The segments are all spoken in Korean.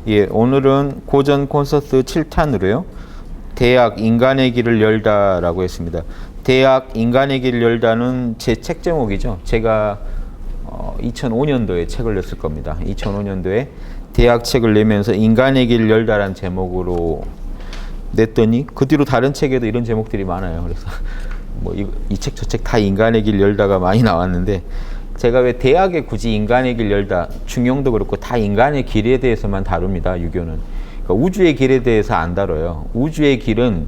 예, 오늘은 고전 콘서트 7탄으로요. 대학 인간의 길을 열다라고 했습니다. 대학 인간의 길을 열다는 제 책 제목이죠. 제가 2005년도에 책을 냈을 겁니다. 2005년도에 대학 책을 내면서 인간의 길을 열다라는 제목으로 냈더니 그 뒤로 다른 책에도 이런 제목들이 많아요. 그래서 뭐 이 책 저 책 다 인간의 길 열다가 많이 나왔는데, 제가 왜 대학에 굳이 인간의 길 열다, 중용도 그렇고 다 인간의 길에 대해서만 다룹니다. 유교는. 그러니까 우주의 길에 대해서 안 다뤄요. 우주의 길은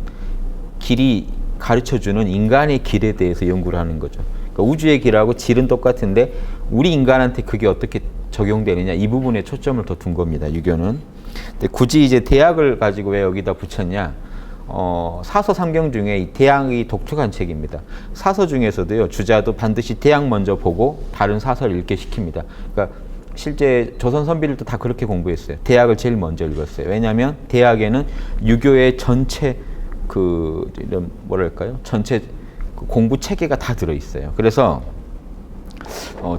길이 가르쳐주는 인간의 길에 대해서 연구를 하는 거죠. 그러니까 우주의 길하고 질은 똑같은데 우리 인간한테 그게 어떻게 적용되느냐, 이 부분에 초점을 더 둔 겁니다. 유교는. 근데 굳이 이제 대학을 가지고 왜 여기다 붙였냐? 사서 삼경 중에 이 대학이 독특한 책입니다. 사서 중에서도요, 주자도 반드시 대학 먼저 보고 다른 사서를 읽게 시킵니다. 그러니까 실제 조선 선비들도 다 그렇게 공부했어요. 대학을 제일 먼저 읽었어요. 왜냐하면 대학에는 유교의 전체 이런 뭐랄까요? 전체 공부 체계가 다 들어 있어요. 그래서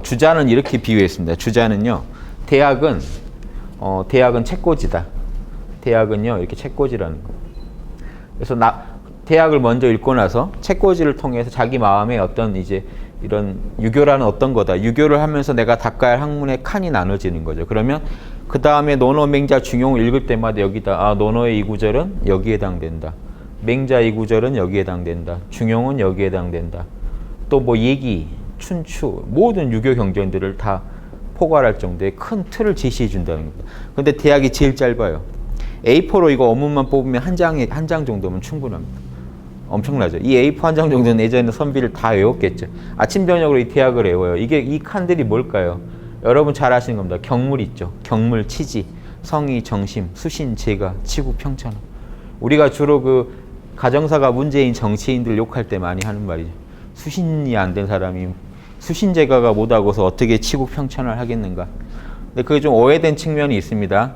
주자는 이렇게 비유했습니다. 주자는요, 대학은 책꽂이다. 대학은요, 이렇게 책꽂이라는 거. 그래서 대학을 먼저 읽고 나서 책꽂이를 통해서 자기 마음에 어떤 이제 이런 유교라는 어떤 거다. 유교를 하면서 내가 닦아야 할 학문의 칸이 나눠지는 거죠. 그러면 그 다음에 논어, 맹자, 중용을 읽을 때마다 여기다 논어의 이 구절은 여기에 해당된다. 맹자 이 구절은 여기에 해당된다. 중용은 여기에 해당된다. 또 뭐 예기, 춘추 모든 유교 경전들을 다 포괄할 정도의 큰 틀을 제시해 준다는 겁니다. 근데 대학이 제일 짧아요. A4로 이거 어문만 뽑으면 한 장 정도면 충분합니다. 엄청나죠. 이 A4 한 장 정도는 예전에 선비를 다 외웠겠죠. 아침 저녁으로 이 대학을 외워요. 이 칸들이 뭘까요? 여러분 잘 아시는 겁니다. 경물 있죠. 경물, 치지, 성의, 정심, 수신, 재가, 치국, 평천하. 우리가 주로 가정사가 문제인 정치인들 욕할 때 많이 하는 말이죠. 수신이 안 된 사람이 수신제가가 못하고서 어떻게 치국 평천을 하겠는가. 근데 그게 좀 오해된 측면이 있습니다.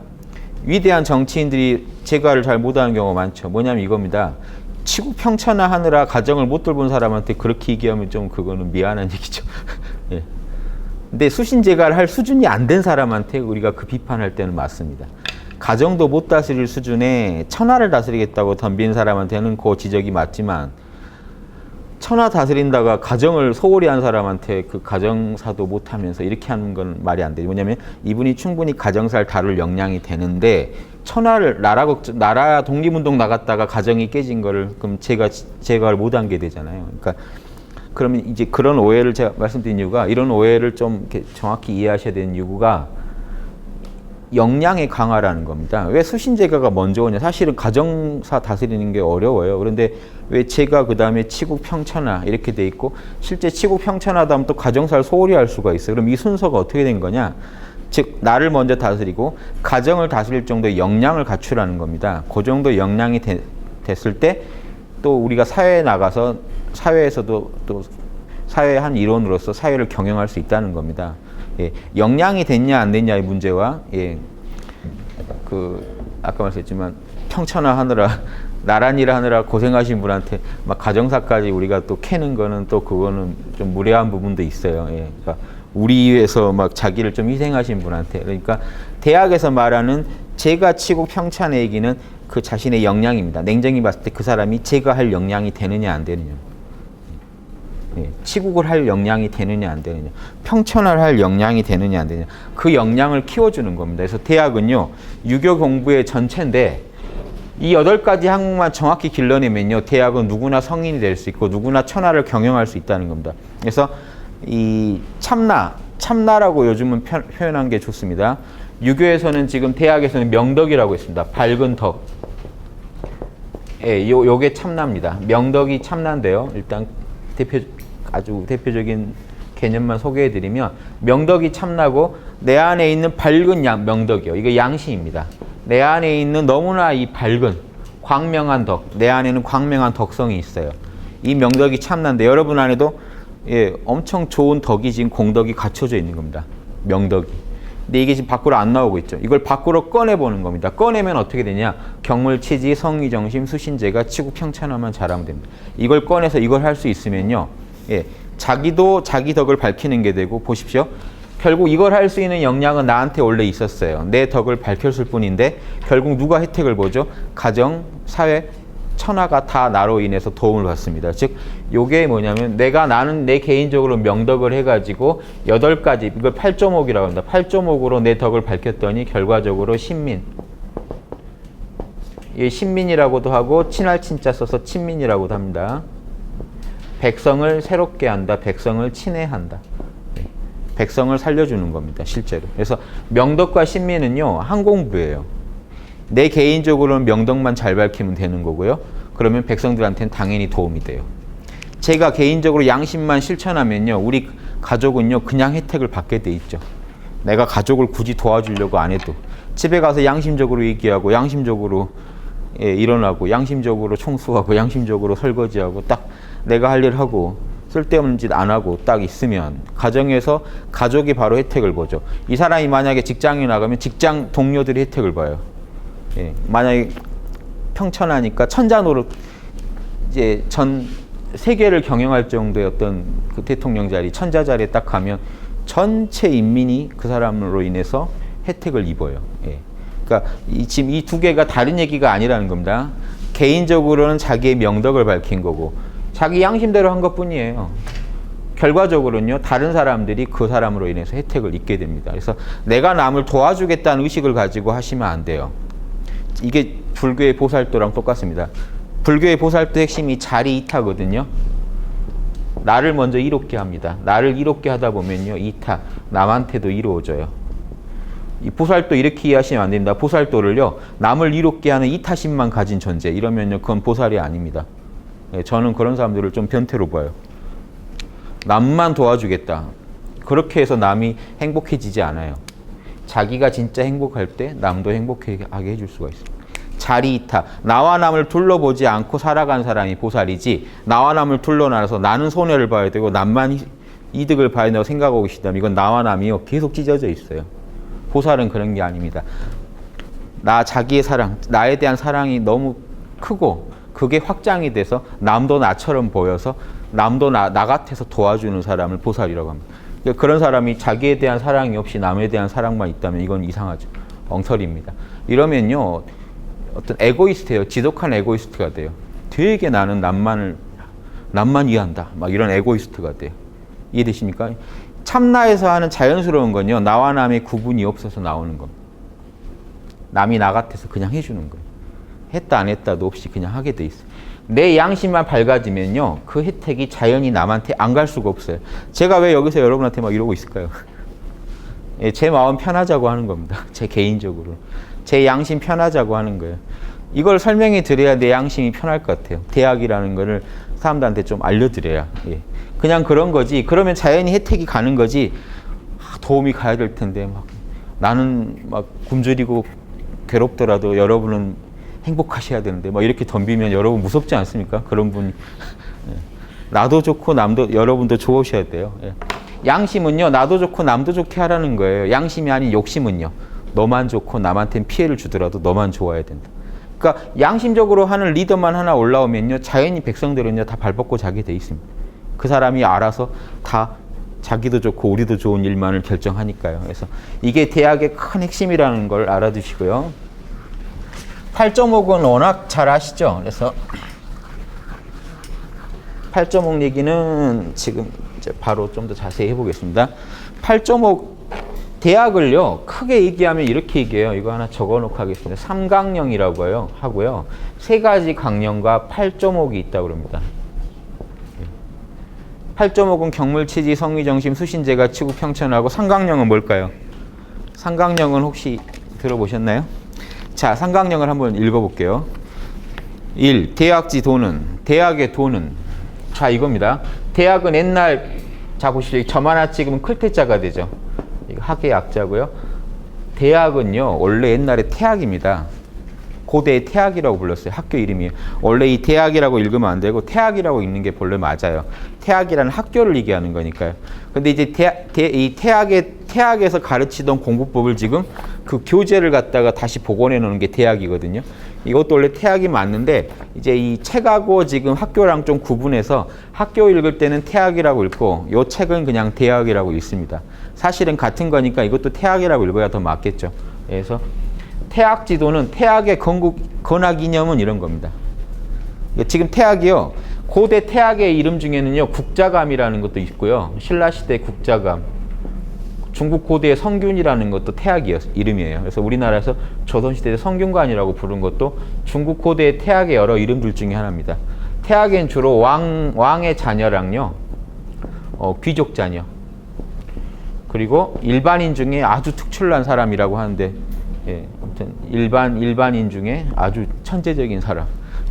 위대한 정치인들이 제가를 잘 못하는 경우가 많죠. 뭐냐면 이겁니다. 치국 평천화 하느라 가정을 못 돌본 사람한테 그렇게 얘기하면 좀 그거는 미안한 얘기죠. 예. 근데 수신제가를 할 수준이 안 된 사람한테 우리가 그 비판할 때는 맞습니다. 가정도 못 다스릴 수준에 천하를 다스리겠다고 덤빈 사람한테는 그 지적이 맞지만, 천하 다스린다가 가정을 소홀히 한 사람한테 그 가정사도 못하면서 이렇게 하는 건 말이 안 돼요. 뭐냐면 이분이 충분히 가정사를 다룰 역량이 되는데, 천하를 나라 독립운동 나갔다가 가정이 깨진 거를 그럼 제가 못한 게 되잖아요. 그러니까 그러면 이제 그런 오해를 제가 말씀드린 이유가, 이런 오해를 좀 이렇게 정확히 이해하셔야 되는 이유가 역량의 강화라는 겁니다. 왜 수신제가가 먼저 오냐? 사실은 가정사 다스리는 게 어려워요. 그런데 왜 제가 그 다음에 치국 평천하 이렇게 돼 있고, 실제 치국 평천하다 하면 또 가정사를 소홀히 할 수가 있어요. 그럼 이 순서가 어떻게 된 거냐? 즉 나를 먼저 다스리고 가정을 다스릴 정도의 역량을 갖추라는 겁니다. 그 정도 역량이 됐을 때 또 우리가 사회에 나가서 사회에서도 또 사회의 한 일원으로서 사회를 경영할 수 있다는 겁니다. 예, 역량이 됐냐 안 됐냐의 문제와, 예, 아까 말씀했지만 평천화 하느라 나란히를 하느라 고생하신 분한테 막 가정사까지 우리가 또 캐는 거는 또 그거는 좀 무례한 부분도 있어요. 예, 그러니까 우리 위해서 막 자기를 좀 희생하신 분한테. 그러니까 대학에서 말하는 제가 치국 평천의 얘기는 그 자신의 역량입니다. 냉정히 봤을 때 그 사람이 제가 할 역량이 되느냐 안 되느냐. 예, 치국을 할 역량이 되느냐 안 되느냐, 평천을 할 역량이 되느냐 안 되느냐, 그 역량을 키워주는 겁니다. 그래서 대학은요, 유교 공부의 전체인데 이 8가지 항목만 정확히 길러내면요, 대학은 누구나 성인이 될 수 있고 누구나 천하를 경영할 수 있다는 겁니다. 그래서 이 참나라고 요즘은 표현한 게 좋습니다. 유교에서는 지금 대학에서는 명덕이라고 했습니다. 밝은 덕. 예, 요게 참나입니다. 명덕이 참나인데요. 일단 아주 대표적인 개념만 소개해드리면, 명덕이 참나고 내 안에 있는 밝은 명덕이요. 이거 양시입니다. 내 안에 있는 너무나 이 밝은 광명한 덕, 내 안에는 광명한 덕성이 있어요. 이 명덕이 참나인데 여러분 안에도, 예, 엄청 좋은 덕이 지금 공덕이 갖춰져 있는 겁니다. 명덕이. 근데 이게 지금 밖으로 안 나오고 있죠. 이걸 밖으로 꺼내보는 겁니다. 꺼내면 어떻게 되냐? 경물, 치지, 성의, 정심, 수신제가, 치국, 평천화만 잘하면 됩니다. 이걸 꺼내서 이걸 할 수 있으면요, 예, 자기도 자기 덕을 밝히는 게 되고, 보십시오. 결국 이걸 할 수 있는 역량은 나한테 원래 있었어요. 내 덕을 밝혔을 뿐인데 결국 누가 혜택을 보죠? 가정, 사회, 천하가 다 나로 인해서 도움을 받습니다. 즉 요게 뭐냐면 나는 내 개인적으로 명덕을 해가지고 8가지, 이걸 8조목이라고 합니다. 8조목으로 내 덕을 밝혔더니 결과적으로 신민, 이 신민이라고도 하고 친할 친자 써서 친민이라고도 합니다. 백성을 새롭게 한다. 백성을 친애한다. 백성을 살려주는 겁니다. 실제로. 그래서 명덕과 신민은요. 한 공부예요. 내 개인적으로는 명덕만 잘 밝히면 되는 거고요. 그러면 백성들한테는 당연히 도움이 돼요. 제가 개인적으로 양심만 실천하면요. 우리 가족은요. 그냥 혜택을 받게 돼 있죠. 내가 가족을 굳이 도와주려고 안 해도. 집에 가서 양심적으로 얘기하고 양심적으로 일어나고 양심적으로 청소하고 양심적으로 설거지하고 딱 내가 할 일 하고 쓸데없는 짓 안 하고 딱 있으면 가정에서 가족이 바로 혜택을 보죠. 이 사람이 만약에 직장에 나가면 직장 동료들이 혜택을 봐요. 예, 만약에 평천하니까 천자노릇 이제 전 세계를 경영할 정도의 어떤 그 대통령 자리, 천자 자리에 딱 가면 전체 인민이 그 사람으로 인해서 혜택을 입어요. 예. 그러니까 지금 이 두 개가 다른 얘기가 아니라는 겁니다. 개인적으로는 자기의 명덕을 밝힌 거고 자기 양심대로 한 것뿐이에요. 결과적으로는요. 다른 사람들이 그 사람으로 인해서 혜택을 입게 됩니다. 그래서 내가 남을 도와주겠다는 의식을 가지고 하시면 안 돼요. 이게 불교의 보살도랑 똑같습니다. 불교의 보살도 핵심이 자리이타거든요. 나를 먼저 이롭게 합니다. 나를 이롭게 하다 보면요. 이타, 남한테도 이로워져요. 이 보살도 이렇게 이해하시면 안 됩니다. 보살도를요. 남을 이롭게 하는 이타심만 가진 존재. 이러면요. 그건 보살이 아닙니다. 저는 그런 사람들을 좀 변태로 봐요. 남만 도와주겠다. 그렇게 해서 남이 행복해지지 않아요. 자기가 진짜 행복할 때 남도 행복하게 해줄 수가 있어요. 자리이타. 나와 남을 둘러보지 않고 살아간 사람이 보살이지 나와 남을 둘러놔서 나는 손해를 봐야 되고 남만 이득을 봐야 된다고 생각하고 계시다면 이건 나와 남이요. 계속 찢어져 있어요. 보살은 그런 게 아닙니다. 자기의 사랑, 나에 대한 사랑이 너무 크고 그게 확장이 돼서 남도 나처럼 보여서 남도 나 같아서 도와주는 사람을 보살이라고 합니다. 그런 사람이 자기에 대한 사랑이 없이 남에 대한 사랑만 있다면 이건 이상하죠. 엉터리입니다. 이러면요. 어떤 에고이스트예요. 지독한 에고이스트가 돼요. 되게 나는 남만 이해한다. 막 이런 에고이스트가 돼요. 이해되십니까? 참나에서 하는 자연스러운 건요. 나와 남의 구분이 없어서 나오는 겁니다. 남이 나 같아서 그냥 해주는 거예요. 했다 안 했다도 없이 그냥 하게 돼 있어요. 내 양심만 밝아지면요. 그 혜택이 자연히 남한테 안 갈 수가 없어요. 제가 왜 여기서 여러분한테 막 이러고 있을까요? 예, 제 마음 편하자고 하는 겁니다. 제 개인적으로. 제 양심 편하자고 하는 거예요. 이걸 설명해 드려야 내 양심이 편할 것 같아요. 대학이라는 거를 사람들한테 좀 알려드려야. 예. 그냥 그런 거지. 그러면 자연히 혜택이 가는 거지. 도움이 가야 될 텐데 막 나는 막 굶주리고 괴롭더라도 여러분은 행복하셔야 되는데 막 이렇게 덤비면 여러분 무섭지 않습니까? 그런 분. 예. 나도 좋고 여러분도 좋으셔야 돼요. 예. 양심은요. 나도 좋고 남도 좋게 하라는 거예요. 양심이 아닌 욕심은요. 너만 좋고 남한테는 피해를 주더라도 너만 좋아야 된다. 그러니까 양심적으로 하는 리더만 하나 올라오면요. 자연히 백성들은요. 다 발벗고 자게 돼 있습니다. 그 사람이 알아서 다 자기도 좋고 우리도 좋은 일만을 결정하니까요. 그래서 이게 대학의 큰 핵심이라는 걸 알아두시고요. 8.5은 워낙 잘 아시죠? 그래서 8.5 얘기는 지금 이제 바로 좀 더 자세히 해보겠습니다. 8.5 대학을요 크게 얘기하면 이렇게 얘기해요. 이거 하나 적어놓고 하겠습니다. 3강령이라고 하고요. 3가지 강령과 8.5이 있다고 합니다. 8.5은 경물치지, 성의정심, 수신제가, 치구평천하고 상강령은 뭘까요? 상강령은 혹시 들어보셨나요? 자, 상강령을 한번 읽어볼게요. 1. 대학지 도는. 대학의 도는. 자, 이겁니다. 대학은 옛날, 자, 보시죠. 점 하나 찍으면 클테자가 되죠. 이거 학의 약자고요. 대학은요, 원래 옛날에 태학입니다. 고대의 태학이라고 불렀어요. 학교 이름이에요. 원래 이 대학이라고 읽으면 안 되고 태학이라고 읽는 게 본래 맞아요. 태학이라는 학교를 얘기하는 거니까요. 근데 이제 이 태학의 태학에서 가르치던 공부법을 지금 그 교재를 갖다가 다시 복원해 놓는 게 태학이거든요. 이것도 원래 태학이 맞는데 이제 이 책하고 지금 학교랑 좀 구분해서 학교 읽을 때는 태학이라고 읽고 이 책은 그냥 대학이라고 읽습니다. 사실은 같은 거니까 이것도 태학이라고 읽어야 더 맞겠죠. 그래서 태학 지도는 태학의 건학 이념은 이런 겁니다. 지금 태학이요. 고대 태학의 이름 중에는요. 국자감이라는 것도 있고요. 신라시대 국자감. 중국 고대의 성균이라는 것도 태학이에요. 이름이에요. 그래서 우리나라에서 조선시대에 성균관이라고 부른 것도 중국 고대의 태학의 여러 이름들 중에 하나입니다. 태학엔 주로 왕의 자녀랑요. 귀족 자녀. 그리고 일반인 중에 아주 특출난 사람이라고 하는데 예, 아무튼 일반인 중에 아주 천재적인 사람.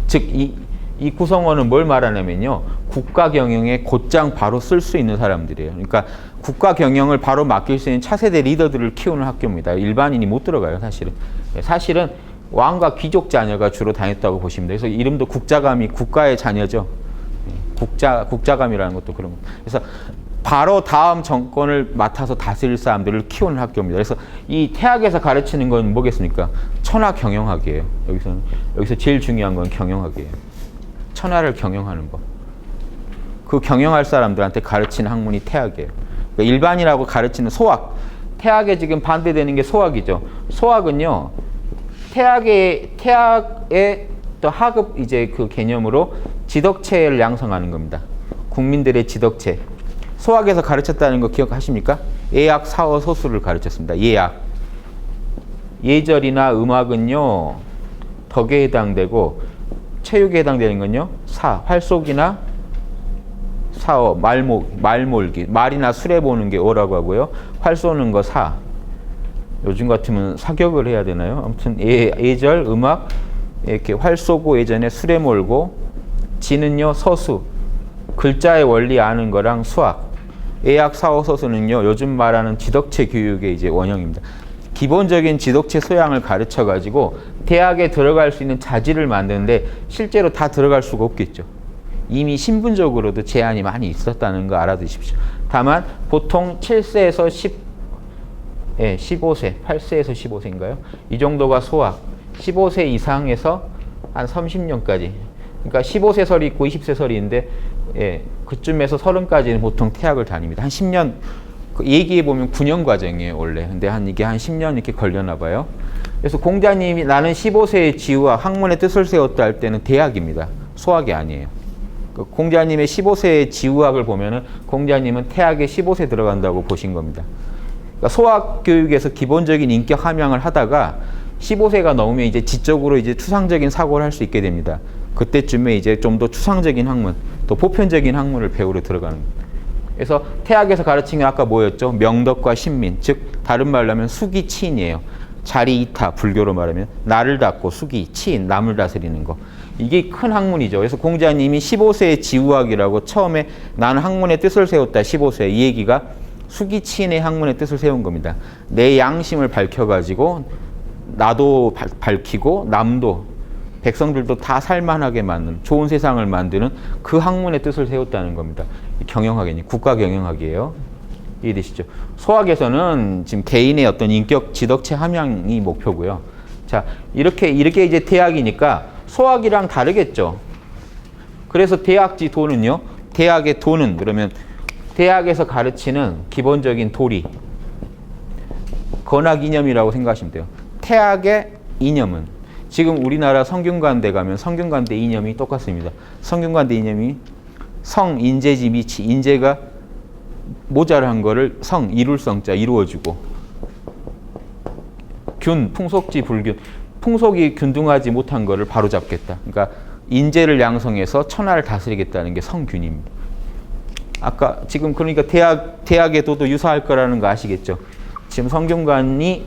즉 이 구성원은 뭘 말하냐면요. 국가 경영에 곧장 바로 쓸 수 있는 사람들이에요. 그러니까 국가 경영을 바로 맡길 수 있는 차세대 리더들을 키우는 학교입니다. 일반인이 못 들어가요, 사실은. 사실은 왕과 귀족 자녀가 주로 다녔다고 보시면 돼요. 그래서 이름도 국자감이 국가의 자녀죠. 국자감이라는 것도 그런 거. 그래서 바로 다음 정권을 맡아서 다스릴 사람들을 키우는 학교입니다. 그래서 이 태학에서 가르치는 건 뭐겠습니까? 천하 경영학이에요. 여기서 제일 중요한 건 경영학이에요. 천하를 경영하는 법. 그 경영할 사람들한테 가르치는 학문이 태학이에요. 그러니까 일반이라고 가르치는 소학. 태학에 지금 반대되는 게 소학이죠. 소학은요. 태학의 또 하급 이제 그 개념으로 지덕체를 양성하는 겁니다. 국민들의 지덕체. 소학에서 가르쳤다는 거 기억하십니까? 예학, 사어, 소수를 가르쳤습니다. 예학. 예절이나 음악은요. 덕에 해당되고 체육에 해당되는 건요. 사, 활쏘기나 사어, 말몰기. 말이나 술에 보는 게 어라고 하고요. 활 쏘는 거 사. 요즘 같으면 사격을 해야 되나요? 아무튼 예절, 음악, 이렇게 활 쏘고 예전에 술에 몰고 지는요. 서수. 글자의 원리 아는 거랑 수학. 예학, 사어, 서수는요. 요즘 말하는 지덕체 교육의 이제 원형입니다. 기본적인 지덕체 소양을 가르쳐 가지고 대학에 들어갈 수 있는 자질을 만드는데 실제로 다 들어갈 수가 없겠죠. 이미 신분적으로도 제한이 많이 있었다는 거 알아두십시오. 다만 보통 7세에서 15세, 8세에서 15세인가요? 이 정도가 소학. 15세 이상에서 한 30년까지. 그러니까 15세 설이 있고 20세 설이 있는데 그쯤에서 30까지는 보통 태학을 다닙니다. 한 10년 얘기해 보면 9년 과정이에요, 원래. 근데 이게 한 10년 이렇게 걸려나 봐요. 그래서 공자님이 나는 15세의 지우학, 학문의 뜻을 세웠다 할 때는 대학입니다. 소학이 아니에요. 공자님의 15세의 지우학을 보면은 공자님은 태학에 15세 들어간다고 보신 겁니다. 그러니까 소학 교육에서 기본적인 인격 함양을 하다가 15세가 넘으면 이제 지적으로 이제 추상적인 사고를 할 수 있게 됩니다. 그때쯤에 이제 좀 더 추상적인 학문, 또 보편적인 학문을 배우러 들어가는 겁니다. 그래서 태학에서 가르친 게 아까 뭐였죠? 명덕과 신민, 즉 다른 말로 하면 수기 치인이에요. 자리 이타, 불교로 말하면 나를 닦고 수기, 치인, 남을 다스리는 거. 이게 큰 학문이죠. 그래서 공자님이 15세의 지우학이라고 처음에 나는 학문의 뜻을 세웠다, 15세. 이 얘기가 수기 치인의 학문의 뜻을 세운 겁니다. 내 양심을 밝혀가지고 나도 밝히고 남도 백성들도 다 살만하게 만드는 좋은 세상을 만드는 그 학문의 뜻을 세웠다는 겁니다. 경영학이니 국가 경영학이에요. 이해되시죠? 소학에서는 지금 개인의 어떤 인격 지덕체 함양이 목표고요. 자, 이렇게 이제 대학이니까 소학이랑 다르겠죠. 그래서 대학지 도는요. 대학의 도는 그러면 대학에서 가르치는 기본적인 도리 건학 이념이라고 생각하시면 돼요. 태학의 이념은 지금 우리나라 성균관대 가면 성균관대 이념이 똑같습니다. 성균관대 이념이 성, 인재지, 미치. 인재가 모자란 거를 성, 이룰 성자 이루어주고 균, 풍속지, 불균. 풍속이 균등하지 못한 거를 바로잡겠다. 그러니까 인재를 양성해서 천하를 다스리겠다는 게 성균입니다. 아까 지금 그러니까 대학의 도도 유사할 거라는 거 아시겠죠? 지금 성균관이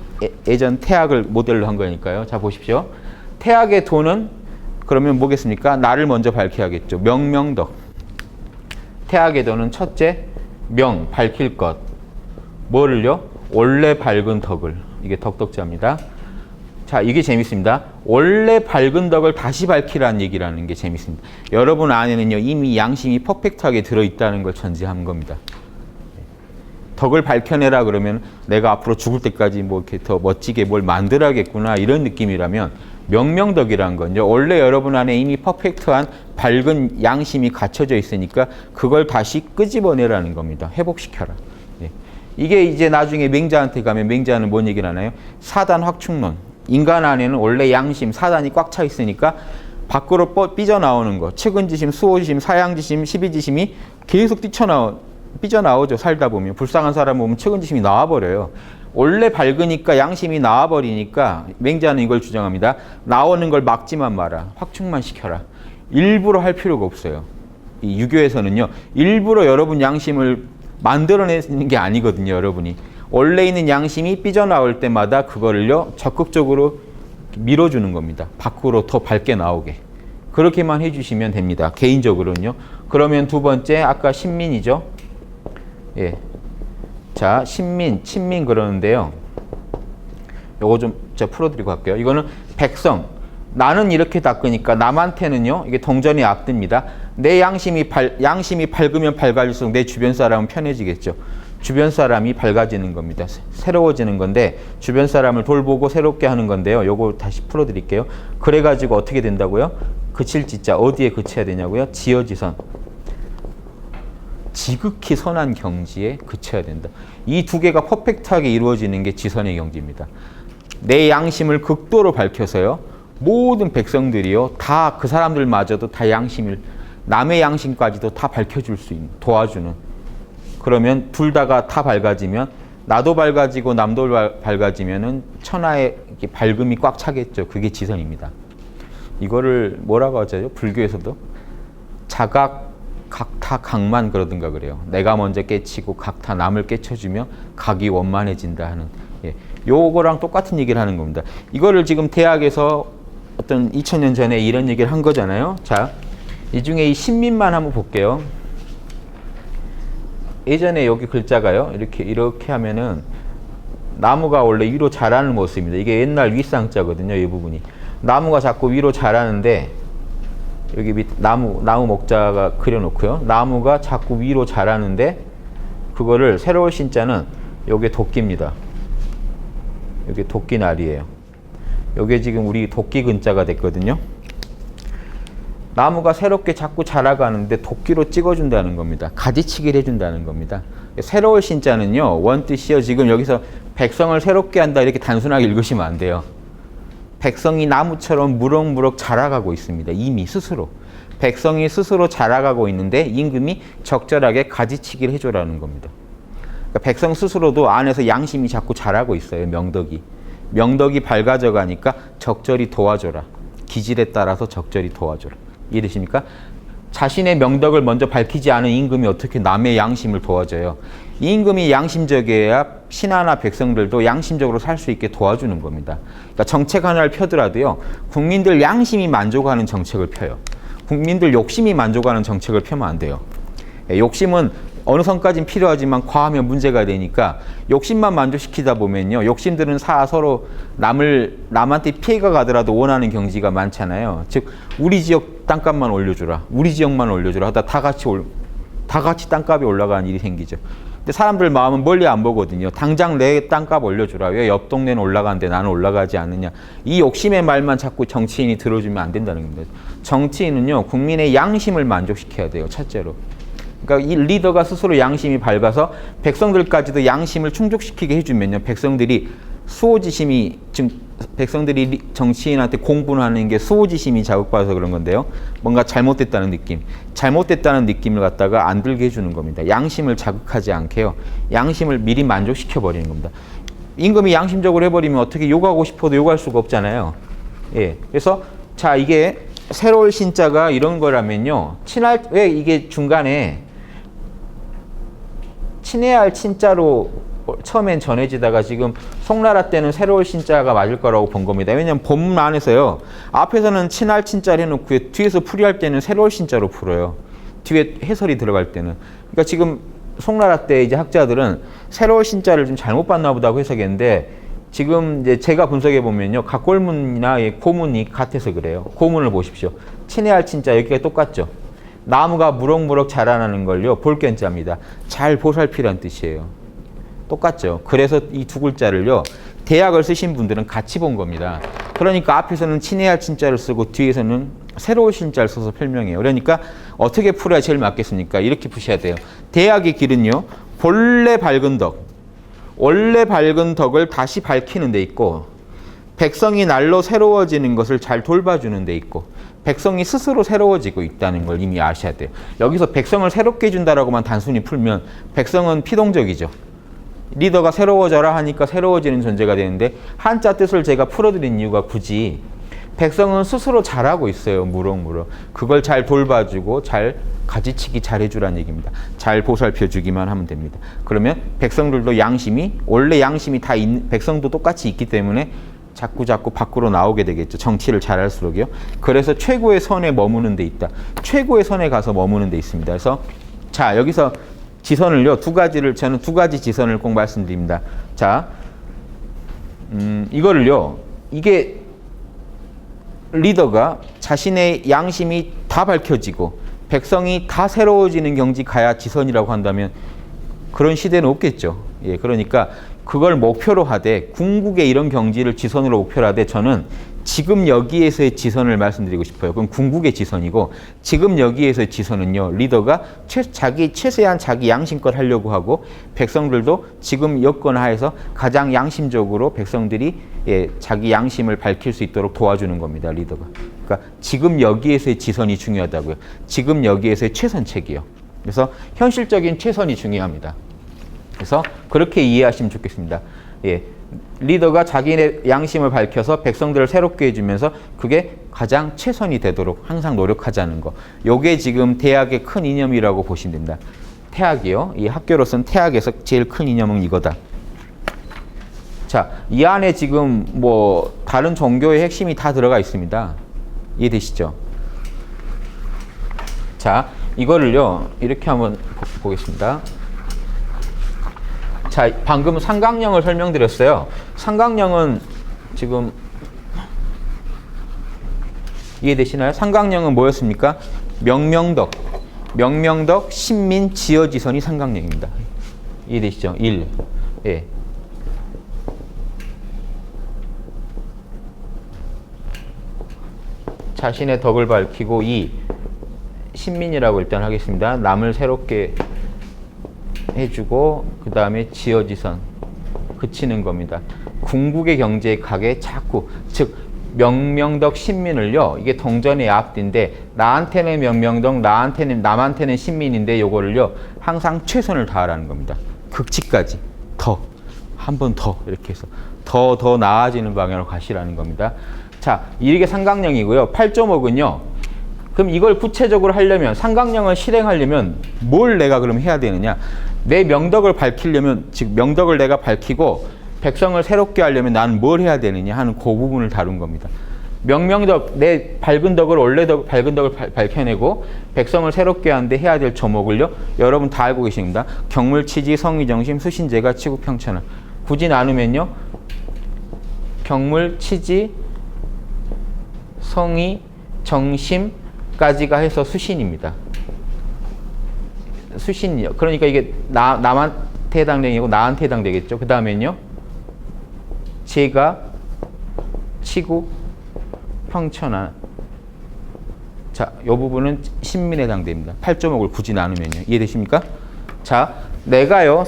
예전 태학을 모델로 한 거니까요. 자, 보십시오. 태학의 도는 그러면 뭐겠습니까? 나를 먼저 밝혀야겠죠. 명명덕. 태학의 도는 첫째, 명, 밝힐 것. 뭐를요? 원래 밝은 덕을. 이게 덕덕자입니다. 자, 이게 재밌습니다. 원래 밝은 덕을 다시 밝히라는 얘기라는 게 재밌습니다. 여러분 안에는요, 이미 양심이 퍼펙트하게 들어있다는 걸 전제한 겁니다. 덕을 밝혀내라 그러면 내가 앞으로 죽을 때까지 뭐 이렇게 더 멋지게 뭘 만들어야겠구나 이런 느낌이라면 명명덕이라는 건요. 원래 여러분 안에 이미 퍼펙트한 밝은 양심이 갖춰져 있으니까 그걸 다시 끄집어내라는 겁니다. 회복시켜라. 예. 이게 이제 나중에 맹자한테 가면 맹자는 뭔 얘기를 하나요? 사단 확충론. 인간 안에는 원래 양심, 사단이 꽉 차 있으니까 밖으로 삐져나오는 거. 측은지심, 수호지심, 사양지심, 십이지심이 계속 삐져나오죠. 살다 보면. 불쌍한 사람 보면 측은지심이 나와버려요. 원래 밝으니까 양심이 나와버리니까 맹자는 이걸 주장합니다. 나오는 걸 막지만 마라. 확충만 시켜라. 일부러 할 필요가 없어요. 이 유교에서는요. 일부러 여러분 양심을 만들어내는 게 아니거든요. 여러분이. 원래 있는 양심이 삐져나올 때마다 그거를요. 적극적으로 밀어주는 겁니다. 밖으로 더 밝게 나오게. 그렇게만 해주시면 됩니다. 개인적으로는요. 그러면 두 번째 아까 신민이죠. 예. 자, 친민 그러는데요. 요거 좀 제가 풀어드리고 갈게요. 이거는 백성. 나는 이렇게 닦으니까 남한테는요. 이게 동전이 앞듭니다. 내 양심이 밝으면 밝아질수록 내 주변 사람은 편해지겠죠. 주변 사람이 밝아지는 겁니다. 새로워지는 건데 주변 사람을 돌보고 새롭게 하는 건데요. 요거 다시 풀어드릴게요. 그래가지고 어떻게 된다고요? 그칠 지자 어디에 그쳐야 되냐고요? 지어지선. 지극히 선한 경지에 그쳐야 된다. 이 두 개가 퍼펙트하게 이루어지는 게 지선의 경지입니다. 내 양심을 극도로 밝혀서요. 모든 백성들이요. 다 그 사람들마저도 다 양심을 남의 양심까지도 다 밝혀줄 수 있는 도와주는 그러면 둘 다가 다 밝아지면 나도 밝아지고 남도 밝아지면은 천하의 이렇게 밝음이 꽉 차겠죠. 그게 지선입니다. 이거를 뭐라고 하죠? 불교에서도 자각 각타 각만 그러든가 그래요. 내가 먼저 깨치고 각타 남을 깨쳐주며 각이 원만해진다 하는 요거랑 똑같은 얘기를 하는 겁니다. 이거를 지금 대학에서 어떤 2000년 전에 이런 얘기를 한 거잖아요. 자, 이 중에 이 신민만 한번 볼게요. 예전에 여기 글자가요. 이렇게 하면은 나무가 원래 위로 자라는 모습입니다. 이게 옛날 윗상자거든요. 이 부분이. 나무가 자꾸 위로 자라는데 여기 밑 나무 목자가 그려놓고요. 나무가 자꾸 위로 자라는데 그거를 새로운 신자는 요게 도끼입니다. 요게 도끼날이에요. 요게 지금 우리 도끼 근자가 됐거든요. 나무가 새롭게 자꾸 자라가는데 도끼로 찍어준다는 겁니다. 가지치기를 해준다는 겁니다. 새로운 신자는요. 원뜻이요. 지금 여기서 백성을 새롭게 한다 이렇게 단순하게 읽으시면 안 돼요. 백성이 나무처럼 무럭무럭 자라가고 있습니다. 이미 스스로. 백성이 스스로 자라가고 있는데 임금이 적절하게 가지치기를 해줘라는 겁니다. 그러니까 백성 스스로도 안에서 양심이 자꾸 자라고 있어요. 명덕이 밝아져 가니까 적절히 도와줘라. 기질에 따라서 적절히 도와줘라. 이해되십니까? 자신의 명덕을 먼저 밝히지 않은 임금이 어떻게 남의 양심을 도와줘요? 이 임금이 양심적이어야 신하나 백성들도 양심적으로 살 수 있게 도와주는 겁니다. 그러니까 정책 하나를 펴더라도요. 국민들 양심이 만족하는 정책을 펴요. 국민들 욕심이 만족하는 정책을 펴면 안 돼요. 욕심은 어느 선까지는 필요하지만 과하면 문제가 되니까 욕심만 만족시키다 보면요. 욕심들은 서로 남한테 피해가 가더라도 원하는 경지가 많잖아요. 즉 우리 지역 땅값만 올려주라. 우리 지역만 올려주라 하다 다 같이 땅값이 올라가는 일이 생기죠. 근데 사람들 마음은 멀리 안 보거든요. 당장 내 땅값 올려주라. 왜 옆 동네는 올라가는데 나는 올라가지 않느냐. 이 욕심의 말만 자꾸 정치인이 들어주면 안 된다는 겁니다. 정치인은요. 국민의 양심을 만족시켜야 돼요. 첫째로. 그러니까 이 리더가 스스로 양심이 밝아서 백성들까지도 양심을 충족시키게 해주면요. 백성들이 수호지심이 지금 백성들이 정치인한테 공부를 하는 게 수호지심이 자극받아서 그런 건데요. 뭔가 잘못됐다는 느낌을 갖다가 안 들게 해주는 겁니다. 양심을 자극하지 않게요. 양심을 미리 만족시켜 버리는 겁니다. 임금이 양심적으로 해버리면 어떻게 욕하고 싶어도 욕할 수가 없잖아요. 예. 그래서 자 이게 새로울 신자가 이런 거라면요. 왜 이게 중간에 친해야 할 친자로 처음엔 전해지다가 지금 송나라 때는 새로울 신자가 맞을 거라고 본 겁니다. 왜냐하면 본문 안에서요. 앞에서는 친할 친자를 해놓고 뒤에서 풀이할 때는 새로울 신자로 풀어요. 뒤에 해설이 들어갈 때는. 그러니까 지금 송나라 때 이제 학자들은 새로울 신자를 좀 잘못 봤나 보다고 해석했는데 지금 이제 제가 분석해 보면요. 각골문이나 고문이 같아서 그래요. 고문을 보십시오. 친해야 할 친자 여기가 똑같죠. 나무가 무럭무럭 자라나는 걸요. 볼견자입니다. 잘 보살피란 뜻이에요. 똑같죠. 그래서 이 두 글자를요. 대학을 쓰신 분들은 같이 본 겁니다. 그러니까 앞에서는 친해야 친자를 쓰고 뒤에서는 새로운 신자를 써서 설명해요. 그러니까 어떻게 풀어야 제일 맞겠습니까? 이렇게 푸셔야 돼요. 대학의 길은요. 본래 밝은 덕, 원래 밝은 덕을 다시 밝히는 데 있고 백성이 날로 새로워지는 것을 잘 돌봐주는 데 있고 백성이 스스로 새로워지고 있다는 걸 이미 아셔야 돼요. 여기서 백성을 새롭게 해준다라고만 단순히 풀면 백성은 피동적이죠. 리더가 새로워져라 하니까 새로워지는 존재가 되는데 한자 뜻을 제가 풀어드린 이유가 굳이 백성은 스스로 잘하고 있어요. 무럭무럭. 그걸 잘 돌봐주고 잘 가지치기 잘해주라는 얘기입니다. 잘 보살펴주기만 하면 됩니다. 그러면 백성들도 양심이 원래 양심이 다 백성도 똑같이 있기 때문에 자꾸 밖으로 나오게 되겠죠. 정치를 잘할수록요. 그래서 최고의 선에 머무는 데 있다. 최고의 선에 가서 머무는 데 있습니다. 그래서 자 여기서 지선을요. 저는 두 가지 지선을 꼭 말씀드립니다. 자, 이거를요. 이게 리더가 자신의 양심이 다 밝혀지고 백성이 다 새로워지는 경지 가야 지선이라고 한다면 그런 시대는 없겠죠. 예, 그러니까 그걸 목표로 하되 궁극의 이런 경지를 지선으로 목표로 하되 저는 지금 여기에서의 지선을 말씀드리고 싶어요. 그럼 궁극의 지선이고 지금 여기에서의 지선은요. 리더가 최대한 자기 양심껏 하려고 하고 백성들도 지금 여건 하에서 가장 양심적으로 백성들이 자기 양심을 밝힐 수 있도록 도와주는 겁니다. 리더가. 그러니까 지금 여기에서의 지선이 중요하다고요. 지금 여기에서의 최선책이요. 그래서 현실적인 최선이 중요합니다. 그래서 그렇게 이해하시면 좋겠습니다. 예. 리더가 자기의 양심을 밝혀서 백성들을 새롭게 해주면서 그게 가장 최선이 되도록 항상 노력하자는 거. 요게 지금 대학의 큰 이념이라고 보시면 됩니다. 태학이요. 이 학교로서는 태학에서 제일 큰 이념은 이거다. 자, 이 안에 지금 뭐 다른 종교의 핵심이 다 들어가 있습니다. 이해되시죠? 자, 이거를요. 이렇게 한번 보겠습니다. 자, 방금 삼강령을 설명드렸어요. 삼강령은 지금 이해되시나요? 삼강령은 뭐였습니까? 명명덕, 신민, 지어지선이 삼강령입니다. 이해되시죠? 1. 예. 자신의 덕을 밝히고 2. 신민이라고 일단 하겠습니다. 남을 새롭게 해주고 그 다음에 지어지선 그치는 겁니다. 궁극의 경제의 각에 자꾸 즉 명명덕 신민을요. 이게 동전의 앞뒤인데 나한테는 명명덕 남한테는 신민인데 요거를요. 항상 최선을 다하라는 겁니다. 극치까지 더 한 번 더 이렇게 해서 더 나아지는 방향으로 가시라는 겁니다. 자, 이게 삼강령이고요. 8.5은요. 그럼 이걸 구체적으로 하려면 삼강령을 실행하려면 뭘 내가 그럼 해야 되느냐? 내 명덕을 밝히려면 즉 명덕을 내가 밝히고 백성을 새롭게 하려면 나는 뭘 해야 되느냐 하는 그 부분을 다룬 겁니다. 명명덕 내 밝은 덕을 원래 밝은 덕을 밝혀내고 백성을 새롭게 하는데 해야 될 조목을요. 여러분 다 알고 계십니다. 경물치지 성의정심 수신제가 치국평천하. 굳이 나누면요. 경물치지 성의 정심까지가 해서 수신입니다. 수신이요. 그러니까 이게 남한테 해당되고 나한테 해당되겠죠. 그 다음엔요. 제가 치고 평천하. 자, 이 부분은 신민에 해당됩니다. 8.5를 굳이 나누면요. 이해되십니까? 자, 내가요.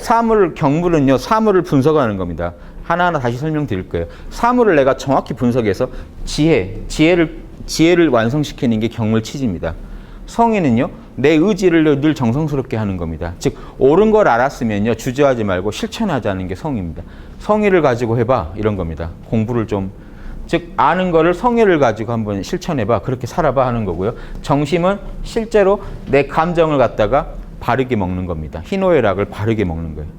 경물은요. 사물을 분석하는 겁니다. 하나하나 다시 설명드릴 거예요. 사물을 내가 정확히 분석해서 지혜를 완성시키는 게 경물치지입니다. 성의는요. 내 의지를 늘 정성스럽게 하는 겁니다. 즉 옳은 걸 알았으면요. 주저하지 말고 실천하자는 게 성의입니다. 성의를 가지고 해봐 이런 겁니다. 공부를 좀 즉 아는 거를 성의를 가지고 한번 실천해봐 그렇게 살아봐 하는 거고요. 정심은 실제로 내 감정을 갖다가 바르게 먹는 겁니다. 희노애락을 바르게 먹는 거예요.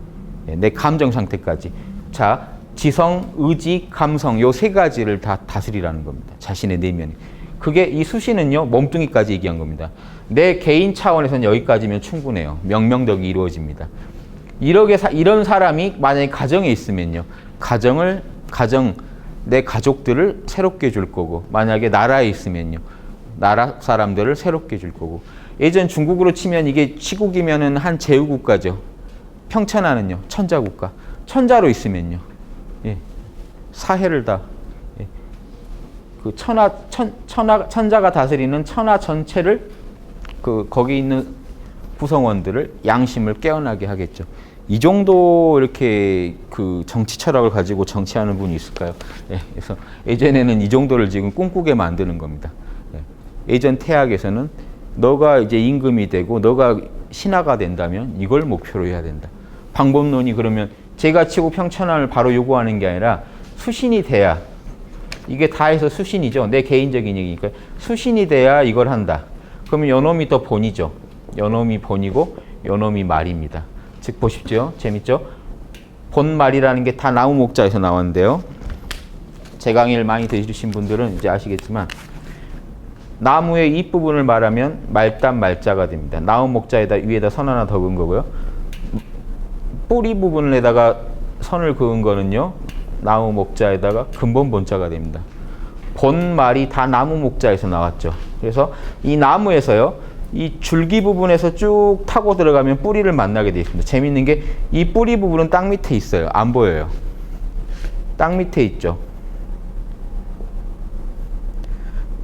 내 감정 상태까지. 자, 지성, 의지, 감성 요 세 가지를 다 다스리라는 겁니다. 자신의 내면에. 그게 이 수신은요. 몸뚱이까지 얘기한 겁니다. 내 개인 차원에서는 여기까지면 충분해요. 명명덕이 이루어집니다. 이런 사람이 만약에 가정에 있으면요. 내 가족들을 새롭게 해줄 거고 만약에 나라에 있으면요. 나라 사람들을 새롭게 해줄 거고 예전 중국으로 치면 이게 시국이면은 한 제후국가죠. 평천하는요. 천자국가. 천자로 있으면요. 예. 사해를 다. 예. 그 천자가 다스리는 천하 전체를 거기 있는 구성원들을 양심을 깨어나게 하겠죠. 이 정도 이렇게 그 정치 철학을 가지고 정치하는 분이 있을까요? 예. 그래서 예전에는 이 정도를 지금 꿈꾸게 만드는 겁니다. 예. 예전 태학에서는 너가 이제 임금이 되고 너가 신하가 된다면 이걸 목표로 해야 된다. 방법론이 그러면 제가 치고 평천함을 바로 요구하는 게 아니라 수신이 돼야 이게 다 해서 수신이죠. 내 개인적인 얘기니까 수신이 돼야 이걸 한다. 그러면 요놈이 더 본이죠. 요놈이 본이고 요놈이 말입니다. 즉 보십시오. 재밌죠? 본말이라는 게 다 나무 목자에서 나왔는데요. 제 강의를 많이 들으신 분들은 이제 아시겠지만 나무의 윗부분을 말하면 말단 말자가 됩니다. 나무 목자에다 위에다 선 하나 더 그은 거고요. 뿌리 부분에다가 선을 그은 거는요. 나무 목자에다가 근본 본자가 됩니다. 본말이 다 나무 목자에서 나왔죠. 그래서 이 나무에서요. 이 줄기 부분에서 쭉 타고 들어가면 뿌리를 만나게 되어 있습니다. 재밌는 게 이 뿌리 부분은 땅 밑에 있어요. 안 보여요. 땅 밑에 있죠.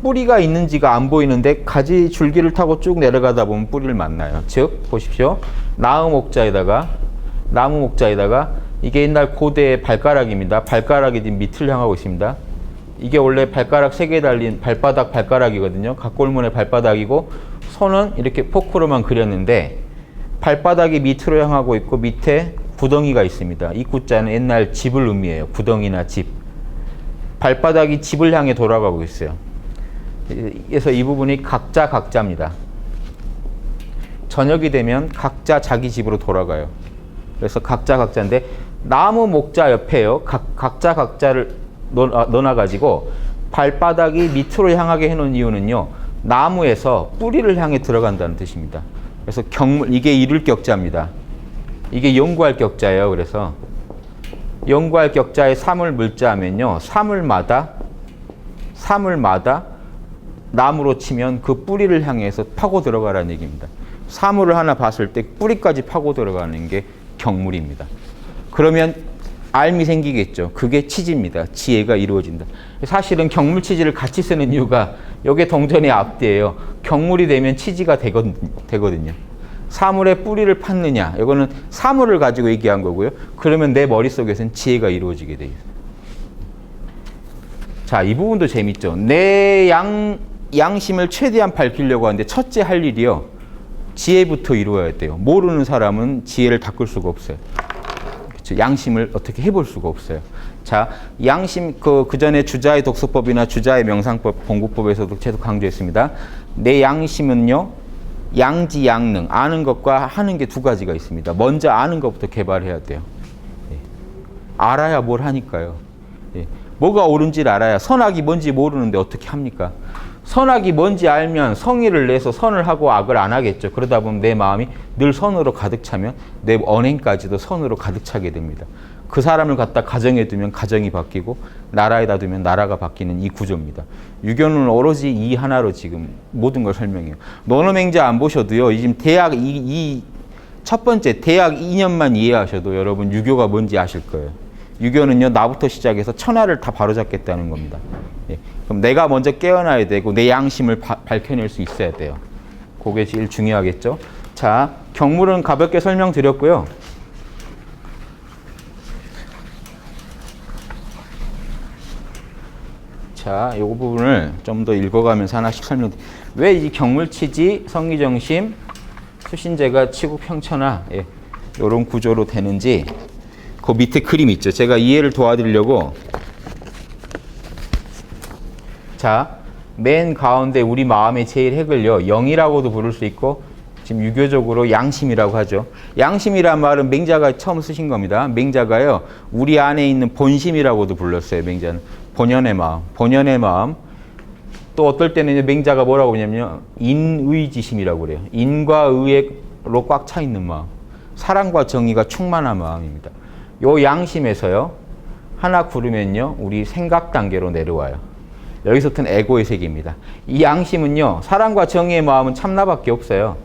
뿌리가 있는지가 안 보이는데 가지 줄기를 타고 쭉 내려가다 보면 뿌리를 만나요. 즉 보십시오. 나무 목자에다가 이게 옛날 고대의 발가락입니다. 발가락이 지금 밑을 향하고 있습니다. 이게 원래 발가락 3개 달린 발바닥이거든요. 각골문의 발바닥이고 손은 이렇게 포크로만 그렸는데 발바닥이 밑으로 향하고 있고 밑에 구덩이가 있습니다. 이 구자는 옛날 집을 의미해요. 구덩이나 집. 발바닥이 집을 향해 돌아가고 있어요. 그래서 이 부분이 각자입니다. 저녁이 되면 각자 자기 집으로 돌아가요. 그래서 각자인데 나무 목자 옆에요. 각자를 넣어놔가지고 발바닥이 밑으로 향하게 해놓은 이유는요. 나무에서 뿌리를 향해 들어간다는 뜻입니다. 그래서 이게 이룰 격자입니다. 이게 연구할 격자예요. 그래서 연구할 격자에 사물 물자 하면요. 사물마다 나무로 치면 그 뿌리를 향해서 파고 들어가라는 얘기입니다. 사물을 하나 봤을 때 뿌리까지 파고 들어가는 게 경물입니다. 그러면 알미 생기겠죠. 그게 치지입니다. 지혜가 이루어진다. 사실은 경물 치지를 같이 쓰는 이유가 이게 동전의 앞뒤예요. 경물이 되면 치지가 되거든요. 사물의 뿌리를 팠느냐. 이거는 사물을 가지고 얘기한 거고요. 그러면 내 머릿속에서는 지혜가 이루어지게 돼요. 자, 이 부분도 재밌죠. 내 양심을 최대한 밝히려고 하는데 첫째 할 일이요. 지혜부터 이루어야 돼요. 모르는 사람은 지혜를 닦을 수가 없어요. 그렇죠? 양심을 어떻게 해볼 수가 없어요. 자, 양심 그 전에 주자의 독서법이나 주자의 명상법, 공부법에서도 계속 강조했습니다. 내 양심은요, 양지 양능, 아는 것과 하는 게 두 가지가 있습니다. 먼저 아는 것부터 개발해야 돼요. 예. 알아야 뭘 하니까요. 예. 뭐가 옳은지를 알아야 선악이 뭔지 모르는데 어떻게 합니까? 선악이 뭔지 알면 성의를 내서 선을 하고 악을 안 하겠죠. 그러다 보면 내 마음이 늘 선으로 가득 차면 내 언행까지도 선으로 가득 차게 됩니다. 그 사람을 갖다 가정에 두면 가정이 바뀌고 나라에다 두면 나라가 바뀌는 이 구조입니다. 유교는 오로지 이 하나로 지금 모든 걸 설명해요. 논어맹자 안 보셔도요. 지금 대학 이 첫 번째 대학 2년만 이해하셔도 여러분 유교가 뭔지 아실 거예요. 유교는요. 나부터 시작해서 천하를 다 바로잡겠다는 겁니다. 예. 그럼 내가 먼저 깨어나야 되고 내 양심을 밝혀낼 수 있어야 돼요. 그게 제일 중요하겠죠. 자, 경물은 가볍게 설명드렸고요. 자, 이 부분을 좀 더 읽어가면서 하나씩 설명드릴게요. 왜 이 경물치지, 성의정심, 수신제가 치국평천하 이런 구조로 되는지 그 밑에 그림 있죠. 제가 이해를 도와드리려고 자, 맨 가운데 우리 마음의 제일 핵을요. 영이라고도 부를 수 있고 지금 유교적으로 양심이라고 하죠. 양심이란 말은 맹자가 처음 쓰신 겁니다. 맹자가요. 우리 안에 있는 본심이라고도 불렀어요. 맹자는. 본연의 마음. 또 어떨 때는 맹자가 뭐라고 하냐면요. 인의지심이라고 그래요. 인과 의로 꽉 차 있는 마음. 사랑과 정의가 충만한 마음입니다. 요 양심에서요. 하나 구르면요. 우리 생각 단계로 내려와요. 여기서부터는 에고의 세계입니다. 이 양심은요. 사랑과 정의의 마음은 참나밖에 없어요.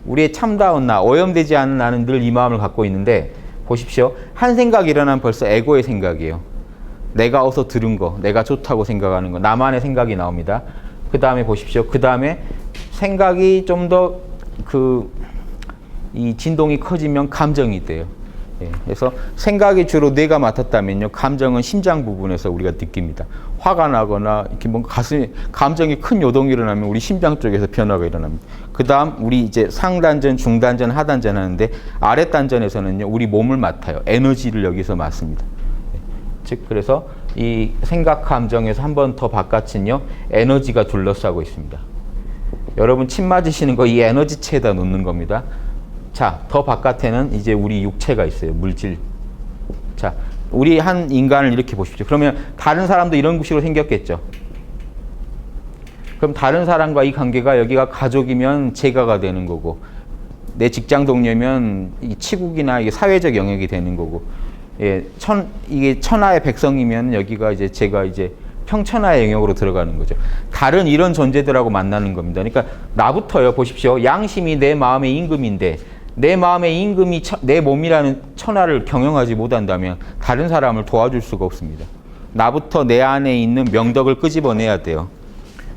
우리의 참다운 나, 오염되지 않은 나는 늘 이 마음을 갖고 있는데 보십시오. 한 생각이 일어나면 벌써 에고의 생각이에요. 내가 어서 들은 거, 내가 좋다고 생각하는 거, 나만의 생각이 나옵니다. 그 다음에 보십시오. 그 다음에 생각이 좀 더 이 진동이 커지면 감정이 돼요. 예, 그래서 생각이 주로 뇌가 맡았다면요, 감정은 심장 부분에서 우리가 느낍니다. 화가 나거나 이렇게 뭔가 가슴에 감정이 큰 요동이 일어나면 우리 심장 쪽에서 변화가 일어납니다. 그 다음 우리 이제 상단전, 중단전, 하단전 하는데 아랫단전에서는요, 우리 몸을 맡아요. 에너지를 여기서 맡습니다. 예, 즉 그래서 이 생각 감정에서 한 번 더 바깥은요, 에너지가 둘러싸고 있습니다. 여러분 침 맞으시는 거 이 에너지체에다 놓는 겁니다. 자, 더 바깥에는 이제 우리 육체가 있어요. 물질. 자, 우리 한 인간을 이렇게 보십시오. 그러면 다른 사람도 이런 식으로 생겼겠죠. 그럼 다른 사람과 이 관계가 여기가 가족이면 제가가 되는 거고, 내 직장 동료면 이 치국이나 이게 사회적 영역이 되는 거고, 예, 이게 천하의 백성이면 여기가 이제 제가 이제 평천하의 영역으로 들어가는 거죠. 다른 이런 존재들하고 만나는 겁니다. 그러니까 나부터요, 보십시오. 양심이 내 마음의 임금인데 내 마음의 임금이 내 몸이라는 천하를 경영하지 못한다면 다른 사람을 도와줄 수가 없습니다. 나부터 내 안에 있는 명덕을 끄집어내야 돼요.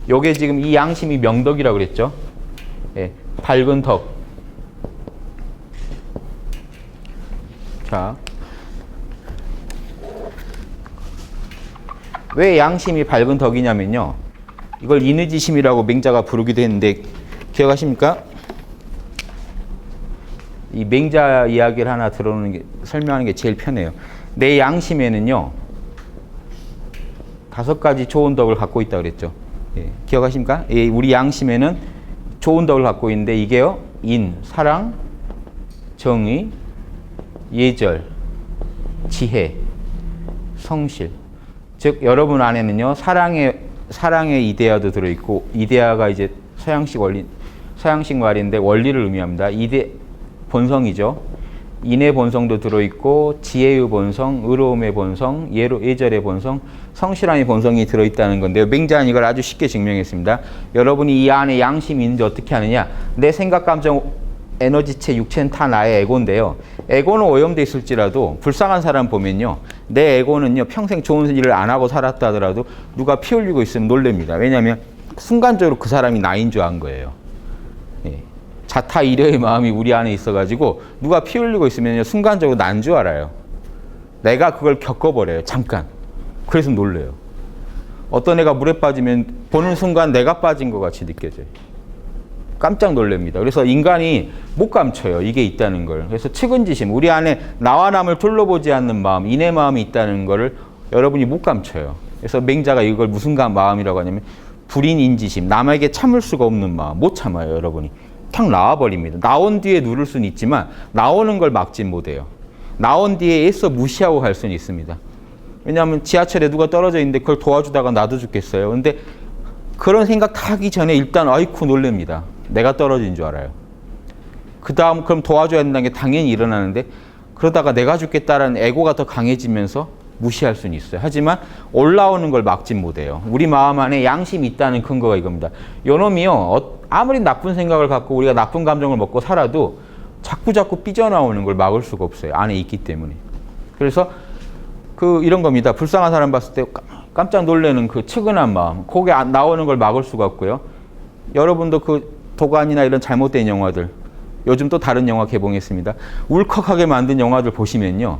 요게 지금 이 양심이 명덕이라고 그랬죠. 예, 밝은 덕. 자, 왜 양심이 밝은 덕이냐면요, 이걸 인의지심이라고 맹자가 부르기도 했는데 기억하십니까? 이 맹자 이야기를 하나 들어오는 게, 설명하는 게 제일 편해요. 내 양심에는요 5가지 좋은 덕을 갖고 있다 그랬죠. 예, 기억하십니까? 예, 우리 양심에는 좋은 덕을 갖고 있는데 이게요, 인, 사랑, 정의, 예절, 지혜, 성실. 즉 여러분 안에는요, 사랑의 이데아도 들어있고, 이데아가 이제 서양식 말인데 원리를 의미합니다. 본성이죠. 인의 본성도 들어있고, 지혜의 본성, 의로움의 본성, 예절의 본성, 성실함의 본성이 들어있다는 건데요. 맹자는 이걸 아주 쉽게 증명했습니다. 여러분이 이 안에 양심이 있는지 어떻게 하느냐? 내 생각, 감정, 에너지체, 육체는 다 나의 에고인데요. 에고는 오염돼 있을지라도 불쌍한 사람 보면요, 내 에고는요 평생 좋은 일을 안 하고 살았다 하더라도 누가 피 흘리고 있으면 놀랍니다. 왜냐하면 순간적으로 그 사람이 나인 줄 안 거예요. 예. 자타 일여의 마음이 우리 안에 있어가지고 누가 피 흘리고 있으면 순간적으로 난 줄 알아요. 내가 그걸 겪어버려요. 잠깐. 그래서 놀래요. 어떤 애가 물에 빠지면 보는 순간 내가 빠진 것 같이 느껴져요. 깜짝 놀랍니다. 그래서 인간이 못 감춰요. 이게 있다는 걸. 그래서 측은지심, 우리 안에 나와 남을 둘러보지 않는 마음, 인의 마음이 있다는 거를 여러분이 못 감춰요. 그래서 맹자가 이걸 무슨 마음이라고 하냐면 불인인지심, 남에게 참을 수가 없는 마음, 못 참아요. 여러분이 탁 나와버립니다. 나온 뒤에 누를 수는 있지만 나오는 걸 막진 못해요. 나온 뒤에 애써 무시하고 갈 수는 있습니다. 왜냐하면 지하철에 누가 떨어져 있는데 그걸 도와주다가 나도 죽겠어요. 근데 그런 생각 다 하기 전에 일단 아이쿠 놀랍니다. 내가 떨어진 줄 알아요. 그 다음 그럼 도와줘야 된다는 게 당연히 일어나는데, 그러다가 내가 죽겠다라는 에고가 더 강해지면서 무시할 수는 있어요. 하지만 올라오는 걸 막진 못해요. 우리 마음 안에 양심이 있다는 근거가 이겁니다. 요놈이요, 아무리 나쁜 생각을 갖고 우리가 나쁜 감정을 먹고 살아도 자꾸 삐져나오는 걸 막을 수가 없어요. 안에 있기 때문에. 그래서 이런 겁니다. 불쌍한 사람 봤을 때 깜짝 놀라는 그 측은한 마음, 거기에 나오는 걸 막을 수가 없고요. 여러분도 도관이나 이런 잘못된 영화들, 요즘 또 다른 영화 개봉했습니다. 울컥하게 만든 영화들 보시면요,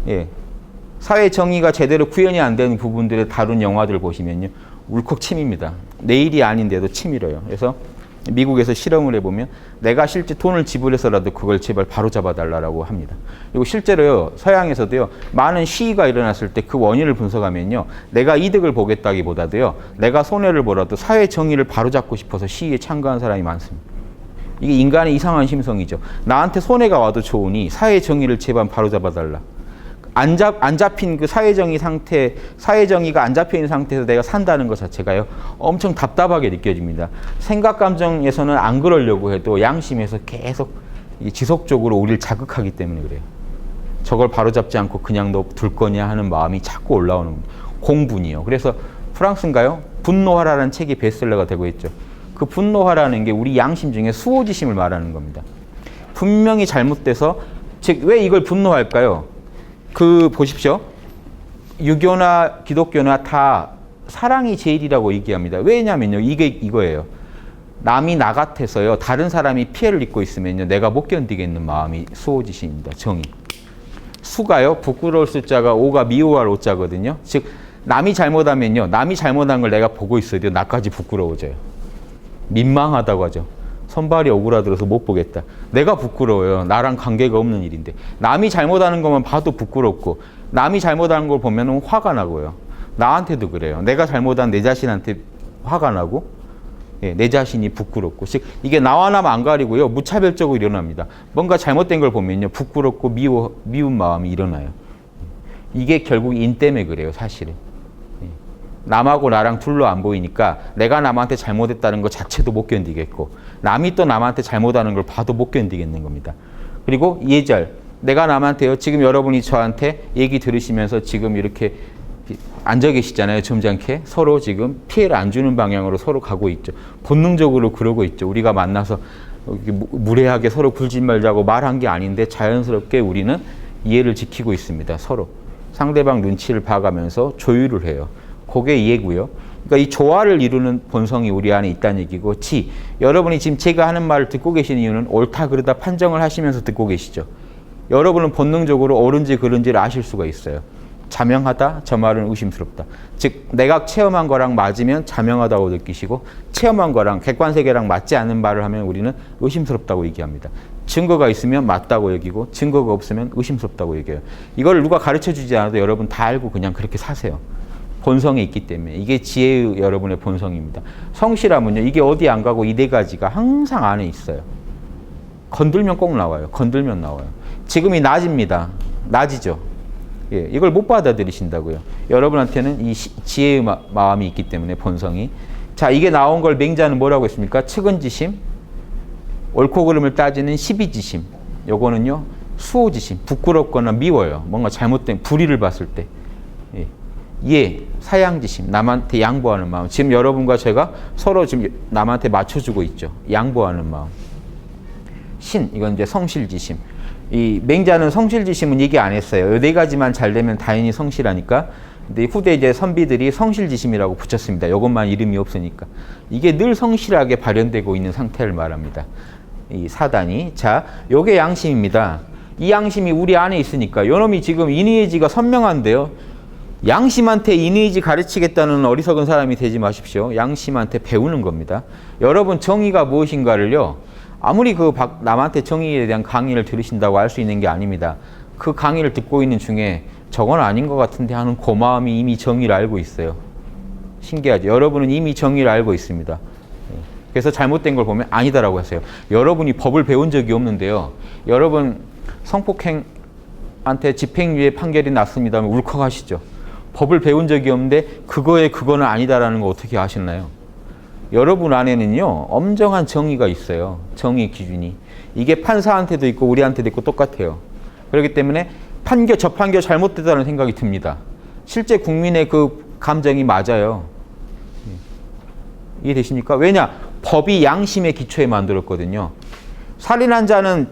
예, 사회 정의가 제대로 구현이 안 되는 부분들을 다룬 영화들 보시면요, 울컥 침입니다. 내 일이 아닌데도 치밀어요. 그래서 미국에서 실험을 해보면 내가 실제 돈을 지불해서라도 그걸 제발 바로잡아달라고 합니다. 그리고 실제로요, 서양에서도요, 많은 시위가 일어났을 때 그 원인을 분석하면요, 내가 이득을 보겠다기보다도요, 내가 손해를 보라도 사회 정의를 바로잡고 싶어서 시위에 참가한 사람이 많습니다. 이게 인간의 이상한 심성이죠. 나한테 손해가 와도 좋으니 사회 정의를 제발 바로잡아달라. 안 잡힌 그 사회정의가 안 잡혀있는 상태에서 내가 산다는 것 자체가요, 엄청 답답하게 느껴집니다. 생각, 감정에서는 안 그러려고 해도 양심에서 계속 지속적으로 우리를 자극하기 때문에 그래요. 저걸 바로잡지 않고 그냥 너 둘 거냐 하는 마음이 자꾸 올라오는 겁니다. 공분이요. 그래서 프랑스인가요? 분노하라는 책이 베스트셀러가 되고 있죠. 그 분노하라는 게 우리 양심 중에 수호지심을 말하는 겁니다. 분명히 잘못돼서 즉 왜 이걸 분노할까요? 그 보십시오. 유교나 기독교나 다 사랑이 제일이라고 얘기합니다. 왜냐면요. 이게 이거예요. 남이 나 같아서요. 다른 사람이 피해를 입고 있으면요. 내가 못 견디겠는 마음이 수호지심입니다. 정의. 수가요. 부끄러울 수자가 오가 미워할 오자거든요. 즉 남이 잘못하면요. 남이 잘못한 걸 내가 보고 있어도 나까지 부끄러워져요. 민망하다고 하죠. 손발이 오그라들어서 못 보겠다. 내가 부끄러워요. 나랑 관계가 없는 일인데. 남이 잘못하는 것만 봐도 부끄럽고 남이 잘못하는 걸 보면 화가 나고요. 나한테도 그래요. 내가 잘못한 내 자신한테 화가 나고 내 자신이 부끄럽고 즉 이게 나와 남 안 가리고요. 무차별적으로 일어납니다. 뭔가 잘못된 걸 보면요. 부끄럽고 미운 마음이 일어나요. 이게 결국 인 때문에 그래요. 사실은. 남하고 나랑 둘로 안 보이니까 내가 남한테 잘못했다는 것 자체도 못 견디겠고 남이 또 남한테 잘못하는 걸 봐도 못 견디겠는 겁니다. 그리고 예절. 내가 남한테요. 지금 여러분이 저한테 얘기 들으시면서 지금 이렇게 앉아 계시잖아요. 점잖게. 서로 지금 피해를 안 주는 방향으로 서로 가고 있죠. 본능적으로 그러고 있죠. 우리가 만나서 무례하게 서로 굴지 말자고 말한 게 아닌데 자연스럽게 우리는 이해를 지키고 있습니다. 서로. 상대방 눈치를 봐가면서 조율을 해요. 그게 이해고요. 그러니까 이 조화를 이루는 본성이 우리 안에 있다는 얘기고 여러분이 지금 제가 하는 말을 듣고 계신 이유는 옳다 그르다 판정을 하시면서 듣고 계시죠. 여러분은 본능적으로 옳은지 그른지를 아실 수가 있어요. 자명하다? 저 말은 의심스럽다. 즉 내가 체험한 거랑 맞으면 자명하다고 느끼시고 체험한 거랑 객관세계랑 맞지 않는 말을 하면 우리는 의심스럽다고 얘기합니다. 증거가 있으면 맞다고 여기고 증거가 없으면 의심스럽다고 얘기해요. 이걸 누가 가르쳐주지 않아도 여러분 다 알고 그냥 그렇게 사세요. 본성에 있기 때문에. 이게 지혜의 여러분의 본성입니다. 성실하면요. 이게 어디 안 가고 이 네 가지가 항상 안에 있어요. 건들면 꼭 나와요. 건들면 나와요. 지금이 낮입니다. 낮이죠. 예, 이걸 못 받아들이신다고요. 여러분한테는 이 지혜의 마음이 있기 때문에 본성이. 자, 이게 나온 걸 맹자는 뭐라고 했습니까? 측은지심, 옳고 그름을 따지는 시비지심. 요거는요. 수호지심, 부끄럽거나 미워요. 뭔가 잘못된 불의를 봤을 때. 예, 사양지심, 남한테 양보하는 마음. 지금 여러분과 제가 서로 지금 남한테 맞춰주고 있죠. 양보하는 마음. 신, 이건 이제 성실지심. 이 맹자는 성실지심은 얘기 안 했어요. 이 네 가지만 잘 되면 당연히 성실하니까. 근데 후대 이제 선비들이 성실지심이라고 붙였습니다. 이것만 이름이 없으니까. 이게 늘 성실하게 발현되고 있는 상태를 말합니다. 이 사단이. 자, 요게 양심입니다. 이 양심이 우리 안에 있으니까. 요놈이 지금 인의의지가 선명한데요. 양심한테 인의의지 가르치겠다는 어리석은 사람이 되지 마십시오. 양심한테 배우는 겁니다. 여러분 정의가 무엇인가를요. 아무리 남한테 정의에 대한 강의를 들으신다고 알 수 있는 게 아닙니다. 그 강의를 듣고 있는 중에 저건 아닌 것 같은데 하는 그 마음이 이미 정의를 알고 있어요. 신기하죠. 여러분은 이미 정의를 알고 있습니다. 그래서 잘못된 걸 보면 아니다라고 하세요. 여러분이 법을 배운 적이 없는데요. 여러분 성폭행한테 집행유예 판결이 났습니다 하면 울컥하시죠. 법을 배운 적이 없는데 그거는 아니다라는 거 어떻게 아시나요? 여러분 안에는요. 엄정한 정의가 있어요. 정의 기준이. 이게 판사한테도 있고 우리한테도 있고 똑같아요. 그렇기 때문에 저 판결 잘못됐다는 생각이 듭니다. 실제 국민의 그 감정이 맞아요. 이해되십니까? 왜냐? 법이 양심의 기초에 만들었거든요. 살인한 자는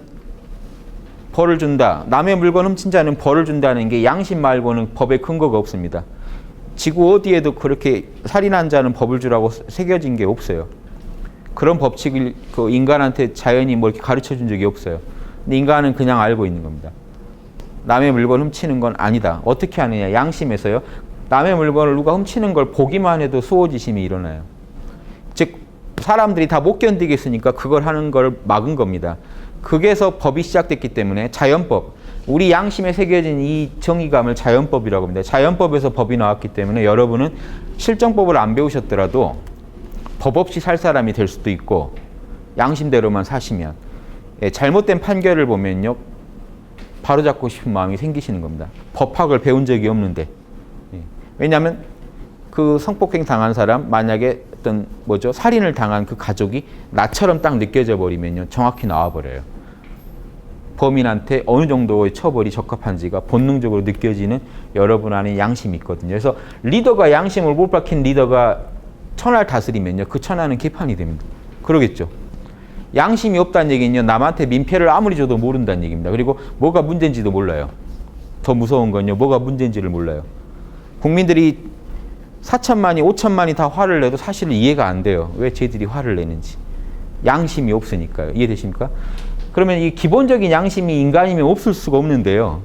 벌을 준다. 남의 물건 훔친 자는 벌을 준다는 게 양심 말고는 법에 근거가 없습니다. 지구 어디에도 그렇게 살인한 자는 법을 주라고 새겨진 게 없어요. 그런 법칙을 그 인간한테 자연이 뭐 이렇게 가르쳐 준 적이 없어요. 근데 인간은 그냥 알고 있는 겁니다. 남의 물건 훔치는 건 아니다. 어떻게 하느냐? 양심에서요. 남의 물건을 누가 훔치는 걸 보기만 해도 수호지심이 일어나요. 즉 사람들이 다 못 견디겠으니까 그걸 하는 걸 막은 겁니다. 그게서 법이 시작됐기 때문에 자연법, 우리 양심에 새겨진 이 정의감을 자연법이라고 합니다. 자연법에서 법이 나왔기 때문에 여러분은 실정법을 안 배우셨더라도 법 없이 살 사람이 될 수도 있고 양심대로만 사시면 잘못된 판결을 보면요. 바로잡고 싶은 마음이 생기시는 겁니다. 법학을 배운 적이 없는데. 왜냐하면 그 성폭행 당한 사람 만약에 살인을 당한 그 가족이 나처럼 딱 느껴져 버리면요. 정확히 나와버려요. 범인한테 어느 정도의 처벌이 적합한지가 본능적으로 느껴지는 여러분 안에 양심이 있거든요. 그래서 리더가 양심을 못 밝힌 리더가 천하를 다스리면요. 그 천하는 개판이 됩니다. 그러겠죠. 양심이 없다는 얘기는요, 남한테 민폐를 아무리 줘도 모른다는 얘기입니다. 그리고 뭐가 문제인지도 몰라요. 더 무서운 건요, 뭐가 문제인지를 몰라요. 국민들이 4천만이, 5천만이 다 화를 내도 사실은 이해가 안 돼요. 왜 쟤들이 화를 내는지. 양심이 없으니까요. 이해되십니까? 그러면 이 기본적인 양심이 인간이면 없을 수가 없는데요.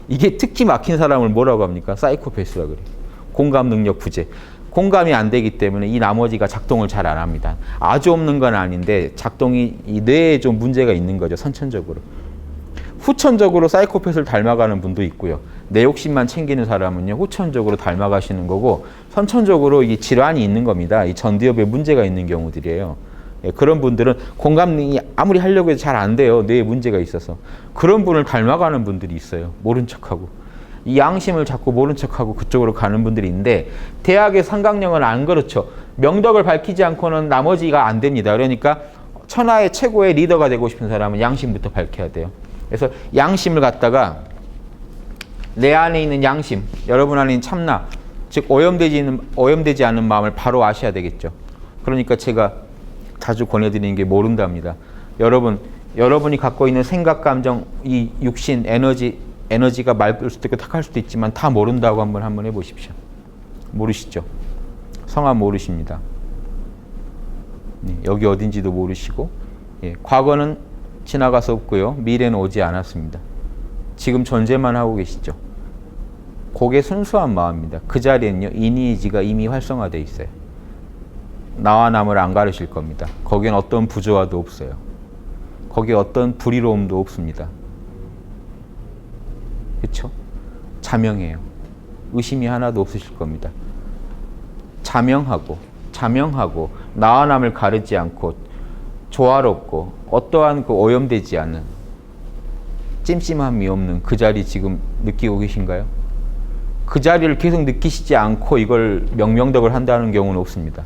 이게 특히 막힌 사람을 뭐라고 합니까? 사이코패스라 그래요. 공감 능력 부재. 공감이 안 되기 때문에 이 나머지가 작동을 잘 안 합니다. 아주 없는 건 아닌데 작동이 이 뇌에 좀 문제가 있는 거죠. 선천적으로. 후천적으로 사이코패스를 닮아가는 분도 있고요. 내 욕심만 챙기는 사람은요, 후천적으로 닮아가시는 거고, 선천적으로 이 질환이 있는 겁니다. 이 전두엽에 문제가 있는 경우들이에요. 예, 그런 분들은 공감이 아무리 하려고 해도 잘 안 돼요. 뇌에 문제가 있어서. 그런 분을 닮아가는 분들이 있어요. 모른 척하고. 이 양심을 자꾸 모른 척하고 그쪽으로 가는 분들이 있는데, 대학의 삼각형은 안 그렇죠. 명덕을 밝히지 않고는 나머지가 안 됩니다. 그러니까 천하의 최고의 리더가 되고 싶은 사람은 양심부터 밝혀야 돼요. 그래서 양심을 갖다가 내 안에 있는 양심, 여러분 안에 있는 참나, 즉 오염되지 않은 마음을 바로 아셔야 되겠죠. 그러니까 제가 자주 권해드리는 게 모른답니다. 여러분이 갖고 있는 생각, 감정, 이 육신, 에너지가 맑을 수도 있고 탁할 수도 있지만 다 모른다고 한번 해보십시오. 모르시죠? 성함 모르십니다. 네, 여기 어딘지도 모르시고, 예, 과거는 지나가서 없고요. 미래는 오지 않았습니다. 지금 존재만 하고 계시죠. 그게 순수한 마음입니다. 그 자리에는요, 이니지가 이미 활성화되어 있어요. 나와 남을 안 가르칠 겁니다. 거기엔 어떤 부조화도 없어요. 거기에 어떤 불의로움도 없습니다. 그렇죠? 자명해요. 의심이 하나도 없으실 겁니다. 자명하고 나와 남을 가르지 않고 조화롭고 어떠한 그 오염되지 않은 찜찜함이 없는 그 자리 지금 느끼고 계신가요? 그 자리를 계속 느끼시지 않고 이걸 명명덕을 한다는 경우는 없습니다.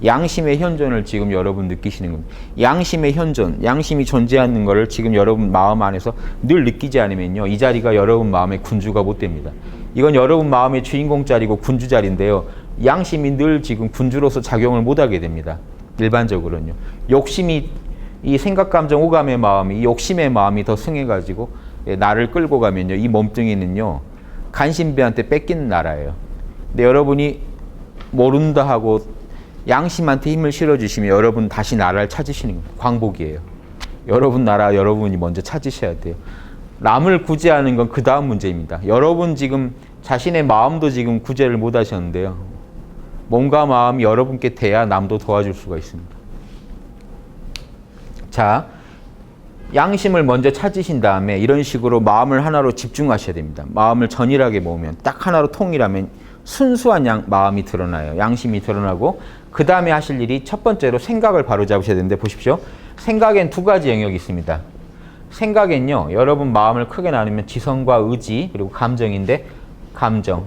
양심의 현존을 지금 여러분 느끼시는 겁니다. 양심의 현존, 양심이 존재하는 것을 지금 여러분 마음 안에서 늘 느끼지 않으면요, 이 자리가 여러분 마음의 군주가 못 됩니다. 이건 여러분 마음의 주인공 자리고 군주 자리인데요, 양심이 늘 지금 군주로서 작용을 못하게 됩니다. 일반적으로는요. 욕심이, 이 생각, 감정, 오감의 마음이, 이 욕심의 마음이 더 승해가지고 나를 끌고 가면요, 이 몸뚱이는요, 간신배한테 뺏기는 나라예요. 근데 여러분이 모른다 하고 양심한테 힘을 실어주시면 여러분 다시 나라를 찾으시는 겁니다. 광복이에요. 여러분 나라 여러분이 먼저 찾으셔야 돼요. 남을 구제하는 건 그 다음 문제입니다. 여러분 지금 자신의 마음도 지금 구제를 못 하셨는데요. 몸과 마음이 여러분께 돼야 남도 도와줄 수가 있습니다. 자, 양심을 먼저 찾으신 다음에 이런 식으로 마음을 하나로 집중하셔야 됩니다. 마음을 전일하게 모으면, 딱 하나로 통일하면 순수한 마음이 드러나요. 양심이 드러나고, 그 다음에 하실 일이 첫 번째로 생각을 바로잡으셔야 되는데, 보십시오. 생각엔 두 가지 영역이 있습니다. 생각엔요, 여러분 마음을 크게 나누면 지성과 의지, 그리고 감정인데, 감정.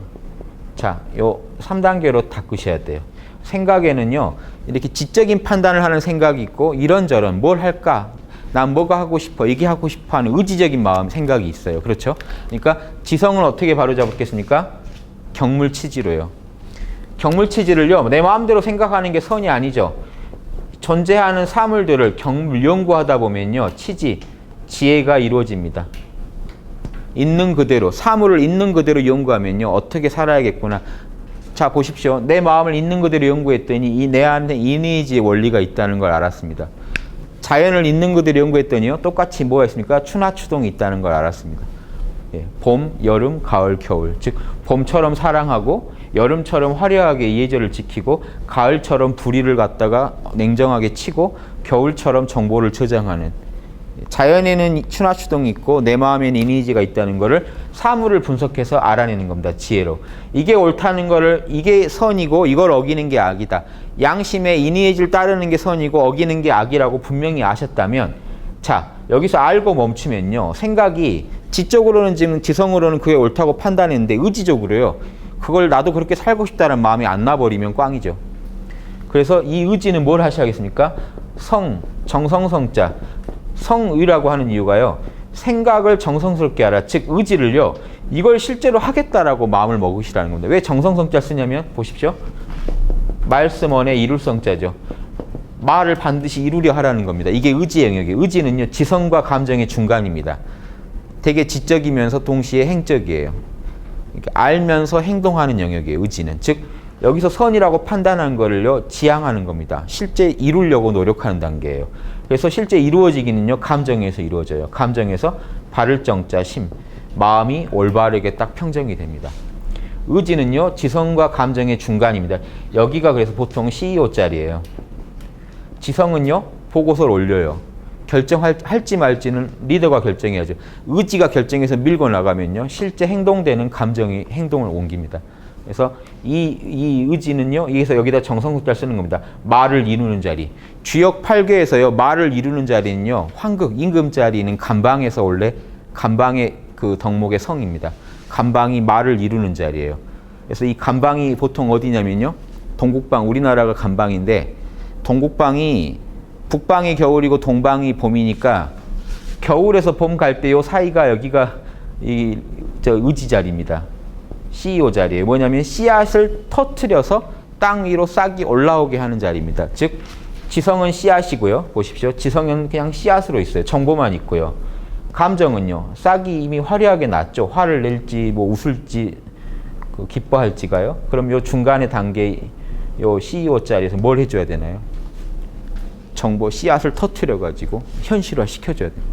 자, 요 3단계로 닦으셔야 돼요. 생각에는요, 이렇게 지적인 판단을 하는 생각이 있고, 이런저런 뭘 할까? 난 뭐가 하고 싶어? 이게 하고 싶어 하는 의지적인 마음, 생각이 있어요. 그렇죠? 그러니까 지성을 어떻게 바로잡겠습니까? 경물치지로요. 경물치지를요, 내 마음대로 생각하는 게 선이 아니죠. 존재하는 사물들을 연구하다 보면요, 지혜가 이루어집니다. 있는 그대로, 사물을 있는 그대로 연구하면요, 어떻게 살아야겠구나. 자, 보십시오. 내 마음을 있는 그대로 연구했더니 이 내 안에 이니지의 원리가 있다는 걸 알았습니다. 자연을 있는 그대로 연구했더니요, 똑같이 뭐가 있습니까? 추나추동이 있다는 걸 알았습니다. 예, 봄, 여름, 가을, 겨울. 즉 봄처럼 사랑하고, 여름처럼 화려하게 예절을 지키고, 가을처럼 불의를 갖다가 냉정하게 치고, 겨울처럼 정보를 저장하는, 자연에는 추나추동이 있고 내 마음에는 이미지가 있다는 거를 사물을 분석해서 알아내는 겁니다. 지혜로. 이게 옳다는 거를, 이게 선이고 이걸 어기는 게 악이다. 양심의 이니에지를 따르는 게 선이고 어기는 게 악이라고 분명히 아셨다면, 자, 여기서 알고 멈추면요, 생각이 지적으로는 지금 지성으로는 그게 옳다고 판단했는데 의지적으로요, 그걸 나도 그렇게 살고 싶다는 마음이 안 나버리면 꽝이죠. 그래서 이 의지는 뭘 하셔야겠습니까? 정성성자. 성의라고 하는 이유가요, 생각을 정성스럽게 하라. 즉 의지를요, 이걸 실제로 하겠다라고 마음을 먹으시라는 겁니다. 왜 정성성자 쓰냐면, 보십시오. 말씀원의 이룰성자죠. 말을 반드시 이루려 하라는 겁니다. 이게 의지의 영역이에요. 의지는요, 지성과 감정의 중간입니다. 되게 지적이면서 동시에 행적이에요. 알면서 행동하는 영역이에요. 의지는. 즉 여기서 선이라고 판단한 거를요, 지향하는 겁니다. 실제 이루려고 노력하는 단계예요. 그래서 실제 이루어지기는요, 감정에서 이루어져요. 감정에서 바를 정자 심, 마음이 올바르게 딱 평정이 됩니다. 의지는요, 지성과 감정의 중간입니다. 여기가 그래서 보통 CEO 자리예요. 지성은요, 보고서를 올려요. 결정할지 말지는 리더가 결정해야죠. 의지가 결정해서 밀고 나가면요, 실제 행동되는 감정이 행동을 옮깁니다. 그래서 이 의지는요, 여기서 여기다 정성국자를 쓰는 겁니다. 말을 이루는 자리. 주역 8궤에서요, 말을 이루는 자리는요, 황극, 임금 자리는 간방에서 원래 간방의 그 덕목의 성입니다. 간방이 말을 이루는 자리예요. 그래서 이 간방이 보통 어디냐면요, 동국방, 우리나라가 간방인데, 동국방이 북방이 겨울이고 동방이 봄이니까 겨울에서 봄 갈 때 요 사이가 여기가 저 의지 자리입니다. CEO 자리예요. 뭐냐면 씨앗을 터트려서 땅 위로 싹이 올라오게 하는 자리입니다. 즉 지성은 씨앗이고요. 보십시오. 지성은 그냥 씨앗으로 있어요. 정보만 있고요. 감정은요, 싹이 이미 화려하게 났죠. 화를 낼지 뭐 웃을지 기뻐할지가요. 그럼 요 중간의 단계 요 CEO 자리에서 뭘 해줘야 되나요? 정보 씨앗을 터트려 가지고 현실화 시켜줘야 돼요.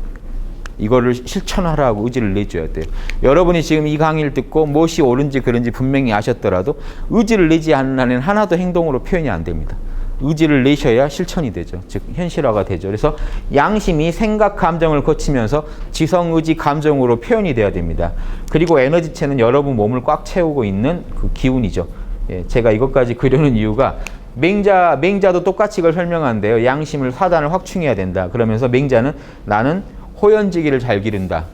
이거를 실천하라고 의지를 내줘야 돼요. 여러분이 지금 이 강의를 듣고 무엇이 옳은지 그른지 분명히 아셨더라도 의지를 내지 않는 한은 하나도 행동으로 표현이 안 됩니다. 의지를 내셔야 실천이 되죠. 즉 현실화가 되죠. 그래서 양심이 생각, 감정을 거치면서 지성, 의지, 감정으로 표현이 돼야 됩니다. 그리고 에너지체는 여러분 몸을 꽉 채우고 있는 그 기운이죠. 예, 제가 이것까지 그려놓은 이유가 맹자도 똑같이 이걸 설명하는데요. 양심을 사단을 확충해야 된다. 그러면서 맹자는 나는 호연지기를 잘 기른다.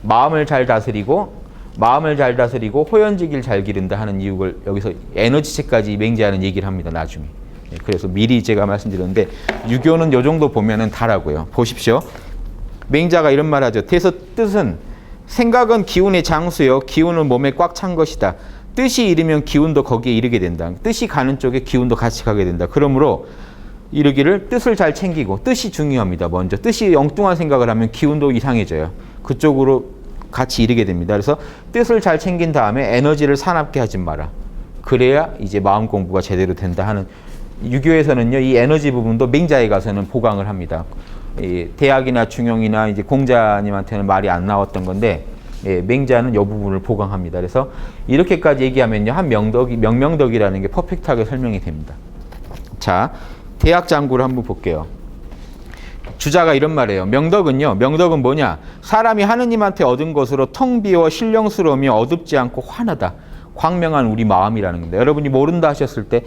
마음을 잘 다스리고 호연지기를 잘 기른다 하는 이유를 여기서 에너지체까지 맹자는 얘기를 합니다. 나중에. 그래서 미리 제가 말씀드렸는데 유교는 요 정도 보면은 다라고요. 보십시오. 맹자가 이런 말 하죠. 뜻은 생각은 기운의 장수요. 기운은 몸에 꽉 찬 것이다. 뜻이 이르면 기운도 거기에 이르게 된다. 뜻이 가는 쪽에 기운도 같이 가게 된다. 그러므로 이르기를 뜻을 잘 챙기고, 뜻이 중요합니다. 먼저 뜻이 엉뚱한 생각을 하면 기운도 이상해져요. 그쪽으로 같이 이르게 됩니다. 그래서 뜻을 잘 챙긴 다음에 에너지를 사납게 하지 마라. 그래야 이제 마음 공부가 제대로 된다 하는, 유교에서는요, 이 에너지 부분도 맹자에 가서는 보강을 합니다. 대학이나 중용이나 이제 공자님한테는 말이 안 나왔던 건데, 맹자는 이 부분을 보강합니다. 그래서 이렇게까지 얘기하면요, 한 명명덕이라는 게 퍼펙트하게 설명이 됩니다. 자, 대학장구를 한번 볼게요. 주자가 이런 말이에요. 명덕은 뭐냐? 사람이 하느님한테 얻은 것으로 텅 비어 신령스러우며 어둡지 않고 환하다. 광명한 우리 마음이라는 겁니다. 여러분이 모른다 하셨을 때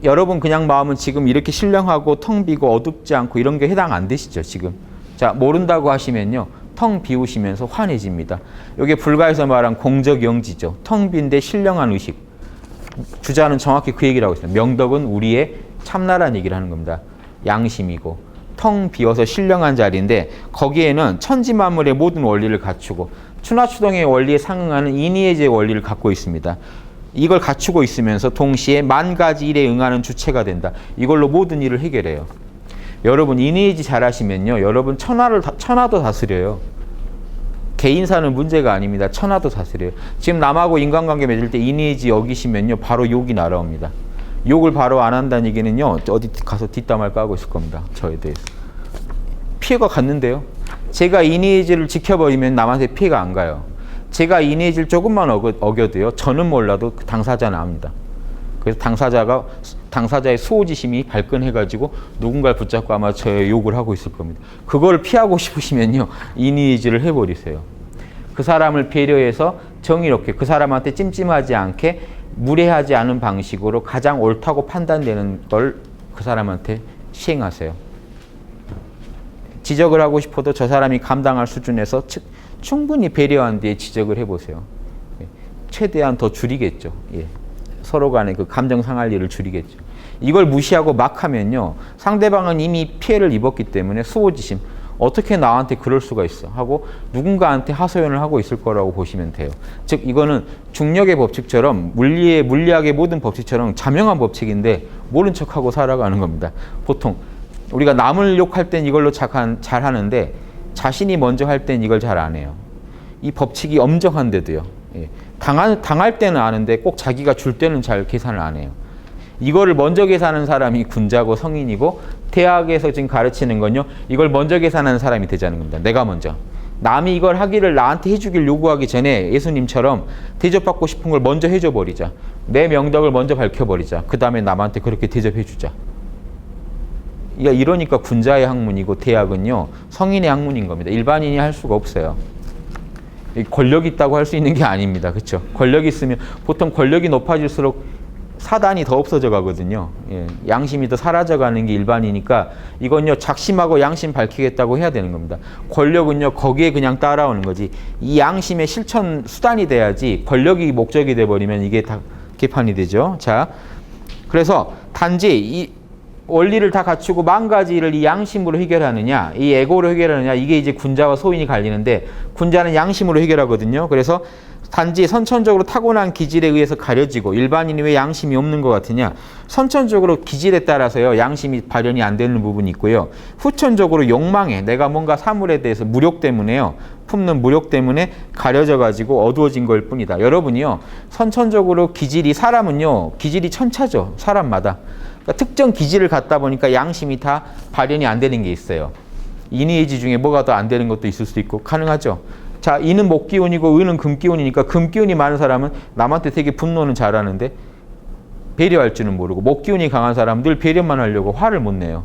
여러분 그냥 마음은 지금 이렇게 신령하고 텅 비고 어둡지 않고 이런 게 해당 안 되시죠, 지금. 자, 모른다고 하시면요, 텅 비우시면서 환해집니다. 이게 불가에서 말한 공적영지죠. 텅 빈데 신령한 의식. 주자는 정확히 그 얘기를 하고 있어요. 명덕은 우리의 참나라는 얘기를 하는 겁니다. 양심이고 텅 비어서 신령한 자리인데 거기에는 천지만물의 모든 원리를 갖추고 추나추동의 원리에 상응하는 인의의제 원리를 갖고 있습니다. 이걸 갖추고 있으면서 동시에 만 가지 일에 응하는 주체가 된다. 이걸로 모든 일을 해결해요. 여러분 인의의지 잘하시면요, 여러분 천하도 다스려요. 개인사는 문제가 아닙니다. 천하도 다스려요. 지금 남하고 인간관계 맺을 때 인의의지 어기시면요, 바로 욕이 날아옵니다. 욕을 바로 안 한다는 얘기는요, 어디 가서 뒷담화를 까고 있을 겁니다. 저에 대해서. 피해가 갔는데요. 제가 인의의지를 지켜버리면 남한테 피해가 안 가요. 제가 인의의지를 조금만 어겨도요, 저는 몰라도 그 당사자는 압니다. 그래서 당사자의 수호지심이 발끈해가지고 누군가를 붙잡고 아마 저의 욕을 하고 있을 겁니다. 그걸 피하고 싶으시면요, 인의의지를 해버리세요. 그 사람을 배려해서 정의롭게 그 사람한테 찜찜하지 않게 무례하지 않은 방식으로 가장 옳다고 판단되는 걸 그 사람한테 시행하세요. 지적을 하고 싶어도 저 사람이 감당할 수준에서 충분히 배려한 뒤에 지적을 해보세요. 최대한 더 줄이겠죠. 예. 서로 간에 그 감정 상할 일을 줄이겠죠. 이걸 무시하고 막 하면요, 상대방은 이미 피해를 입었기 때문에 수호지심, 어떻게 나한테 그럴 수가 있어 하고 누군가한테 하소연을 하고 있을 거라고 보시면 돼요. 즉 이거는 중력의 법칙처럼 물리학의 모든 법칙처럼 자명한 법칙인데 모른 척하고 살아가는 겁니다. 보통 우리가 남을 욕할 땐 이걸로 잘 하는데 자신이 먼저 할 땐 이걸 잘 안 해요. 이 법칙이 엄정한데도요. 예. 당할 때는 아는데 꼭 자기가 줄 때는 잘 계산을 안 해요. 이거를 먼저 계산하는 사람이 군자고 성인이고, 대학에서 지금 가르치는 건요, 이걸 먼저 계산하는 사람이 되자는 겁니다. 내가 먼저. 남이 이걸 하기를 나한테 해주길 요구하기 전에 예수님처럼 대접받고 싶은 걸 먼저 해줘 버리자. 내 명덕을 먼저 밝혀버리자. 그 다음에 남한테 그렇게 대접해주자. 이러니까 군자의 학문이고 대학은요, 성인의 학문인 겁니다. 일반인이 할 수가 없어요. 권력 있다고 할 수 있는 게 아닙니다. 그렇죠? 권력이 있으면, 보통 권력이 높아질수록 사단이 더 없어져 가거든요. 예, 양심이 더 사라져가는 게 일반이니까 이건요, 작심하고 양심 밝히겠다고 해야 되는 겁니다. 권력은요, 거기에 그냥 따라오는 거지. 이 양심의 실천 수단이 돼야지, 권력이 목적이 돼버리면 이게 다 개판이 되죠. 자, 그래서 단지 이 원리를 다 갖추고 만 가지를 이 양심으로 해결하느냐, 이 에고로 해결하느냐, 이게 이제 군자와 소인이 갈리는데, 군자는 양심으로 해결하거든요. 그래서 단지 선천적으로 타고난 기질에 의해서 가려지고, 일반인이 왜 양심이 없는 것 같으냐, 선천적으로 기질에 따라서요, 양심이 발현이 안 되는 부분이 있고요, 후천적으로 욕망에, 내가 뭔가 사물에 대해서 무력 때문에요, 품는 무력 때문에 가려져 가지고 어두워진 걸 뿐이다. 여러분이요, 선천적으로 사람은요, 기질이 천차죠. 사람마다. 그러니까 특정 기질을 갖다 보니까 양심이 다 발현이 안 되는 게 있어요. 인의의지 중에 뭐가 더 안 되는 것도 있을 수도 있고, 가능하죠. 자, 이는 목기운이고 의는 금기운이니까, 금기운이 많은 사람은 남한테 되게 분노는 잘하는데 배려할 줄은 모르고, 목기운이 강한 사람은 늘 배려만 하려고 화를 못 내요.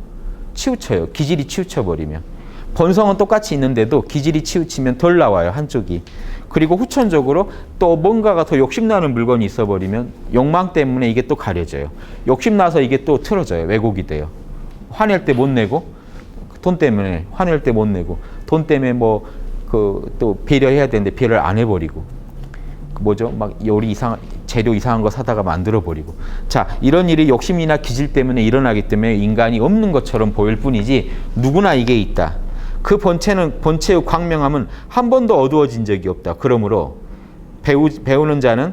치우쳐요. 기질이 치우쳐버리면. 본성은 똑같이 있는데도 기질이 치우치면 덜 나와요, 한쪽이. 그리고 후천적으로 또 뭔가가 더 욕심나는 물건이 있어버리면 욕망 때문에 이게 또 가려져요. 욕심나서 이게 또 틀어져요. 왜곡이 돼요. 화낼 때 못 내고, 돈 때문에 화낼 때 못 내고, 돈 때문에 또 배려해야 되는데 배려를 안 해버리고, 막 재료 이상한 거 사다가 만들어버리고. 자, 이런 일이 욕심이나 기질 때문에 일어나기 때문에 인간이 없는 것처럼 보일 뿐이지, 누구나 이게 있다. 그 본체의 광명함은 한 번도 어두워진 적이 없다. 그러므로 배우는 자는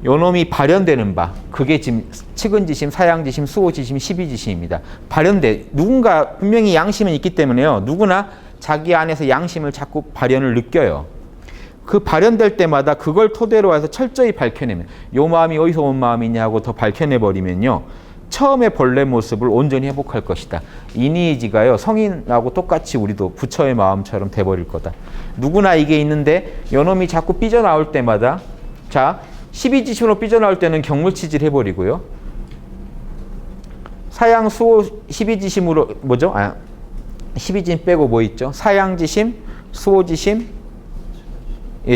요놈이 발현되는 바, 그게 지금 측은지심, 사양지심, 수호지심, 십이지심입니다. 누군가 분명히 양심은 있기 때문에요, 누구나 자기 안에서 양심을 자꾸 발현을 느껴요. 그 발현될 때마다 그걸 토대로 해서 철저히 밝혀내면, 요 마음이 어디서 온 마음이냐고 더 밝혀내버리면요, 처음의 본래 모습을 온전히 회복할 것이다. 인의지가요, 성인하고 똑같이 우리도 부처의 마음처럼 돼버릴 거다. 누구나 이게 있는데 요놈이 자꾸 삐져나올 때마다, 자, 12지심으로 삐져나올 때는 경물치질 해버리고요, 사양, 수호, 12지심으로 12지심 빼고 뭐 있죠? 사양지심, 수호지심,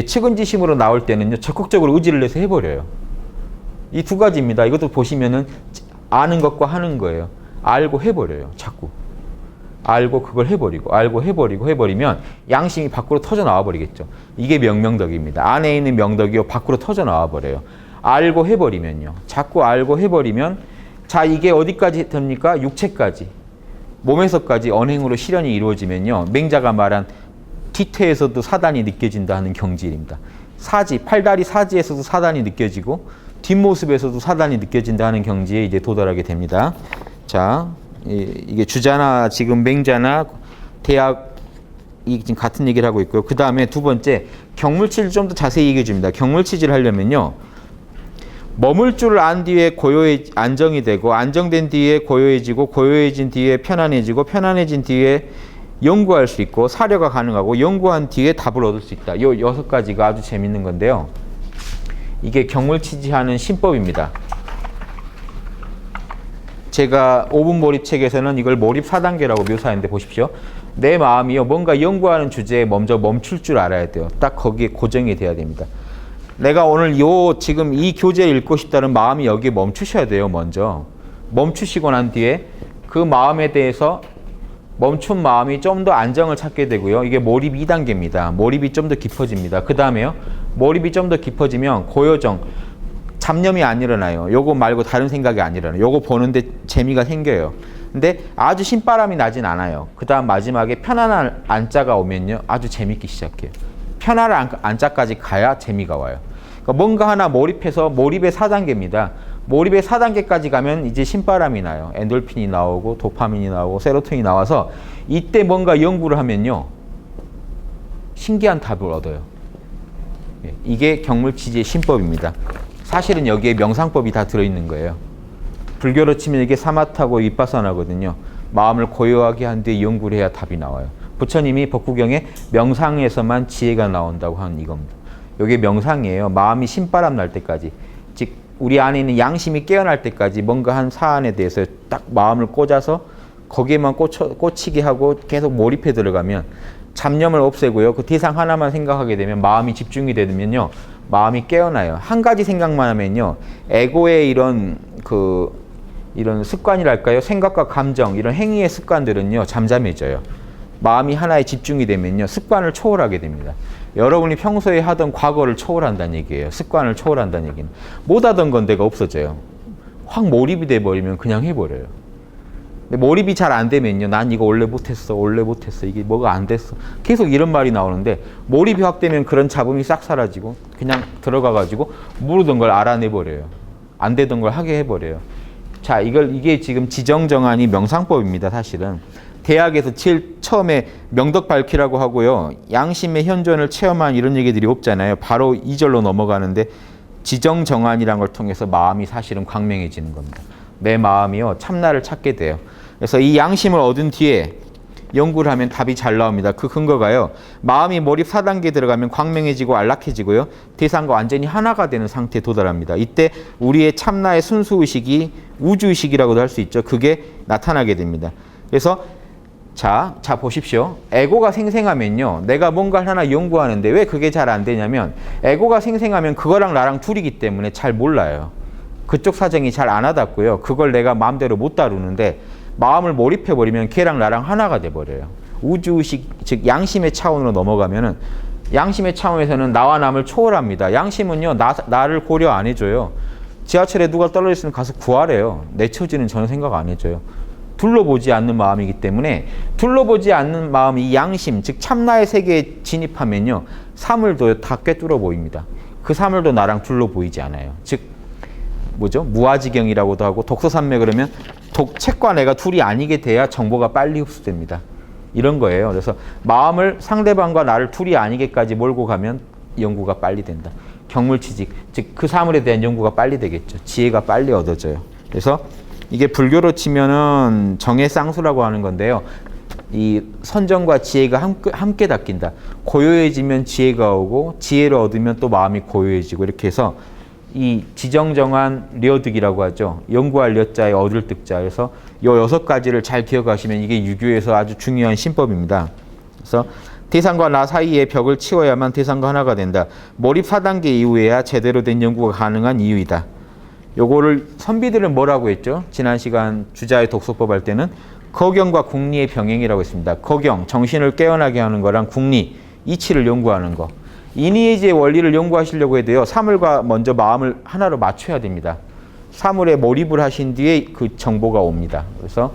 측은지심으로 나올 때는요, 적극적으로 의지를 내서 해버려요. 이 두 가지입니다. 이것도 보시면은 아는 것과 하는 거예요. 알고 해버려요. 자꾸. 알고 그걸 해버리고, 알고 해버리면 양심이 밖으로 터져 나와버리겠죠. 이게 명명덕입니다. 안에 있는 명덕이요, 밖으로 터져 나와버려요. 알고 해버리면요. 자꾸 알고 해버리면, 자, 이게 어디까지 됩니까? 육체까지. 몸에서까지 언행으로 실현이 이루어지면요, 맹자가 말한 뒤태에서도 사단이 느껴진다 하는 경지입니다. 팔다리 사지에서도 사단이 느껴지고, 뒷모습에서도 사단이 느껴진다 하는 경지에 이제 도달하게 됩니다. 자, 이게 주자나 지금 맹자나 대학이 지금 같은 얘기를 하고 있고요. 그 다음에 두 번째, 경물치질 좀 더 자세히 얘기해 줍니다. 경물치질 하려면요, 머물 줄을 안 뒤에 안정이 되고, 안정된 뒤에 고요해지고, 고요해진 뒤에 편안해지고, 편안해진 뒤에 연구할 수 있고, 사려가 가능하고, 연구한 뒤에 답을 얻을 수 있다. 이 6가지가 아주 재밌는 건데요. 이게 경물치지하는 신법입니다. 제가 5분 몰입책에서는 이걸 몰입 4단계라고 묘사했는데, 보십시오. 내 마음이요, 뭔가 연구하는 주제에 먼저 멈출 줄 알아야 돼요. 딱 거기에 고정이 돼야 됩니다. 내가 오늘 지금 이 교재를 읽고 싶다는 마음이 여기에 멈추셔야 돼요. 먼저 멈추시고 난 뒤에 그 마음에 대해서, 멈춘 마음이 좀 더 안정을 찾게 되고요. 이게 몰입 2단계입니다. 몰입이 좀 더 깊어집니다. 그 다음에요, 몰입이 좀 더 깊어지면 고요정, 잡념이 안 일어나요. 요거 말고 다른 생각이 안 일어나요. 요거 보는데 재미가 생겨요. 근데 아주 신바람이 나진 않아요. 그 다음 마지막에 편안한 안자가 오면요, 아주 재밌기 시작해요. 편안한 안자까지 가야 재미가 와요. 그러니까 뭔가 하나 몰입해서, 몰입의 4단계입니다. 몰입의 4단계까지 가면 이제 신바람이 나요. 엔돌핀이 나오고 도파민이 나오고 세로토닌이 나와서 이때 뭔가 연구를 하면요. 신기한 답을 얻어요. 이게 경물치지의 신법입니다. 사실은 여기에 명상법이 다 들어있는 거예요. 불교로 치면 이게 사마타고 윗바사나거든요. 마음을 고요하게 한 뒤에 연구를 해야 답이 나와요. 부처님이 법구경에 명상에서만 지혜가 나온다고 하는 이겁니다. 이게 명상이에요. 마음이 신바람 날 때까지. 즉 우리 안에 있는 양심이 깨어날 때까지 뭔가 한 사안에 대해서 딱 마음을 꽂아서 거기에만 꽂히게 하고 계속 몰입해 들어가면 잡념을 없애고요. 그 대상 하나만 생각하게 되면 마음이 집중이 되면요. 마음이 깨어나요. 한 가지 생각만 하면요. 에고의 이런 습관이랄까요? 생각과 감정, 이런 행위의 습관들은요. 잠잠해져요. 마음이 하나에 집중이 되면요. 습관을 초월하게 됩니다. 여러분이 평소에 하던 과거를 초월한다는 얘기예요. 습관을 초월한다는 얘기는. 못 하던 건 내가 없어져요. 확 몰입이 돼버리면 그냥 해버려요. 근데 몰입이 잘 안 되면요. 난 이거 원래 못했어. 이게 뭐가 안 됐어. 계속 이런 말이 나오는데 몰입이 확 되면 그런 잡음이 싹 사라지고 그냥 들어가가지고 모르던 걸 알아내버려요. 안 되던 걸 하게 해버려요. 자, 이게 지금 지정정한이 명상법입니다. 사실은. 대학에서 제일 처음에 명덕 밝히라고 하고요. 양심의 현존을 체험한 이런 얘기들이 없잖아요. 바로 2절로 넘어가는데 지정정한이라는 걸 통해서 마음이 사실은 광명해지는 겁니다. 내 마음이요. 참나를 찾게 돼요. 그래서 이 양심을 얻은 뒤에 연구를 하면 답이 잘 나옵니다. 그 근거가요. 마음이 몰입 4단계에 들어가면 광명해지고 안락해지고요. 대상과 완전히 하나가 되는 상태에 도달합니다. 이때 우리의 참나의 순수의식이 우주의식이라고도 할 수 있죠. 그게 나타나게 됩니다. 그래서 자 보십시오. 에고가 생생하면요. 내가 뭔가를 하나 연구하는데 왜 그게 잘 안 되냐면 에고가 생생하면 그거랑 나랑 둘이기 때문에 잘 몰라요. 그쪽 사정이 잘 안 와닿고요. 그걸 내가 마음대로 못 다루는데 마음을 몰입해버리면 걔랑 나랑 하나가 돼버려요. 우주의식, 즉 양심의 차원으로 넘어가면은 양심의 차원에서는 나와 남을 초월합니다. 양심은요. 나를 고려 안 해줘요. 지하철에 누가 떨어져 있으면 가서 구하래요. 내 처지는 전혀 생각 안 해줘요. 둘러보지 않는 마음이기 때문에 둘러보지 않는 마음, 이 양심, 즉 참나의 세계에 진입하면요. 사물도 다 꿰뚫어 보입니다. 그 사물도 나랑 둘러 보이지 않아요. 즉 뭐죠? 무아지경이라고도 하고 독서산매 그러면 책과 내가 둘이 아니게 돼야 정보가 빨리 흡수됩니다. 이런 거예요. 그래서 마음을 상대방과 나를 둘이 아니게까지 몰고 가면 연구가 빨리 된다. 경물치직, 즉 그 사물에 대한 연구가 빨리 되겠죠. 지혜가 빨리 얻어져요. 그래서 이게 불교로 치면은 정해쌍수라고 하는 건데요. 이 선정과 지혜가 함께 닦인다. 고요해지면 지혜가 오고 지혜를 얻으면 또 마음이 고요해지고 이렇게 해서 이 지정정한 려득이라고 하죠. 연구할 려자에 얻을 득자. 그래서 이 6가지를 잘 기억하시면 이게 유교에서 아주 중요한 신법입니다. 그래서 대상과 나 사이의 벽을 치워야만 대상과 하나가 된다. 몰입 4단계 이후에야 제대로 된 연구가 가능한 이유이다. 요거를 선비들은 뭐라고 했죠? 지난 시간 주자의 독서법 할 때는 거경과 궁리의 병행이라고 했습니다. 거경, 정신을 깨어나게 하는 거랑 궁리, 이치를 연구하는 거. 이니에지의 원리를 연구하시려고 해도요. 사물과 먼저 마음을 하나로 맞춰야 됩니다. 사물에 몰입을 하신 뒤에 그 정보가 옵니다. 그래서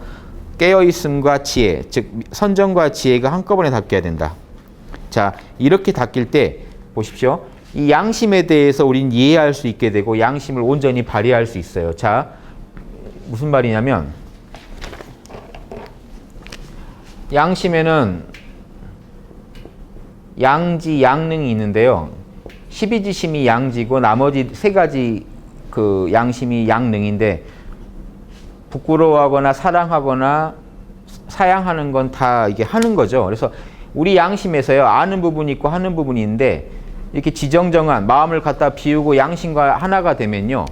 깨어있음과 지혜, 즉 선정과 지혜가 한꺼번에 닦여야 된다. 자, 이렇게 닦일 때 보십시오. 이 양심에 대해서 우린 이해할 수 있게 되고 양심을 온전히 발휘할 수 있어요. 자, 무슨 말이냐면 양심에는 양지, 양능이 있는데요. 12지심이 양지고 나머지 3가지 그 양심이 양능인데 부끄러워하거나 사랑하거나 사양하는 건 다 이게 하는 거죠. 그래서 우리 양심에서요. 아는 부분이 있고 하는 부분이 있는데 이렇게 지정정한 마음을 갖다 비우고 양심과 하나가 되면요.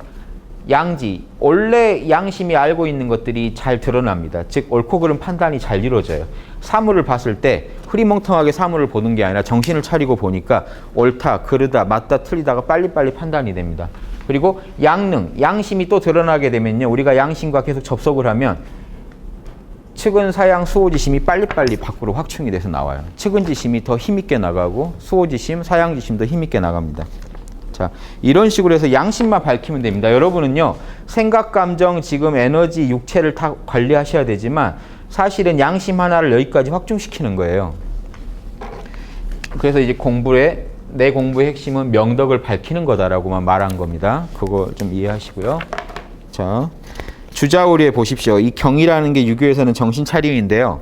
양지, 원래 양심이 알고 있는 것들이 잘 드러납니다. 즉 옳고 그른 판단이 잘 이루어져요. 사물을 봤을 때 흐리멍텅하게 사물을 보는 게 아니라 정신을 차리고 보니까 옳다, 그르다, 맞다, 틀리다가 빨리빨리 판단이 됩니다. 그리고 양능, 양심이 또 드러나게 되면요. 우리가 양심과 계속 접속을 하면 측은, 사양, 수호지심이 빨리빨리 밖으로 확충이 돼서 나와요. 측은지심이 더 힘있게 나가고 수호지심, 사양지심도 힘있게 나갑니다. 자, 이런 식으로 해서 양심만 밝히면 됩니다. 여러분은요. 생각, 감정, 지금 에너지, 육체를 다 관리하셔야 되지만 사실은 양심 하나를 여기까지 확충시키는 거예요. 그래서 이제 내 공부의 핵심은 명덕을 밝히는 거다라고만 말한 겁니다. 그거 좀 이해하시고요. 자, 주자오리에 보십시오. 이 경이라는 게 유교에서는 정신 차림인데요.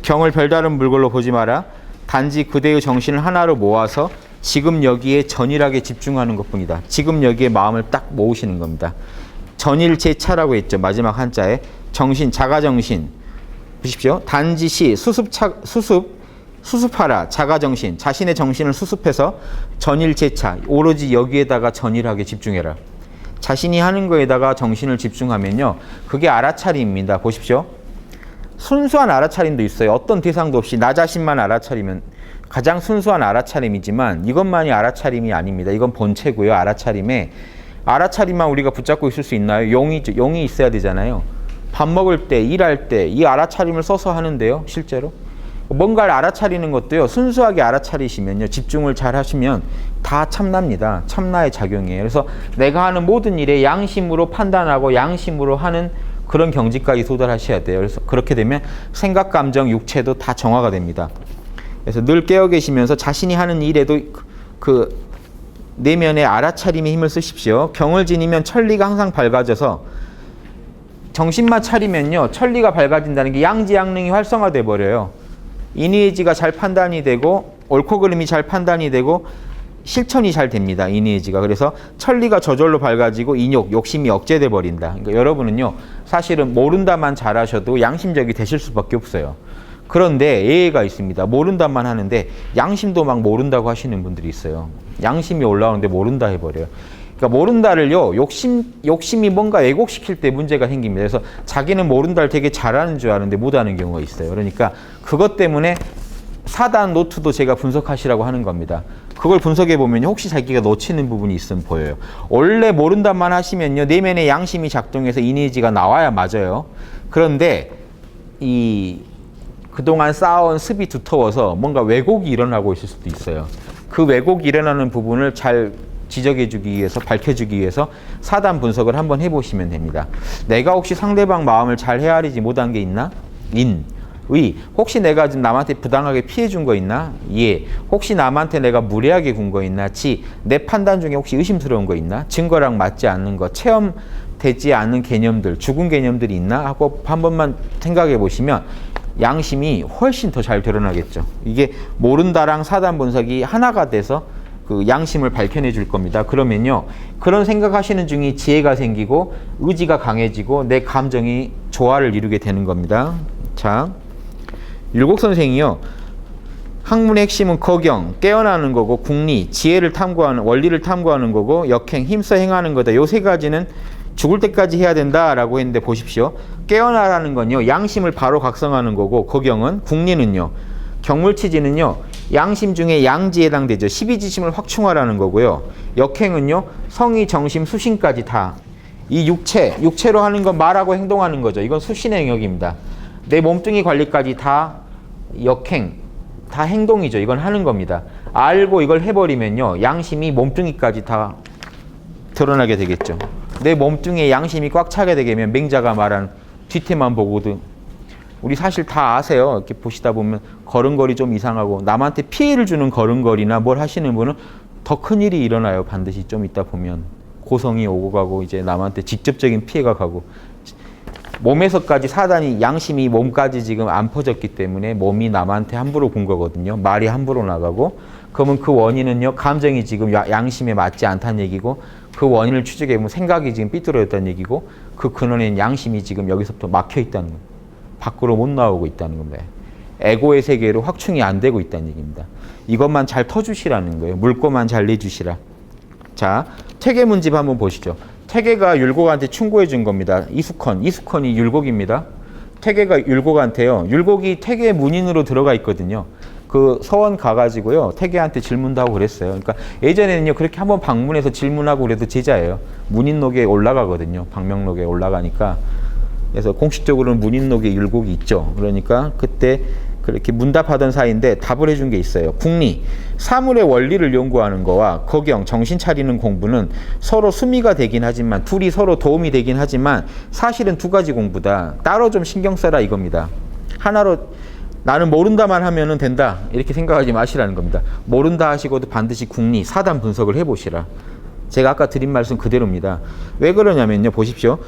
경을 별다른 물걸로 보지 마라. 단지 그대의 정신을 하나로 모아서 지금 여기에 전일하게 집중하는 것뿐이다. 지금 여기에 마음을 딱 모으시는 겁니다. 전일제차라고 했죠. 마지막 한자에 정신, 자가정신. 보십시오. 단지시 수습하라. 자가정신. 자신의 정신을 수습해서 전일제차. 오로지 여기에다가 전일하게 집중해라. 자신이 하는 거에다가 정신을 집중하면요. 그게 알아차림입니다. 보십시오. 순수한 알아차림도 있어요. 어떤 대상도 없이 나 자신만 알아차리면 가장 순수한 알아차림이지만 이것만이 알아차림이 아닙니다. 이건 본체고요. 알아차림만 우리가 붙잡고 있을 수 있나요? 용이 있어야 되잖아요. 밥 먹을 때, 일할 때 이 알아차림을 써서 하는데요. 실제로. 뭔가를 알아차리는 것도요. 순수하게 알아차리시면요. 집중을 잘 하시면 다 참나입니다. 참나의 작용이에요. 그래서 내가 하는 모든 일에 양심으로 판단하고 양심으로 하는 그런 경지까지 도달하셔야 돼요. 그래서 그렇게 되면 생각, 감정, 육체도 다 정화가 됩니다. 그래서 늘 깨어 계시면서 자신이 하는 일에도 그 내면의 알아차림에 힘을 쓰십시오. 경을 지니면 천리가 항상 밝아져서 정신만 차리면요. 천리가 밝아진다는 게 양지양능이 활성화돼 버려요. 인의의지가 잘 판단이 되고 옳고 그름이 잘 판단이 되고 실천이 잘 됩니다. 인의의지가. 그래서 천리가 저절로 밝아지고 인욕, 욕심이 억제돼 버린다. 그러니까 여러분은요. 사실은 모른다만 잘하셔도 양심적이 되실 수밖에 없어요. 그런데 예외가 있습니다. 모른다만 하는데 양심도 막 모른다고 하시는 분들이 있어요. 양심이 올라오는데 모른다 해버려요. 그러니까 모른다를요. 욕심이 뭔가 왜곡시킬 때 문제가 생깁니다. 그래서 자기는 모른다를 되게 잘하는 줄 아는데 못하는 경우가 있어요. 그러니까 그것 때문에 사단 노트도 제가 분석하시라고 하는 겁니다. 그걸 분석해 보면 혹시 자기가 놓치는 부분이 있으면 보여요. 원래 모른다만 하시면요. 내면의 양심이 작동해서 인의지가 나와야 맞아요. 그런데 그동안 쌓아온 습이 두터워서 뭔가 왜곡이 일어나고 있을 수도 있어요. 그 왜곡이 일어나는 부분을 잘 지적해주기 위해서, 밝혀주기 위해서 사단 분석을 한번 해보시면 됩니다. 내가 혹시 상대방 마음을 잘 헤아리지 못한 게 있나? 혹시 내가 지금 남한테 부당하게 피해준 거 있나? 혹시 남한테 내가 무례하게 군 거 있나? 내 판단 중에 혹시 의심스러운 거 있나? 증거랑 맞지 않는 거, 체험되지 않는 개념들, 죽은 개념들이 있나? 하고 한 번만 생각해 보시면 양심이 훨씬 더 잘 드러나겠죠. 이게 모른다랑 사단 분석이 하나가 돼서 그 양심을 밝혀내 줄 겁니다. 그러면요. 그런 생각하시는 중에 지혜가 생기고 의지가 강해지고 내 감정이 조화를 이루게 되는 겁니다. 자, 율곡선생이요. 학문의 핵심은 거경, 깨어나는 거고 궁리, 지혜를 탐구하는, 원리를 탐구하는 거고 역행, 힘써 행하는 거다. 요 세 가지는 죽을 때까지 해야 된다라고 했는데 보십시오. 깨어나라는 건요. 양심을 바로 각성하는 거고 거경은, 궁리는요. 경물치지는요. 양심 중에 양지에 해당되죠. 12지심을 확충하라는 거고요. 역행은요. 성의, 정심, 수신까지 다. 이 육체로 하는 건 말하고 행동하는 거죠. 이건 수신의 영역입니다. 내 몸뚱이 관리까지 다 역행, 다 행동이죠. 이건 하는 겁니다. 알고 이걸 해버리면요. 양심이 몸뚱이까지 다 드러나게 되겠죠. 내 몸뚱이에 양심이 꽉 차게 되면 맹자가 말한 뒤태만 보거든. 우리 사실 다 아세요. 이렇게 보시다 보면 걸음걸이 좀 이상하고 남한테 피해를 주는 걸음걸이나 뭘 하시는 분은 더 큰 일이 일어나요. 반드시 좀 있다 보면 고성이 오고 가고 이제 남한테 직접적인 피해가 가고 몸에서까지 사단이 양심이 몸까지 지금 안 퍼졌기 때문에 몸이 남한테 함부로 군 거거든요. 말이 함부로 나가고 그러면 그 원인은요. 감정이 지금 양심에 맞지 않다는 얘기고 그 원인을 추적해보면 생각이 지금 삐뚤어졌다는 얘기고 그 근원에는 양심이 지금 여기서부터 막혀 있다는 거예요. 밖으로 못 나오고 있다는 겁니다. 에고의 세계로 확충이 안 되고 있다는 얘기입니다. 이것만 잘 터주시라는 거예요. 물꼬만 잘 내주시라. 자, 퇴계문집 한번 보시죠. 퇴계가 율곡한테 충고해 준 겁니다. 이숙헌이 율곡입니다. 퇴계가 율곡한테요. 율곡이 퇴계 문인으로 들어가 있거든요. 그 서원 가가지고요. 퇴계한테 질문도 하고 그랬어요. 그러니까 예전에는요. 그렇게 한번 방문해서 질문하고 그래도 제자예요. 문인록에 올라가거든요. 방명록에 올라가니까. 그래서 공식적으로는 문인록에 율곡이 있죠. 그러니까 그때 그렇게 문답하던 사이인데 답을 해준 게 있어요. 궁리, 사물의 원리를 연구하는 거와 거경, 정신 차리는 공부는 서로 수미가 되긴 하지만 둘이 서로 도움이 되긴 하지만 사실은 두 가지 공부다. 따로 좀 신경 써라 이겁니다. 하나로 나는 모른다만 하면 된다. 이렇게 생각하지 마시라는 겁니다. 모른다 하시고도 반드시 궁리, 사단 분석을 해보시라. 제가 아까 드린 말씀 그대로입니다. 왜 그러냐면요. 보십시오.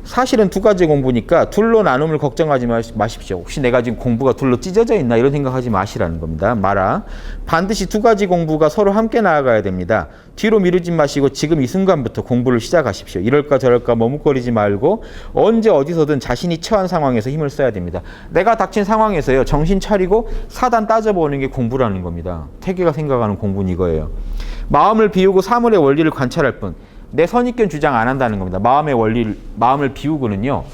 사실은 두 가지 공부니까 둘로 나눔을 걱정하지 마십시오. 혹시 내가 지금 공부가 둘로 찢어져 있나 이런 생각하지 마시라는 겁니다. 마라. 반드시 두 가지 공부가 서로 함께 나아가야 됩니다. 뒤로 미루지 마시고 지금 이 순간부터 공부를 시작하십시오. 이럴까 저럴까 머뭇거리지 말고 언제 어디서든 자신이 처한 상황에서 힘을 써야 됩니다. 내가 닥친 상황에서요. 정신 차리고 사단 따져보는 게 공부라는 겁니다. 태계가 생각하는 공부는 이거예요. 마음을 비우고 사물의 원리를 관찰할 뿐. 내 선입견 주장 안 한다는 겁니다. 마음을 비우고는요.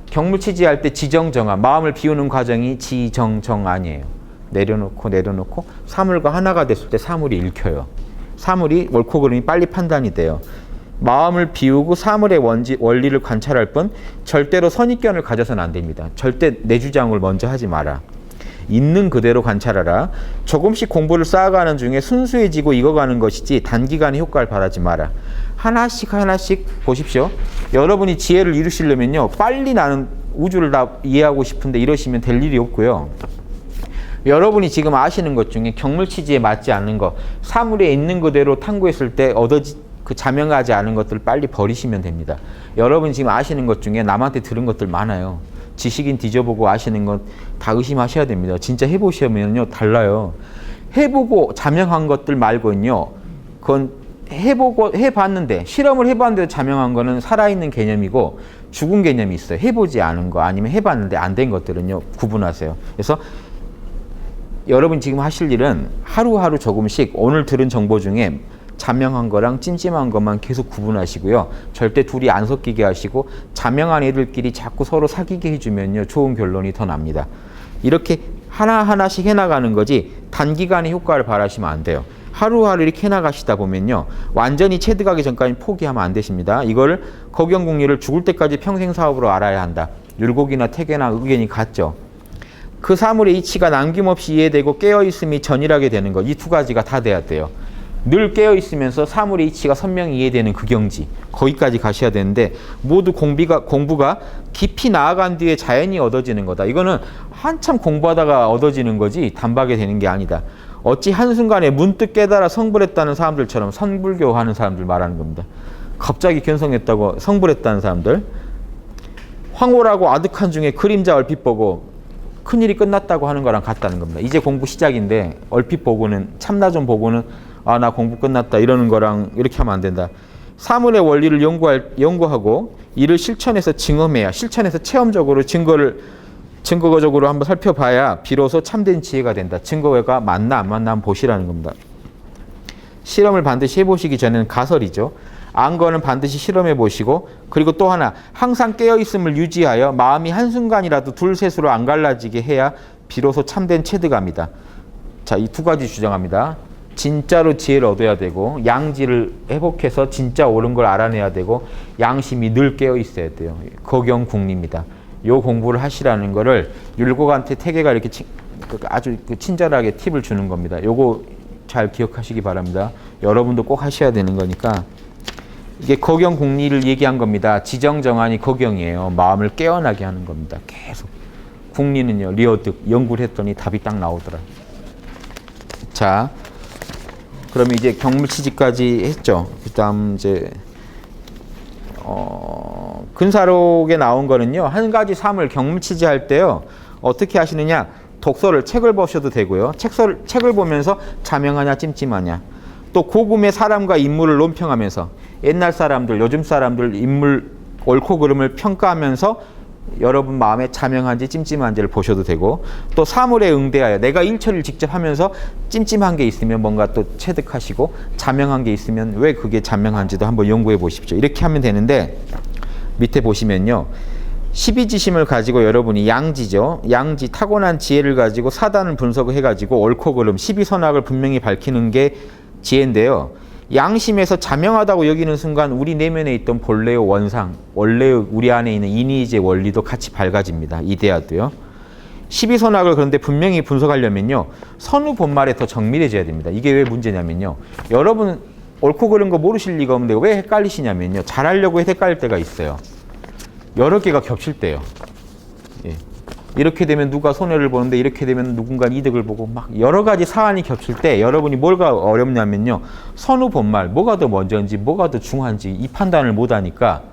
경무치지할 때 지정정화, 마음을 비우는 과정이 지정정아니에요. 내려놓고 사물과 하나가 됐을 때 사물이 읽혀요. 사물이 옳고 그름이 빨리 판단이 돼요. 마음을 비우고 사물의 원리를 관찰할 뿐 절대로 선입견을 가져서는 안 됩니다. 절대 내 주장을 먼저 하지 마라. 있는 그대로 관찰하라. 조금씩 공부를 쌓아가는 중에 순수해지고 익어가는 것이지 단기간에 효과를 바라지 마라. 하나씩 보십시오. 여러분이 지혜를 이루시려면요. 빨리 나는 우주를 다 이해하고 싶은데 이러시면 될 일이 없고요. 여러분이 지금 아시는 것 중에 경물치지에 맞지 않는 것, 사물에 있는 그대로 탐구했을 때 자명하지 않은 것들을 빨리 버리시면 됩니다. 여러분 지금 아시는 것 중에 남한테 들은 것들 많아요. 지식인 뒤져보고 아시는 건 다 의심하셔야 됩니다. 진짜 해보시면요 달라요. 해보고 자명한 것들 말고는요. 그건 해봤는데 실험을 해봤는데 자명한 거는 살아있는 개념이고 죽은 개념이 있어요. 해보지 않은 거 아니면 해봤는데 안 된 것들은요. 구분하세요. 그래서 여러분 지금 하실 일은 하루하루 조금씩 오늘 들은 정보 중에 자명한 거랑 찜찜한 것만 계속 구분하시고요. 절대 둘이 안 섞이게 하시고 자명한 애들끼리 자꾸 서로 사귀게 해주면요. 좋은 결론이 더 납니다. 이렇게 하나하나씩 해나가는 거지 단기간에 효과를 바라시면 안 돼요. 하루하루 이렇게 해나가시다 보면요. 완전히 체득하기 전까지 포기하면 안 되십니다. 이걸 거경궁리를 죽을 때까지 평생 사업으로 알아야 한다. 율곡이나 태계나 의견이 같죠. 그 사물의 이치가 남김없이 이해되고 깨어있음이 전일하게 되는 것. 이 두 가지가 다 돼야 돼요. 늘 깨어있으면서 사물의 이치가 선명히 이해되는 그 경지. 거기까지 가셔야 되는데 모두 공부가 깊이 나아간 뒤에 자연히 얻어지는 거다. 이거는 한참 공부하다가 얻어지는 거지 단박에 되는 게 아니다. 어찌 한순간에 문득 깨달아 성불했다는 사람들처럼 선불교 하는 사람들 말하는 겁니다. 갑자기 견성했다고 성불했다는 사람들. 황홀하고 아득한 중에 그림자 얼핏 보고 큰일이 끝났다고 하는 거랑 같다는 겁니다. 이제 공부 시작인데 얼핏 보고는 참나 좀 보고는 나 공부 끝났다 이러는 거랑 이렇게 하면 안 된다. 사물의 원리를 연구하고 이를 실천해서 증험해야 실천해서 체험적으로 증거적으로 한번 살펴봐야 비로소 참된 지혜가 된다. 증거가 맞나 안 맞나 한번 보시라는 겁니다. 실험을 반드시 해보시기 전에는 가설이죠. 안 거는 반드시 실험해 보시고 그리고 또 하나 항상 깨어있음을 유지하여 마음이 한순간이라도 둘셋으로 안 갈라지게 해야 비로소 참된 체득합니다. 자, 이 두 가지 주장합니다. 진짜로 지혜를 얻어야 되고 양지를 회복해서 진짜 옳은 걸 알아내야 되고 양심이 늘 깨어 있어야 돼요. 거경궁리입니다. 요 공부를 하시라는 거를 율곡한테 태계가 이렇게 아주 친절하게 팁을 주는 겁니다. 요거 잘 기억하시기 바랍니다. 여러분도 꼭 하셔야 되는 거니까. 이게 거경궁리를 얘기한 겁니다. 지정정안이 거경이에요. 마음을 깨어나게 하는 겁니다. 계속. 궁리는요. 리어득 연구를 했더니 답이 딱 나오더라. 자, 그러면 이제 경물치지까지 했죠. 그다음 이제 근사록에 나온 거는요. 한 가지 삶을 경물치지 할 때요. 어떻게 하시느냐? 책을 보셔도 되고요. 책을 보면서 자명하냐 찜찜하냐. 또 고금의 사람과 인물을 논평하면서 옛날 사람들, 요즘 사람들 인물 옳고 그름을 평가하면서 여러분 마음에 자명한지 찜찜한지를 보셔도 되고 또 사물에 응대하여 내가 일처리를 직접 하면서 찜찜한 게 있으면 뭔가 또 체득하시고 자명한 게 있으면 왜 그게 자명한지도 한번 연구해 보십시오. 이렇게 하면 되는데 밑에 보시면요. 12지심을 가지고 여러분이 양지죠. 양지 타고난 지혜를 가지고 사단을 분석을 해가지고 옳고 그름 12선악을 분명히 밝히는 게 지혜인데요. 양심에서 자명하다고 여기는 순간 우리 내면에 있던 본래의 원상, 원래의 우리 안에 있는 인의의 원리도 같이 밝아집니다. 이데아도요. 12선악을 그런데 분명히 분석하려면요. 선우 본말에 더 정밀해져야 됩니다. 이게 왜 문제냐면요. 여러분 옳고 그른 거 모르실 리가 없는데 왜 헷갈리시냐면요. 잘하려고 헷갈릴 때가 있어요. 여러 개가 겹칠 때요. 예. 이렇게 되면 누가 손해를 보는데 이렇게 되면 누군가 이득을 보고 막 여러 가지 사안이 겹칠 때 여러분이 뭐가 어렵냐면요. 선우 본말, 뭐가 더 먼저인지 뭐가 더 중요한지 이 판단을 못하니까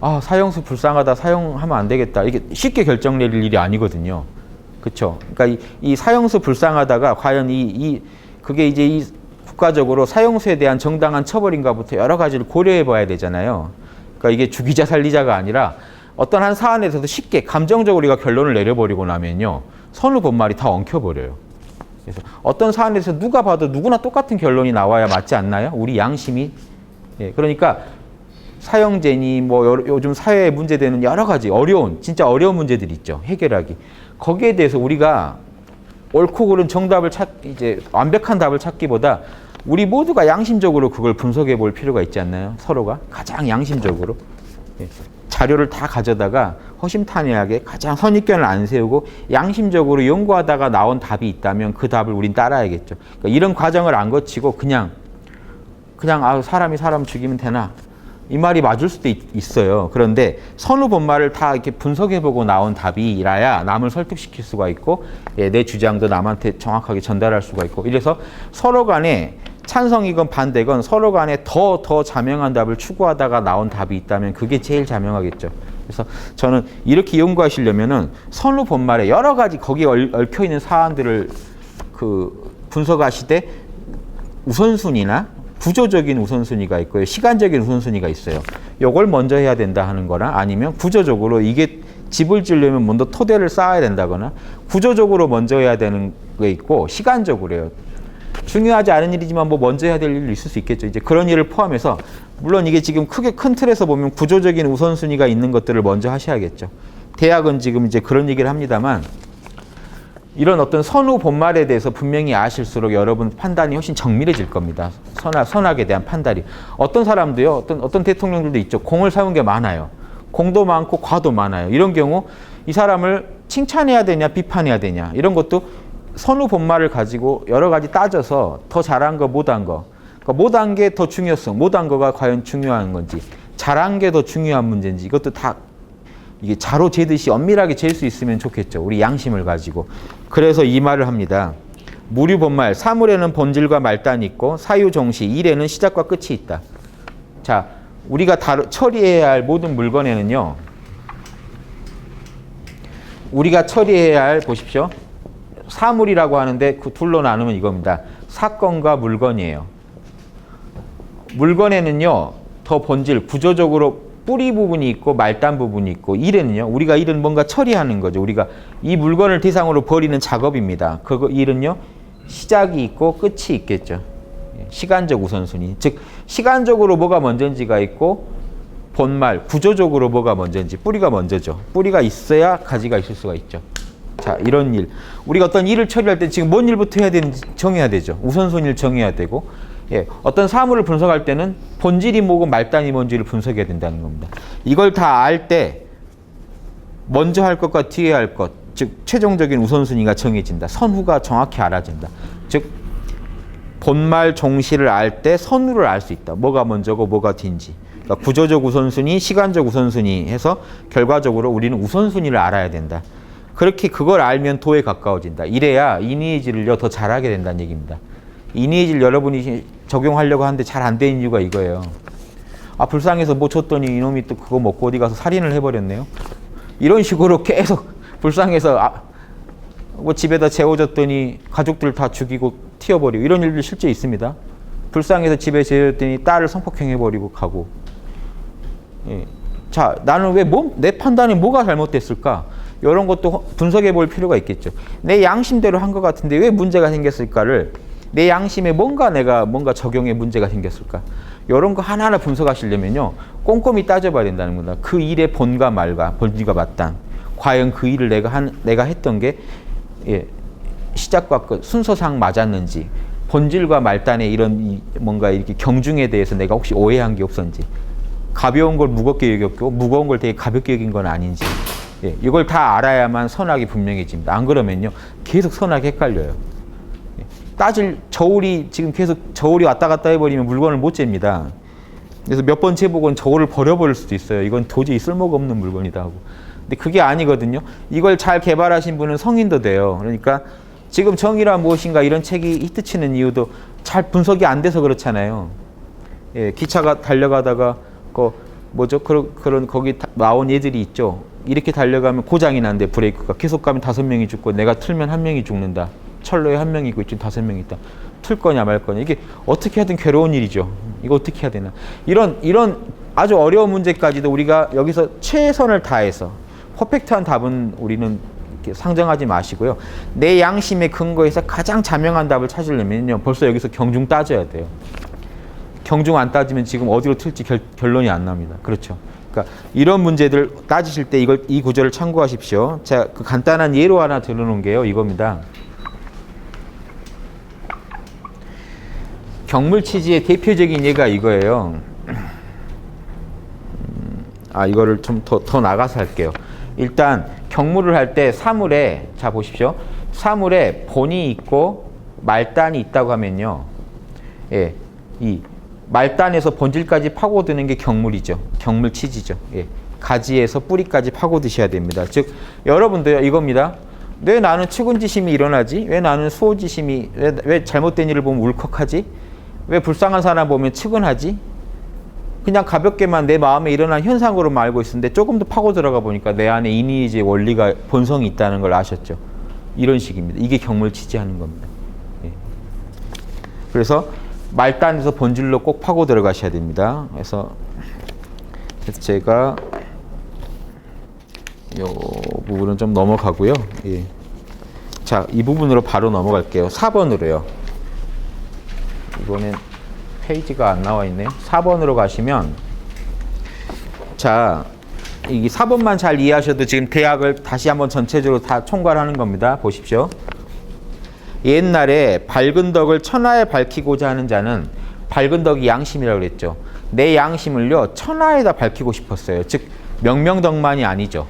아, 사형수 불쌍하다, 사형하면 안 되겠다. 이게 쉽게 결정 내릴 일이 아니거든요. 그렇죠? 그러니까 이 사형수 불쌍하다가 과연 그게 이제 이 국가적으로 사형수에 대한 정당한 처벌인가부터 여러 가지를 고려해 봐야 되잖아요. 그러니까 이게 죽이자 살리자가 아니라 어떤 한 사안에 대해서도 쉽게 감정적으로 우리가 결론을 내려버리고 나면요. 선우 본말이 다 엉켜버려요. 그래서 어떤 사안에 대해서 누가 봐도 누구나 똑같은 결론이 나와야 맞지 않나요? 우리 양심이. 예, 그러니까 사형제니 뭐 요즘 사회에 문제되는 여러 가지 진짜 어려운 문제들이 있죠. 해결하기. 거기에 대해서 우리가 옳고 그른 정답을 이제 완벽한 답을 찾기보다 우리 모두가 양심적으로 그걸 분석해 볼 필요가 있지 않나요? 서로가 가장 양심적으로. 예. 자료를 다 가져다가 허심탄회하게 가장 선입견을 안 세우고 양심적으로 연구하다가 나온 답이 있다면 그 답을 우린 따라야겠죠. 그러니까 이런 과정을 안 거치고 그냥 사람이 사람 죽이면 되나? 이 말이 맞을 수도 있어요. 그런데 선우 본말을 다 이렇게 분석해보고 나온 답이라야 남을 설득시킬 수가 있고, 예, 내 주장도 남한테 정확하게 전달할 수가 있고, 이래서 서로 간에 찬성이건 반대건 서로 간에 더 자명한 답을 추구하다가 나온 답이 있다면 그게 제일 자명하겠죠. 그래서 저는 이렇게 연구하시려면은 선우 본말에 여러 가지 거기에 얽혀 있는 사안들을 분석하시되 우선순위나 구조적인 우선순위가 있고요. 시간적인 우선순위가 있어요. 이걸 먼저 해야 된다 하는 거나 아니면 구조적으로 이게 집을 지으려면 먼저 토대를 쌓아야 된다거나 구조적으로 먼저 해야 되는 게 있고 시간적으로요. 중요하지 않은 일이지만 뭐 먼저 해야 될 일이 있을 수 있겠죠. 이제 그런 일을 포함해서 물론 이게 지금 크게 큰 틀에서 보면 구조적인 우선순위가 있는 것들을 먼저 하셔야겠죠. 대학은 지금 이제 그런 얘기를 합니다만 이런 어떤 선후 본말에 대해서 분명히 아실수록 여러분 판단이 훨씬 정밀해질 겁니다. 선악에 대한 판단이. 어떤 사람도요, 어떤 대통령들도 있죠. 공을 세운 게 많아요. 공도 많고 과도 많아요. 이런 경우 이 사람을 칭찬해야 되냐, 비판해야 되냐. 이런 것도 선후 본말을 가지고 여러 가지 따져서 더 잘한 거, 못한 거. 그러니까 못한 게 더 중요성, 못한 거가 과연 중요한 건지, 잘한 게 더 중요한 문제인지 이것도 다 이게 자로 재듯이 엄밀하게 잴 수 있으면 좋겠죠. 우리 양심을 가지고. 그래서 이 말을 합니다. 무류 본말, 사물에는 본질과 말단이 있고 사유종시, 일에는 시작과 끝이 있다. 자, 우리가 처리해야 할 모든 물건에는요. 우리가 처리해야 할, 보십시오. 사물이라고 하는데 그 둘로 나누면 이겁니다. 사건과 물건이에요. 물건에는요. 더 본질, 구조적으로 뿌리 부분이 있고 말단 부분이 있고 일에는요. 우리가 일은 뭔가 처리하는 거죠. 우리가 이 물건을 대상으로 벌이는 작업입니다. 그 일은요. 시작이 있고 끝이 있겠죠. 시간적 우선순위. 즉 시간적으로 뭐가 먼저인지가 있고 본말, 구조적으로 뭐가 먼저인지 뿌리가 먼저죠. 뿌리가 있어야 가지가 있을 수가 있죠. 자, 이런 일. 우리가 어떤 일을 처리할 때 지금 뭔 일부터 해야 되는지 정해야 되죠. 우선순위를 정해야 되고 예, 어떤 사물을 분석할 때는 본질이 뭐고 말단이 뭔지를 분석해야 된다는 겁니다. 이걸 다 알 때 먼저 할 것과 뒤에 할 것, 즉 최종적인 우선순위가 정해진다. 선후가 정확히 알아진다. 즉 본말 종시를 알 때 선후를 알 수 있다. 뭐가 먼저고 뭐가 뒤인지. 그러니까 구조적 우선순위, 시간적 우선순위 해서 결과적으로 우리는 우선순위를 알아야 된다. 그렇게 그걸 알면 도에 가까워진다. 이래야 이니에이지를요 더 잘하게 된다는 얘기입니다. 이니에이지를 여러분이 적용하려고 하는데 잘 안 되는 이유가 이거예요. 아, 불쌍해서 뭐 줬더니 이놈이 또 그거 먹고 어디 가서 살인을 해버렸네요. 이런 식으로 계속 불쌍해서 뭐 집에다 재워줬더니 가족들 다 죽이고 튀어버리고 이런 일들 실제 있습니다. 불쌍해서 집에 재워줬더니 딸을 성폭행해버리고 가고. 예. 자, 나는 왜 내 판단이 뭐가 잘못됐을까? 이런 것도 분석해 볼 필요가 있겠죠. 내 양심대로 한 것 같은데 왜 문제가 생겼을까를 내 양심에 뭔가 적용에 문제가 생겼을까? 이런 거 하나하나 분석하시려면요. 꼼꼼히 따져봐야 된다는 겁니다. 그 일의 본과 말과 본질과 맞단. 과연 그 일을 내가 했던 게 예, 시작과 끝, 순서상 맞았는지, 본질과 말단의 이런 뭔가 이렇게 경중에 대해서 내가 혹시 오해한 게 없었는지, 가벼운 걸 무겁게 여겼고 무거운 걸 되게 가볍게 여긴 건 아닌지, 예, 이걸 다 알아야만 선악이 분명해집니다. 안 그러면요, 계속 선악이 헷갈려요. 지금 계속 저울이 왔다 갔다 해버리면 물건을 못 잽니다. 그래서 몇 번 재보고는 저울을 버려버릴 수도 있어요. 이건 도저히 쓸모가 없는 물건이다 하고. 근데 그게 아니거든요. 이걸 잘 개발하신 분은 성인도 돼요. 그러니까 지금 정의란 무엇인가 이런 책이 히트치는 이유도 잘 분석이 안 돼서 그렇잖아요. 예, 기차가 달려가다가 뭐죠? 그런 거기 나온 얘들이 있죠. 이렇게 달려가면 고장이 난대 브레이크가 계속 가면 5명이 죽고 내가 틀면 1명이 죽는다. 철로에 1명이 있고 지금 5명이 있다. 틀 거냐 말 거냐 이게 어떻게 하든 괴로운 일이죠. 이거 어떻게 해야 되나? 이런 아주 어려운 문제까지도 우리가 여기서 최선을 다해서 퍼펙트한 답은 우리는 상정하지 마시고요. 내 양심의 근거에서 가장 자명한 답을 찾으려면요. 벌써 여기서 경중 따져야 돼요. 경중 안 따지면 지금 어디로 틀지 결론이 안 납니다. 그렇죠. 그러니까 이런 문제들 따지실 때 이 구절을 참고하십시오. 제가 그 간단한 예로 하나 들어놓은 게요. 이겁니다. 경물치지의 대표적인 예가 이거예요. 이거를 좀 더 나가서 할게요. 일단 경물을 할 때 사물에 자 보십시오. 사물에 본이 있고 말단이 있다고 하면요. 예, 이 말단에서 본질까지 파고드는 게 경물이죠. 경물치지죠. 예, 가지에서 뿌리까지 파고드셔야 됩니다. 즉 여러분들 이겁니다. 왜 나는 측은지심이 일어나지? 왜 나는 수호지심이 왜 잘못된 일을 보면 울컥하지? 왜 불쌍한 사람 보면 측은하지? 그냥 가볍게만 내 마음에 일어난 현상으로만 알고 있었는데 조금 더 파고 들어가 보니까 내 안에 이니지의 원리가 본성이 있다는 걸 아셨죠. 이런 식입니다. 이게 경물치지하는 겁니다. 예. 그래서 말단에서 본질로 꼭 파고 들어가셔야 됩니다. 그래서 제가 이 부분은 좀 넘어가고요. 예. 자, 이 부분으로 바로 넘어갈게요. 4번으로요. 이번엔 페이지가 안 나와 있네요. 4번으로 가시면 자, 이 4번만 잘 이해하셔도 지금 대학을 다시 한번 전체적으로 다 총괄하는 겁니다. 보십시오. 옛날에 밝은 덕을 천하에 밝히고자 하는 자는 밝은 덕이 양심이라고 그랬죠. 내 양심을요 천하에다 밝히고 싶었어요. 즉 명명덕만이 아니죠.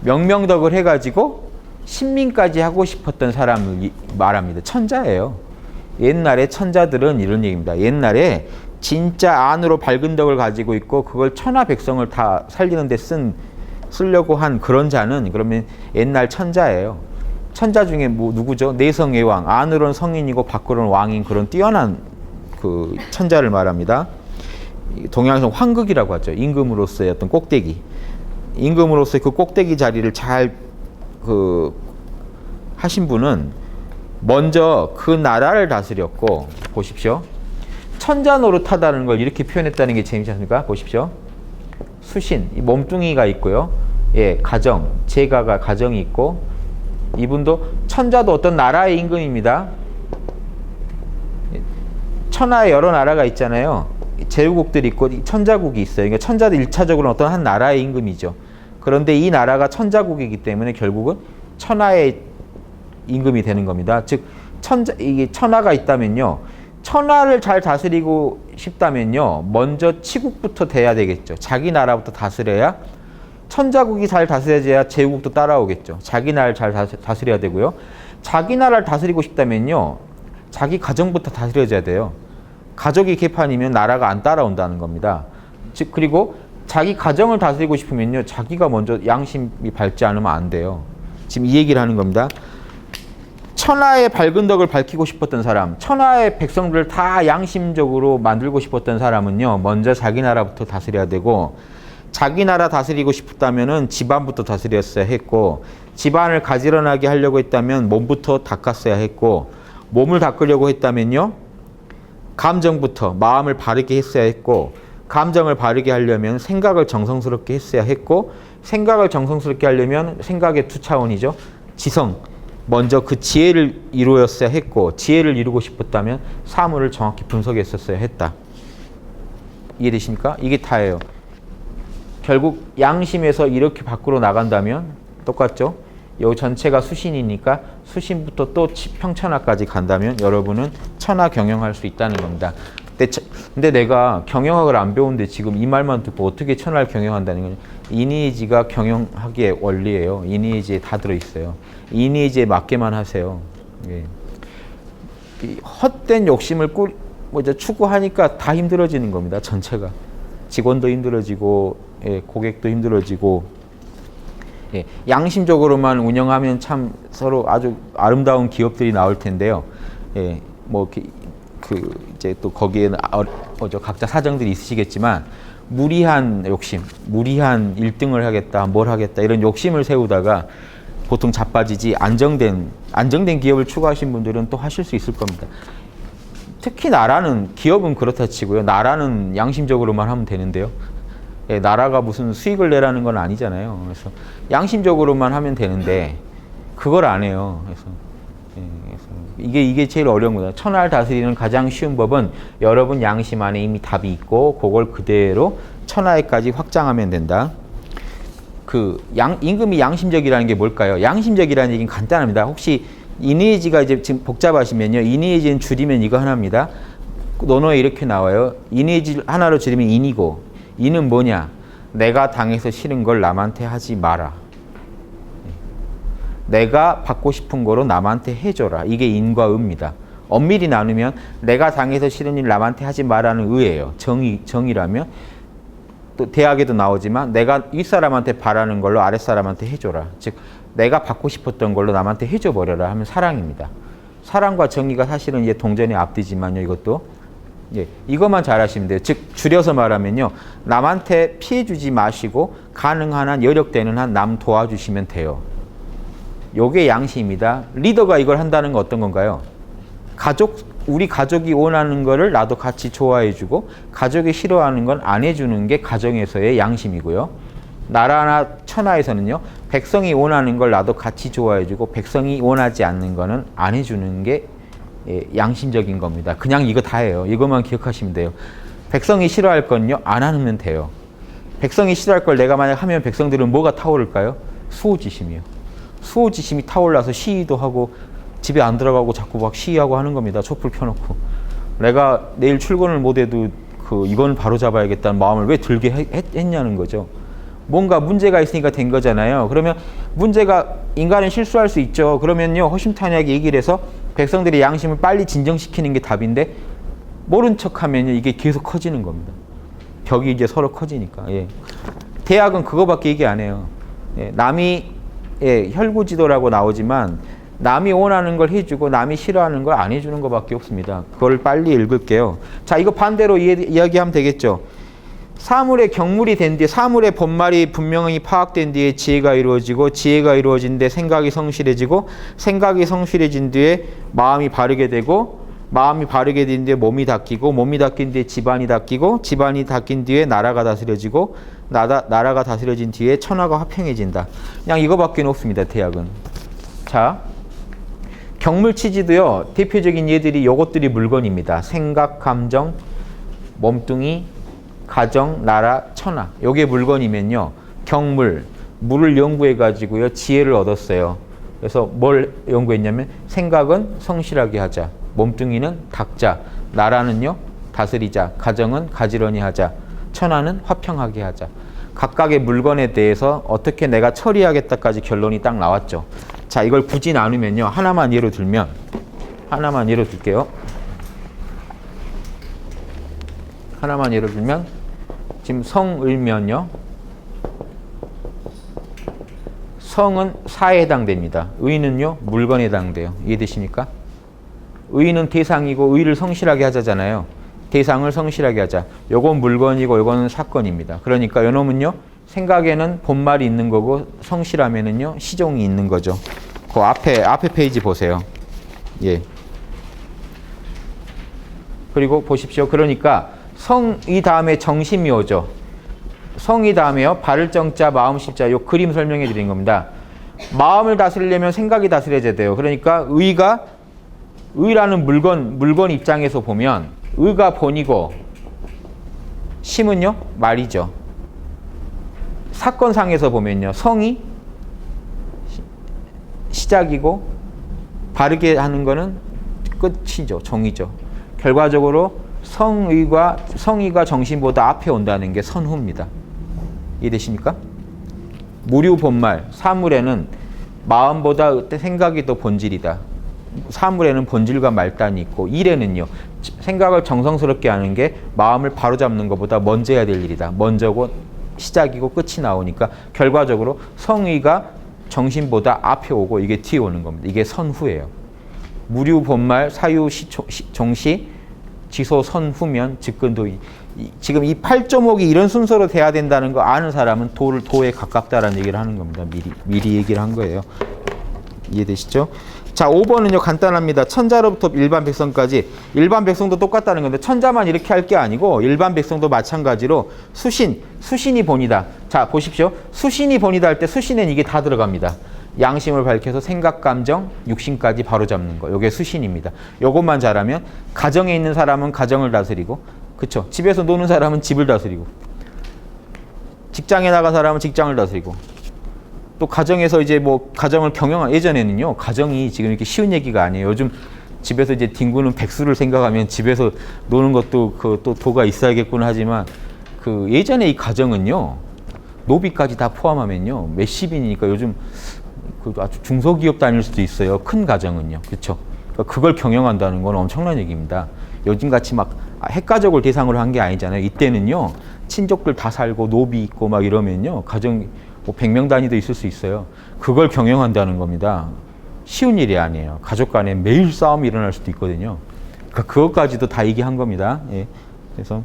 명명덕을 해가지고 신민까지 하고 싶었던 사람을 말합니다. 천자예요. 옛날에 천자들은 이런 얘기입니다. 옛날에 진짜 안으로 밝은 덕을 가지고 있고 그걸 천하 백성을 다 살리는 데 쓰려고 한 그런 자는 그러면 옛날 천자예요. 천자 중에 뭐 누구죠? 내성외왕. 안으로는 성인이고 밖으로는 왕인 그런 뛰어난 그 천자를 말합니다. 동양에서 황극이라고 하죠. 임금으로서의 어떤 꼭대기. 임금으로서의 그 꼭대기 자리를 잘 하신 분은 먼저 그 나라를 다스렸고 보십시오. 천자 노릇하다는 걸 이렇게 표현했다는 게 재미있지 않습니까? 보십시오. 수신, 이 몸뚱이가 있고요. 예, 가정, 제가가 가정이 있고 이분도 천자도 어떤 나라의 임금입니다. 천하에 여러 나라가 있잖아요. 제후국들이 있고 천자국이 있어요. 그러니까 천자도 1차적으로 어떤 한 나라의 임금이죠. 그런데 이 나라가 천자국이기 때문에 결국은 천하의 임금이 되는 겁니다. 즉 이게 천하가 있다면요. 천하를 잘 다스리고 싶다면요. 먼저 치국부터 돼야 되겠죠. 자기 나라부터 다스려야 천자국이 잘 다스려져야 제후국도 따라오겠죠. 자기 나라를 잘 다스려야 되고요. 자기 나라를 다스리고 싶다면요. 자기 가정부터 다스려져야 돼요. 가족이 개판이면 나라가 안 따라온다는 겁니다. 즉 그리고 자기 가정을 다스리고 싶으면요. 자기가 먼저 양심이 밝지 않으면 안 돼요. 지금 이 얘기를 하는 겁니다. 천하의 밝은 덕을 밝히고 싶었던 사람, 천하의 백성들을 다 양심적으로 만들고 싶었던 사람은요. 먼저 자기 나라부터 다스려야 되고 자기 나라 다스리고 싶었다면은 집안부터 다스렸어야 했고 집안을 가지런하게 하려고 했다면 몸부터 닦았어야 했고 몸을 닦으려고 했다면요. 감정부터 마음을 바르게 했어야 했고 감정을 바르게 하려면 생각을 정성스럽게 했어야 했고 생각을 정성스럽게 하려면 생각의 두 차원이죠. 지성, 먼저 그 지혜를 이루었어야 했고 지혜를 이루고 싶었다면 사물을 정확히 분석했었어야 했다. 이해되십니까? 이게 다예요. 결국 양심에서 이렇게 밖으로 나간다면 똑같죠? 이 전체가 수신이니까 수신부터 또 평천하까지 간다면 여러분은 천하 경영할 수 있다는 겁니다. 근데 내가 경영학을 안 배우는데 지금 이 말만 듣고 어떻게 천하를 경영한다는 거냐. 이니지가 경영학의 원리예요. 이니지에 다 들어있어요. 이니지에 맞게만 하세요. 예. 헛된 욕심을 추구하니까 다 힘들어지는 겁니다. 전체가. 직원도 힘들어지고 예, 고객도 힘들어지고 예, 양심적으로만 운영하면 참 서로 아주 아름다운 기업들이 나올 텐데요. 예, 뭐 이제 또 거기에는 각자 사정들이 있으시겠지만 무리한 욕심, 무리한 1등을 하겠다, 뭘 하겠다 이런 욕심을 세우다가 보통 자빠지지 안정된 기업을 추구하신 분들은 또 하실 수 있을 겁니다. 특히 나라는 기업은 그렇다 치고요. 나라는 양심적으로만 하면 되는데요. 예, 나라가 무슨 수익을 내라는 건 아니잖아요. 그래서 양심적으로만 하면 되는데 그걸 안 해요. 그래서 이게 제일 어려운 거다. 천하를 다스리는 가장 쉬운 법은 여러분 양심 안에 이미 답이 있고 그걸 그대로 천하에까지 확장하면 된다. 임금이 양심적이라는 게 뭘까요? 양심적이라는 얘기는 간단합니다. 혹시 이니에지가 이제 지금 복잡하시면요. 이니에지는 줄이면 이거 하나입니다. 논어에 이렇게 나와요. 이니에지 하나로 줄이면 인이고, 인은 뭐냐? 내가 당해서 싫은 걸 남한테 하지 마라. 내가 받고 싶은 거로 남한테 해줘라. 이게 인과 의입니다. 엄밀히 나누면 내가 당해서 싫은 일 남한테 하지 마라는 의예요. 정의라면. 또 대학에도 나오지만 내가 윗사람한테 바라는 걸로 아랫사람한테 해줘라. 즉 내가 받고 싶었던 걸로 남한테 해줘버려라 하면 사랑입니다. 사랑과 정의가 사실은 이제 동전의 앞뒤지만요. 이것도 이것만 잘하시면 돼요. 즉 줄여서 말하면요. 남한테 피해주지 마시고 가능한 한 여력되는 한 남 도와주시면 돼요. 요게 양심입니다. 리더가 이걸 한다는 건 어떤 건가요? 우리 가족이 원하는 거를 나도 같이 좋아해주고 가족이 싫어하는 건 안 해주는 게 가정에서의 양심이고요. 나라나 천하에서는요. 백성이 원하는 걸 나도 같이 좋아해주고 백성이 원하지 않는 거는 안 해주는 게 양심적인 겁니다. 그냥 이거 다예요. 이것만 기억하시면 돼요. 백성이 싫어할 건요. 안 하면 돼요. 백성이 싫어할 걸 내가 만약 하면 백성들은 뭐가 타오를까요? 수호지심이요. 수호지심이 타올라서 시위도 하고 집에 안 들어가고 자꾸 막 시위하고 하는 겁니다. 촛불 켜놓고. 내가 내일 출근을 못해도 이건 바로 잡아야겠다는 마음을 왜 들게 했냐는 거죠. 뭔가 문제가 있으니까 된 거잖아요. 그러면 인간은 실수할 수 있죠. 그러면요. 허심탄회하게 얘기를 해서 백성들의 양심을 빨리 진정시키는 게 답인데 모른 척하면요. 이게 계속 커지는 겁니다. 벽이 이제 서로 커지니까. 예. 대학은 그거밖에 얘기 안 해요. 예. 남이 혈구지도라고 나오지만 남이 원하는 걸 해주고 남이 싫어하는 걸 안 해주는 것밖에 없습니다. 그걸 빨리 읽을게요. 자, 이거 반대로 이야기하면 되겠죠. 사물의 경물이 된 뒤에 사물의 본말이 분명히 파악된 뒤에 지혜가 이루어지고 지혜가 이루어진 뒤에 생각이 성실해지고 생각이 성실해진 뒤에 마음이 바르게 되고 마음이 바르게 된 뒤에 몸이 닦이고 몸이 닦인 뒤에 집안이 닦이고 집안이 닦인 뒤에 나라가 다스려지고 나라가 다스려진 뒤에 천하가 화평해진다. 그냥 이거밖에 없습니다. 대학은. 자, 경물치지도요. 대표적인 예들이 요것들이 물건입니다. 생각, 감정, 몸뚱이, 가정, 나라, 천하. 요게 물건이면요. 경물, 물을 연구해가지고요. 지혜를 얻었어요. 그래서 뭘 연구했냐면 생각은 성실하게 하자. 몸뚱이는 닦자. 나라는요. 다스리자. 가정은 가지런히 하자. 천하는 화평하게 하자. 각각의 물건에 대해서 어떻게 내가 처리하겠다까지 결론이 딱 나왔죠. 자, 이걸 굳이 나누면요. 하나만 예로 들게요. 하나만 예로 들면 지금 성을면요. 성은 사에 해당됩니다. 의는요. 물건에 해당돼요. 이해되십니까? 의는 대상이고 의를 성실하게 하자잖아요. 대상을 성실하게 하자. 요건 물건이고 요거는 사건입니다. 그러니까 요놈은요. 생각에는 본말이 있는 거고 성실하면은요. 시종이 있는 거죠. 그 앞에 페이지 보세요. 예. 그리고 보십시오. 그러니까 성이 다음에 정심이 오죠. 성이 다음에요. 바를 정자, 마음 십자. 요 그림 설명해 드린 겁니다. 마음을 다스리려면 생각이 다스려져야 돼요. 그러니까 의라는 물건 입장에서 보면 의가 본이고 심은요 말이죠. 사건상에서 보면요 성이 시작이고 바르게 하는 거는 끝이죠. 정의죠. 결과적으로 성의가 정신보다 앞에 온다는 게 선후입니다. 이해되십니까? 무류 본말, 사물에는 마음보다 생각이 더 본질이다. 사물에는 본질과 말단이 있고 일에는요. 생각을 정성스럽게 하는 게 마음을 바로잡는 것보다 먼저 해야 될 일이다. 먼저고 시작이고 끝이 나오니까 결과적으로 성의가 정신보다 앞에 오고 이게 뒤에 오는 겁니다. 이게 선후예요. 무류 본말, 사유 종시, 지소 선후면 즉근도이. 지금 이 8.5기 이런 순서로 돼야 된다는 거 아는 사람은 도에 가깝다라는 얘기를 하는 겁니다. 미리 얘기를 한 거예요. 이해되시죠? 자, 5번은요 간단합니다. 천자로부터 일반 백성까지. 일반 백성도 똑같다는 건데 천자만 이렇게 할 게 아니고 일반 백성도 마찬가지로 수신이 본이다. 자, 보십시오. 수신이 본이다 할 때 수신엔 이게 다 들어갑니다. 양심을 밝혀서 생각, 감정, 육신까지 바로잡는 거. 이게 수신입니다. 요것만 잘하면 가정에 있는 사람은 가정을 다스리고, 그쵸? 집에서 노는 사람은 집을 다스리고, 직장에 나간 사람은 직장을 다스리고, 또 가정에서 이제 뭐 가정을 경영한, 예전에는요 가정이 지금 이렇게 쉬운 얘기가 아니에요. 요즘 집에서 이제 뒹구는 백수를 생각하면 집에서 노는 것도 그 또 도가 있어야겠구나 하지만 그 예전에 이 가정은요 노비까지 다 포함하면요 몇십인이니까 요즘 그 아주 중소기업 다닐 수도 있어요. 큰 가정은요. 그렇죠? 그러니까 그걸 경영한다는 건 엄청난 얘기입니다. 요즘같이 막 핵가족을 대상으로 한 게 아니잖아요. 이때는요 친족들 다 살고 노비 있고 막 이러면요 가정 뭐 100명 단위도 있을 수 있어요. 그걸 경영한다는 겁니다. 쉬운 일이 아니에요. 가족 간에 매일 싸움이 일어날 수도 있거든요. 그러니까 그것까지도 다 얘기한 겁니다. 예. 그래서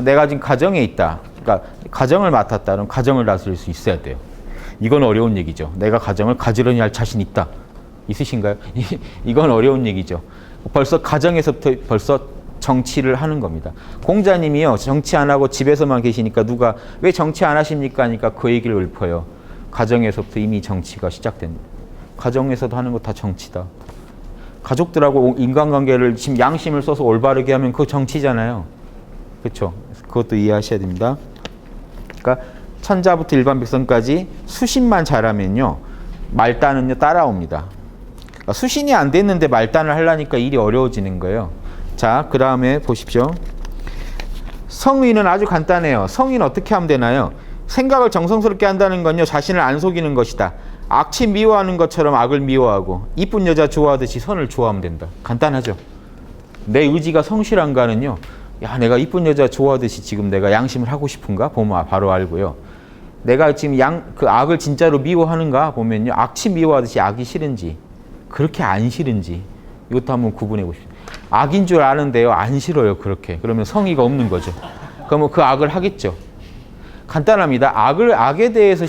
내가 지금 가정에 있다. 그러니까 가정을 맡았다. 그럼 가정을 다스릴 수 있어야 돼요. 이건 어려운 얘기죠. 내가 가정을 가지런히 할 자신 있다. 있으신가요? 이건 어려운 얘기죠. 벌써 가정에서부터 벌써 정치를 하는 겁니다. 공자님이요 정치 안 하고 집에서만 계시니까 누가 왜 정치 안 하십니까 하니까 그 얘기를 읊어요. 가정에서부터 이미 정치가 시작됩니다. 가정에서도 하는 거 다 정치다. 가족들하고 인간관계를 지금 양심을 써서 올바르게 하면 그거 정치잖아요. 그렇죠? 그것도 이해하셔야 됩니다. 그러니까 천자부터 일반 백성까지 수신만 잘하면요 말단은요 따라옵니다. 그러니까 수신이 안 됐는데 말단을 하려니까 일이 어려워지는 거예요. 자, 그 다음에 보십시오. 성의는 아주 간단해요. 성의는 어떻게 하면 되나요? 생각을 정성스럽게 한다는 건요 자신을 안 속이는 것이다. 악취 미워하는 것처럼 악을 미워하고 이쁜 여자 좋아하듯이 선을 좋아하면 된다. 간단하죠. 내 의지가 성실한가는요 야 내가 이쁜 여자 좋아하듯이 지금 내가 양심을 하고 싶은가 보면 바로 알고요. 내가 지금 그 악을 진짜로 미워하는가 보면요 악취 미워하듯이 악이 싫은지 그렇게 안 싫은지 이것도 한번 구분해 보십시오. 악인 줄 아는데요 안 싫어요 그렇게. 그러면 성의가 없는 거죠. 그러면 그 악을 하겠죠. 간단합니다. 악에 대해서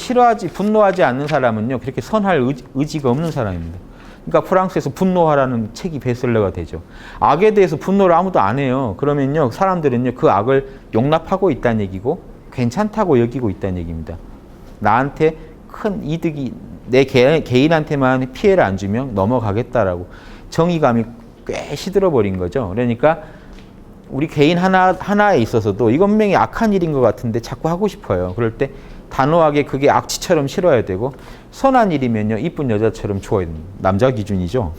분노하지 않는 사람은요 그렇게 선할 의지가 없는 사람입니다. 그러니까 프랑스에서 분노하라는 책이 베스트셀러가 되죠. 악에 대해서 분노를 아무도 안 해요. 그러면요 사람들은요 그 악을 용납하고 있다는 얘기고 괜찮다고 여기고 있다는 얘기입니다. 나한테 큰 이득이 내 개인한테만 피해를 안 주면 넘어가겠다라고 정의감이 꽤 시들어버린 거죠. 그러니까 우리 개인 하나에 있어서도 이건 분명히 악한 일인 것 같은데 자꾸 하고 싶어요. 그럴 때 단호하게 그게 악취처럼 싫어야 되고 선한 일이면요 이쁜 여자처럼 좋아야 됩니다. 남자 기준이죠.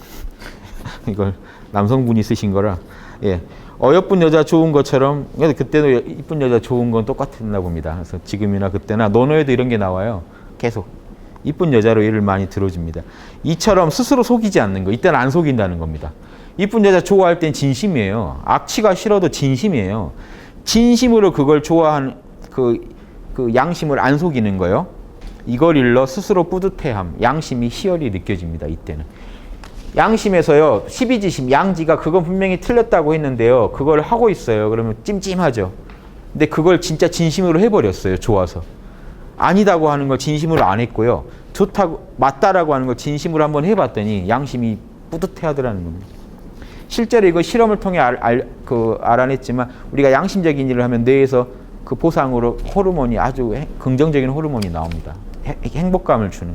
이걸 남성분이 쓰신 거라. 예. 어여쁜 여자 좋은 것처럼 그때도 이쁜 여자 좋은 건 똑같았나 봅니다. 그래서 지금이나 그때나 논어에도 이런 게 나와요. 계속 이쁜 여자로 예를 많이 들어줍니다. 이처럼 스스로 속이지 않는 거. 이때는 안 속인다는 겁니다. 이쁜 여자 좋아할 땐 진심이에요. 악취가 싫어도 진심이에요. 진심으로 그걸 좋아하는 그 양심을 안 속이는 거예요. 이걸 일러 스스로 뿌듯해함, 양심이 희열이 느껴집니다. 이때는. 양심에서요, 십이지심, 양지가 그건 분명히 틀렸다고 했는데요. 그걸 하고 있어요. 그러면 찜찜하죠. 근데 그걸 진짜 진심으로 해버렸어요. 좋아서. 아니다고 하는 걸 진심으로 안 했고요. 좋다고, 맞다라고 하는 걸 진심으로 한번 해봤더니 양심이 뿌듯해하더라는 겁니다. 실제로 이거 실험을 통해 알아냈지만 우리가 양심적인 일을 하면 뇌에서 그 보상으로 호르몬이 아주 긍정적인 호르몬이 나옵니다. 행복감을 주는.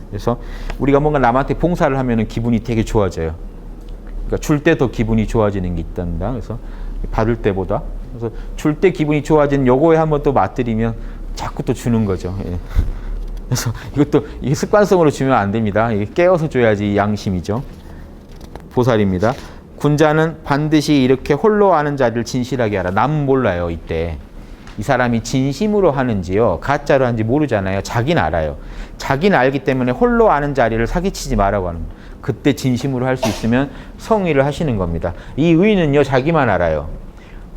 그래서 우리가 뭔가 남한테 봉사를 하면 기분이 되게 좋아져요. 그러니까 줄 때 더 기분이 좋아지는 게 있단다. 그래서 받을 때보다. 그래서 줄 때 기분이 좋아지는 요거에 한번 또 맛들이면 자꾸 또 주는 거죠. 예. 그래서 이것도 이게 습관성으로 주면 안 됩니다. 이게 깨워서 줘야지 양심이죠. 보살입니다. 군자는 반드시 이렇게 홀로 아는 자리를 진실하게 하라. 남은 몰라요. 이때. 이 사람이 진심으로 하는지요 가짜로 하는지 모르잖아요. 자기는 알아요. 자기는 알기 때문에 홀로 아는 자리를 사기치지 말라고 하는 거예요. 그때 진심으로 할 수 있으면 성의를 하시는 겁니다. 이 의는요 자기만 알아요.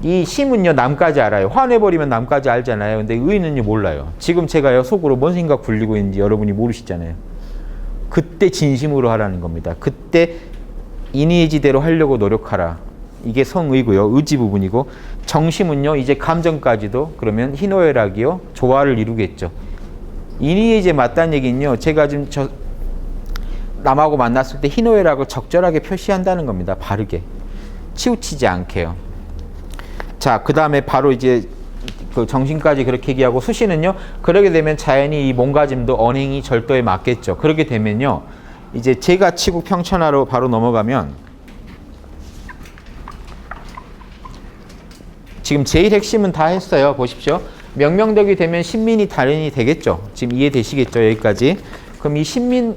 이 심은요 남까지 알아요. 화내버리면 남까지 알잖아요. 근데 의는요 몰라요. 지금 제가요 속으로 뭔 생각 굴리고 있는지 여러분이 모르시잖아요. 그때 진심으로 하라는 겁니다. 그때 인의지대로 하려고 노력하라. 이게 성의고요. 의지 부분이고 정심은요. 이제 감정까지도 그러면 희노애락이요. 조화를 이루겠죠. 인이 이제 맞다는 얘기는요. 제가 지금 남하고 만났을 때 희노애락을 적절하게 표시한다는 겁니다. 바르게. 치우치지 않게요. 자, 그 다음에 바로 이제 그 정신까지 그렇게 얘기하고 수시는요. 그러게 되면 자연히 이 몸가짐도 언행이 절도에 맞겠죠. 그렇게 되면요. 이제 제가 치국 평천하로 바로 넘어가면 지금 제일 핵심은 다 했어요. 보십시오. 명명덕이 되면 신민이 당연히 되겠죠. 지금 이해되시겠죠? 여기까지. 그럼 이 신민,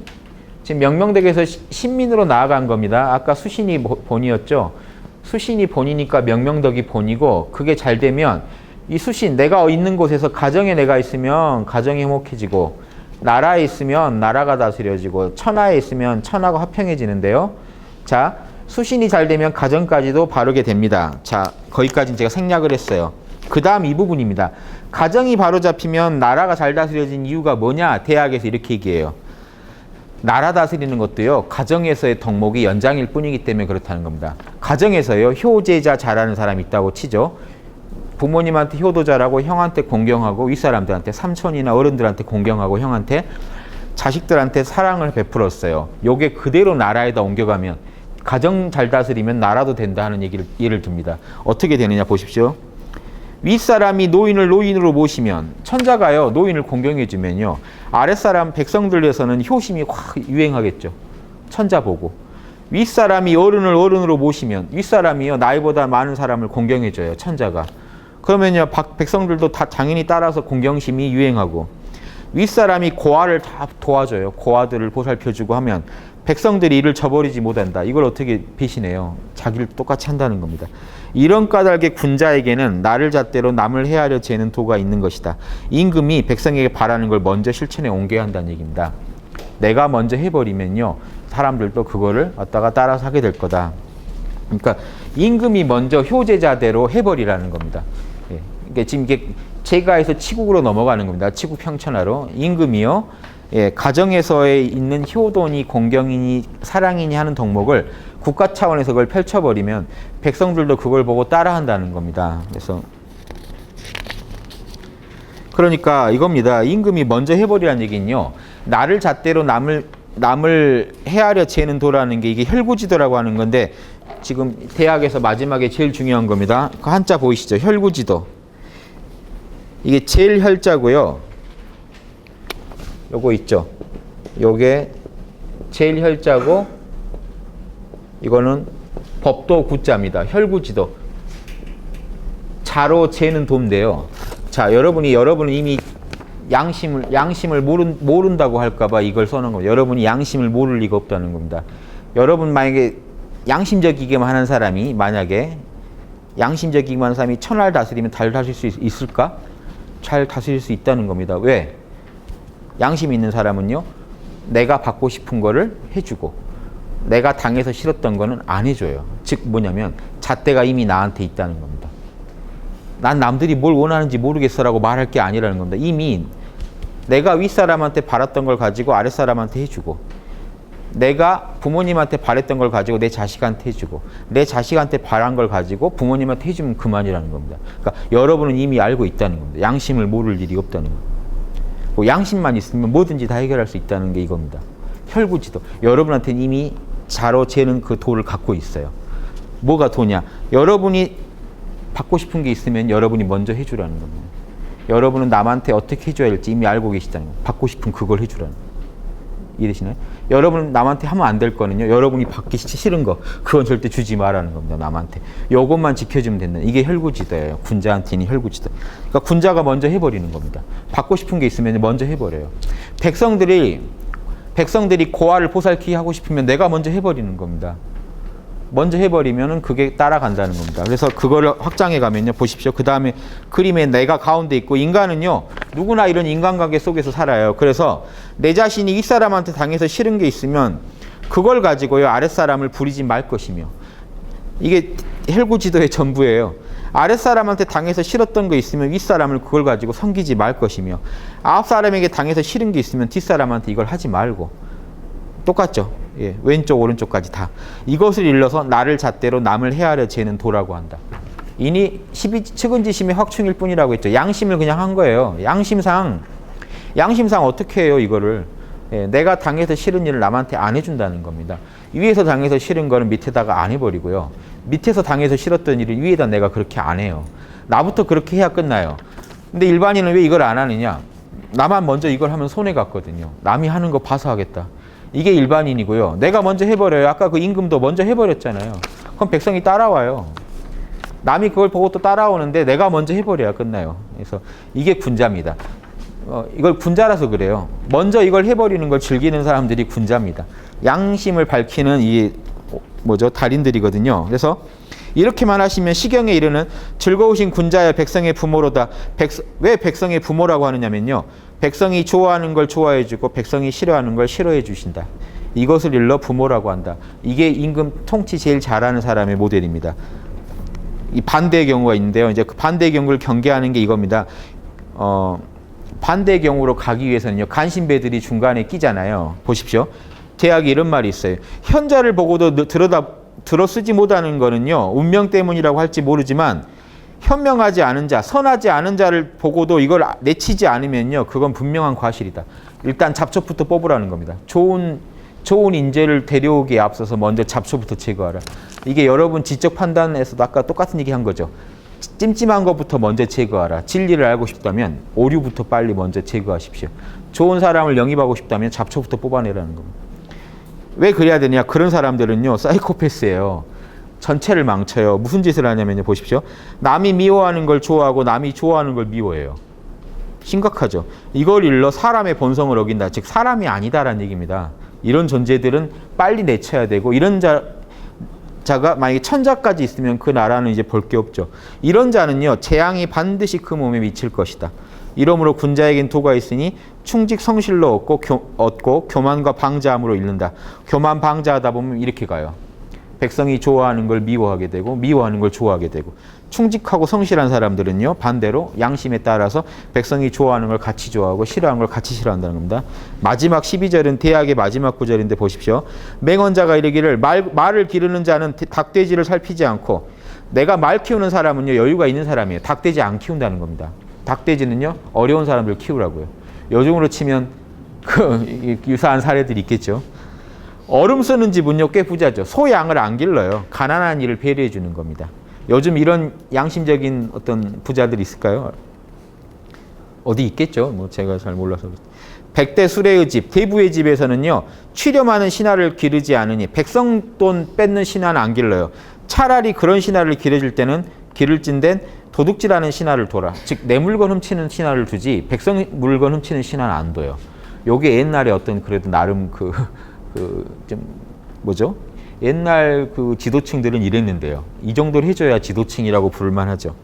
지금 명명덕에서 신민으로 나아간 겁니다. 아까 수신이 본이었죠. 수신이 본이니까 명명덕이 본이고 그게 잘 되면 이 수신, 내가 있는 곳에서 가정에 내가 있으면 가정이 행복해지고 나라에 있으면 나라가 다스려지고 천하에 있으면 천하가 화평해지는데요. 자, 수신이 잘 되면 가정까지도 바르게 됩니다. 자, 거기까지는 제가 생략을 했어요. 그 다음 이 부분입니다. 가정이 바로 잡히면 나라가 잘 다스려진 이유가 뭐냐? 대학에서 이렇게 얘기해요. 나라 다스리는 것도요. 가정에서의 덕목이 연장일 뿐이기 때문에 그렇다는 겁니다. 가정에서요. 효제자 잘하는 사람이 있다고 치죠. 부모님한테 효도 잘하고 형한테 공경하고 윗사람들한테 삼촌이나 어른들한테 공경하고 형한테 자식들한테 사랑을 베풀었어요. 요게 그대로 나라에다 옮겨가면 가정 잘 다스리면 나라도 된다 하는 얘기를 예를 듭니다. 어떻게 되느냐 보십시오. 윗사람이 노인을 노인으로 모시면 천자가요. 노인을 공경해 주면요. 아랫사람 백성들에서는 효심이 확 유행하겠죠. 천자 보고. 윗사람이 어른을 어른으로 모시면 윗사람이요. 나이보다 많은 사람을 공경해 줘요. 천자가. 그러면요. 백성들도 다 당연히 따라서 공경심이 유행하고 윗사람이 고아를 다 도와줘요. 고아들을 보살펴주고 하면 백성들이 이를 저버리지 못한다. 이걸 어떻게 배신해요? 자기를 똑같이 한다는 겁니다. 이런 까닭의 군자에게는 나를 잣대로 남을 헤아려 재는 도가 있는 것이다. 임금이 백성에게 바라는 걸 먼저 실천에 옮겨야 한다는 얘기입니다. 내가 먼저 해버리면요. 사람들도 그거를 갖다가 따라서 하게 될 거다. 그러니까 임금이 먼저 효제자대로 해버리라는 겁니다. 예. 그러니까 지금 이게 제가에서 치국으로 넘어가는 겁니다. 치국 평천하로. 임금이요. 예, 가정에서의 있는 효도니 공경이니 사랑이니 하는 덕목을 국가 차원에서 그걸 펼쳐버리면 백성들도 그걸 보고 따라한다는 겁니다. 그래서 그러니까 이겁니다. 임금이 먼저 해버리라는 얘기는요. 나를 잣대로 남을 헤아려 재는 도라는 게 이게 혈구지도라고 하는 건데 지금 대학에서 마지막에 제일 중요한 겁니다. 그 한자 보이시죠? 혈구지도. 이게 제일 혈자고요. 요거 있죠. 요게 제일 혈자고 이거는 법도 구자입니다. 혈구지도. 자로 재는 도인데요. 자, 여러분은 이미 양심을 모른다고 할까봐 이걸 써놓은 겁니다. 여러분이 양심을 모를 리가 없다는 겁니다. 여러분 만약에 양심적이기만 하는 사람이 만약에 양심적이기만 하는 사람이 천하를 다스리면 잘 다스릴 수 있을까? 잘 다스릴 수 있다는 겁니다. 왜? 양심이 있는 사람은요. 내가 받고 싶은 거를 해주고 내가 당해서 싫었던 거는 안 해줘요. 즉 뭐냐면 잣대가 이미 나한테 있다는 겁니다. 난 남들이 뭘 원하는지 모르겠어라고 말할 게 아니라는 겁니다. 이미 내가 윗사람한테 바랐던 걸 가지고 아랫사람한테 해주고 내가 부모님한테 바랬던 걸 가지고 내 자식한테 해주고 내 자식한테 바란 걸 가지고 부모님한테 해주면 그만이라는 겁니다. 그러니까 여러분은 이미 알고 있다는 겁니다. 양심을 모를 일이 없다는 겁니다. 뭐 양심만 있으면 뭐든지 다 해결할 수 있다는 게 이겁니다. 혈구지도. 여러분한테는 이미 자로 재는 그 도를 갖고 있어요. 뭐가 도냐? 여러분이 받고 싶은 게 있으면 여러분이 먼저 해주라는 겁니다. 여러분은 남한테 어떻게 해줘야 할지 이미 알고 계시다는 거예요. 받고 싶은 그걸 해주라는 거예요. 이해되시나요? 여러분은 남한테 하면 안 될 거는요. 여러분이 받기 싫은 거 그건 절대 주지 말라는 겁니다. 남한테. 요것만 지켜주면 된다. 이게 혈구지도예요. 군자한테는 혈구지도. 그러니까 군자가 먼저 해버리는 겁니다. 받고 싶은 게 있으면 먼저 해버려요. 백성들이 고아를 보살피게 하고 싶으면 내가 먼저 해버리는 겁니다. 먼저 해버리면은 그게 따라간다는 겁니다. 그래서 그거를 확장해 가면요. 보십시오. 그 다음에 그림에 내가 가운데 있고 인간은요. 누구나 이런 인간관계 속에서 살아요. 그래서 내 자신이 윗사람한테 당해서 싫은 게 있으면 그걸 가지고요. 아랫사람을 부리지 말 것이며 이게 혈구지도의 전부예요. 아랫사람한테 당해서 싫었던 거 있으면 윗사람을 그걸 가지고 섬기지 말 것이며 앞사람에게 당해서 싫은 게 있으면 뒷사람한테 이걸 하지 말고 똑같죠. 예, 왼쪽 오른쪽까지 다. 이것을 일러서 나를 잣대로 남을 해하려 재는 도라고 한다. 이니 측은지심의 확충일 뿐이라고 했죠. 양심을 그냥 한 거예요. 양심상 어떻게 해요 이거를. 예, 내가 당해서 싫은 일을 남한테 안 해준다는 겁니다. 위에서 당해서 싫은 거는 밑에다가 안 해버리고요. 밑에서 당해서 싫었던 일을 위에다 내가 그렇게 안 해요. 나부터 그렇게 해야 끝나요. 근데 일반인은 왜 이걸 안 하느냐. 나만 먼저 이걸 하면 손해 갔거든요. 남이 하는 거 봐서 하겠다. 이게 일반인이고요. 내가 먼저 해버려요. 아까 그 임금도 먼저 해버렸잖아요. 그럼 백성이 따라와요. 남이 그걸 보고 또 따라오는데 내가 먼저 해버려야 끝나요. 그래서 이게 군자입니다. 이걸 군자라서 그래요. 먼저 이걸 해버리는 걸 즐기는 사람들이 군자입니다. 양심을 밝히는 이 달인들이거든요. 그래서 이렇게만 하시면 시경에 이르는 즐거우신 군자여 백성의 부모로다. 왜 백성의 부모라고 하느냐면요. 백성이 좋아하는 걸 좋아해 주고 백성이 싫어하는 걸 싫어해 주신다. 이것을 일러 부모라고 한다. 이게 임금 통치 제일 잘하는 사람의 모델입니다. 이 반대의 경우가 있는데요. 이제 그 반대의 경우를 경계하는 게 이겁니다. 반대의 경우로 가기 위해서는요. 간신배들이 중간에 끼잖아요. 보십시오. 대학에 이런 말이 있어요. 현자를 보고도 들어쓰지 못하는 거는요. 운명 때문이라고 할지 모르지만 현명하지 않은 자, 선하지 않은 자를 보고도 이걸 내치지 않으면요. 그건 분명한 과실이다. 일단 잡초부터 뽑으라는 겁니다. 좋은 인재를 데려오기에 앞서서 먼저 잡초부터 제거하라. 이게 여러분 지적 판단에서도 아까 똑같은 얘기 한 거죠. 찜찜한 것부터 먼저 제거하라. 진리를 알고 싶다면 오류부터 빨리 먼저 제거하십시오. 좋은 사람을 영입하고 싶다면 잡초부터 뽑아내라는 겁니다. 왜 그래야 되냐? 그런 사람들은요. 사이코패스예요. 전체를 망쳐요. 무슨 짓을 하냐면요. 보십시오. 남이 미워하는 걸 좋아하고 남이 좋아하는 걸 미워해요. 심각하죠. 이걸 일러 사람의 본성을 어긴다. 즉 사람이 아니다라는 얘기입니다. 이런 존재들은 빨리 내쳐야 되고 이런 자가 만약에 천자까지 있으면 그 나라는 이제 볼 게 없죠. 이런 자는요. 재앙이 반드시 그 몸에 미칠 것이다. 이러므로 군자에겐 도가 있으니 충직 성실로 얻고 교만과 방자함으로 잃는다. 교만 방자하다 보면 이렇게 가요. 백성이 좋아하는 걸 미워하게 되고 미워하는 걸 좋아하게 되고 충직하고 성실한 사람들은요. 반대로 양심에 따라서 백성이 좋아하는 걸 같이 좋아하고 싫어하는 걸 같이 싫어한다는 겁니다. 마지막 12절은 대학의 마지막 구절인데 보십시오. 맹언자가 이르기를 말을 기르는 자는 닭돼지를 살피지 않고 내가 말 키우는 사람은요. 여유가 있는 사람이에요. 닭돼지 안 키운다는 겁니다. 닭돼지는요. 어려운 사람들 키우라고요. 요즘으로 치면 유사한 사례들이 있겠죠. 얼음 쓰는 집은요. 꽤 부자죠. 소양을 안 길러요. 가난한 이를 배려해 주는 겁니다. 요즘 이런 양심적인 어떤 부자들이 있을까요? 어디 있겠죠. 뭐 제가 잘 몰라서. 백대 수레의 집, 대부의 집에서는요. 취렴하는 신하를 기르지 않으니 백성 돈 뺏는 신하는 안 길러요. 차라리 그런 신하를 기르질 때는 기를진된 도둑질하는 신하를 둬라. 즉 내 물건 훔치는 신하를 두지 백성 물건 훔치는 신하는 안 둬요. 요게 옛날에 어떤 그래도 나름 옛날 그 지도층들은 이랬는데요. 이 정도를 해줘야 지도층이라고 부를만 하죠.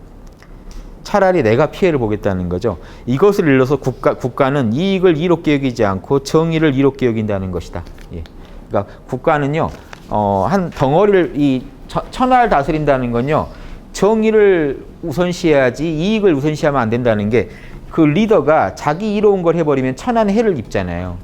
차라리 내가 피해를 보겠다는 거죠. 이것을 일러서 국가는 이익을 이롭게 여기지 않고 정의를 이롭게 여긴다는 것이다. 예. 그러니까 국가는요, 한 덩어리를 천하를 다스린다는 건요, 정의를 우선시해야지 이익을 우선시하면 안 된다는 게 그 리더가 자기 이로운 걸 해버리면 천하는 해를 입잖아요.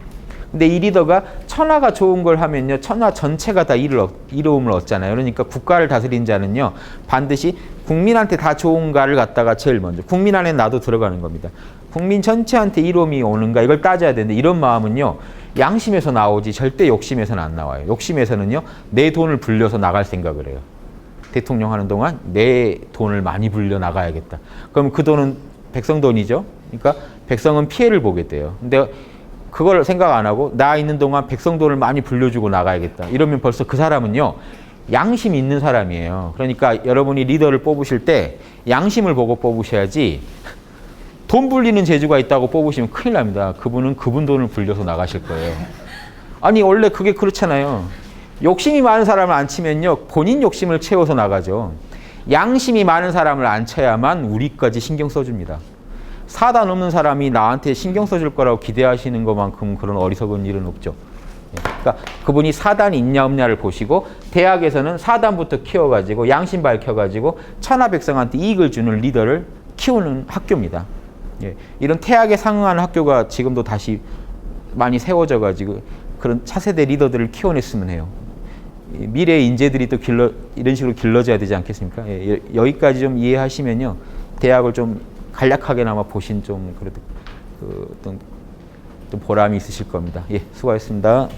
근데 이 리더가 천하가 좋은 걸 하면요. 천하 전체가 다 이로움을 얻잖아요. 그러니까 국가를 다스린 자는요. 반드시 국민한테 다 좋은가를 갖다가 제일 먼저. 국민 안에 나도 들어가는 겁니다. 국민 전체한테 이로움이 오는가 이걸 따져야 되는데 이런 마음은요. 양심에서 나오지 절대 욕심에서는 안 나와요. 욕심에서는요. 내 돈을 불려서 나갈 생각을 해요. 대통령 하는 동안 내 돈을 많이 불려 나가야겠다. 그럼 그 돈은 백성 돈이죠. 그러니까 백성은 피해를 보게 돼요. 근데 그걸 생각 안 하고 나 있는 동안 백성 돈을 많이 불려주고 나가야겠다. 이러면 벌써 그 사람은요. 양심이 있는 사람이에요. 그러니까 여러분이 리더를 뽑으실 때 양심을 보고 뽑으셔야지 돈 불리는 재주가 있다고 뽑으시면 큰일 납니다. 그분은 그분 돈을 불려서 나가실 거예요. 아니 원래 그게 그렇잖아요. 욕심이 많은 사람을 안 치면요. 본인 욕심을 채워서 나가죠. 양심이 많은 사람을 안 쳐야만 우리까지 신경 써줍니다. 사단 없는 사람이 나한테 신경 써줄 거라고 기대하시는 것만큼 그런 어리석은 일은 없죠. 그러니까 그분이 사단이 있냐 없냐를 보시고 대학에서는 사단부터 키워가지고 양심 밝혀가지고 천하 백성한테 이익을 주는 리더를 키우는 학교입니다. 이런 태학에 상응하는 학교가 지금도 다시 많이 세워져가지고 그런 차세대 리더들을 키워냈으면 해요. 미래의 인재들이 또 이런 식으로 길러져야 되지 않겠습니까? 예, 여기까지 좀 이해하시면요, 대학을 좀 간략하게나마 보신 좀 그래도 그 어떤 좀 보람이 있으실 겁니다. 예, 수고하셨습니다.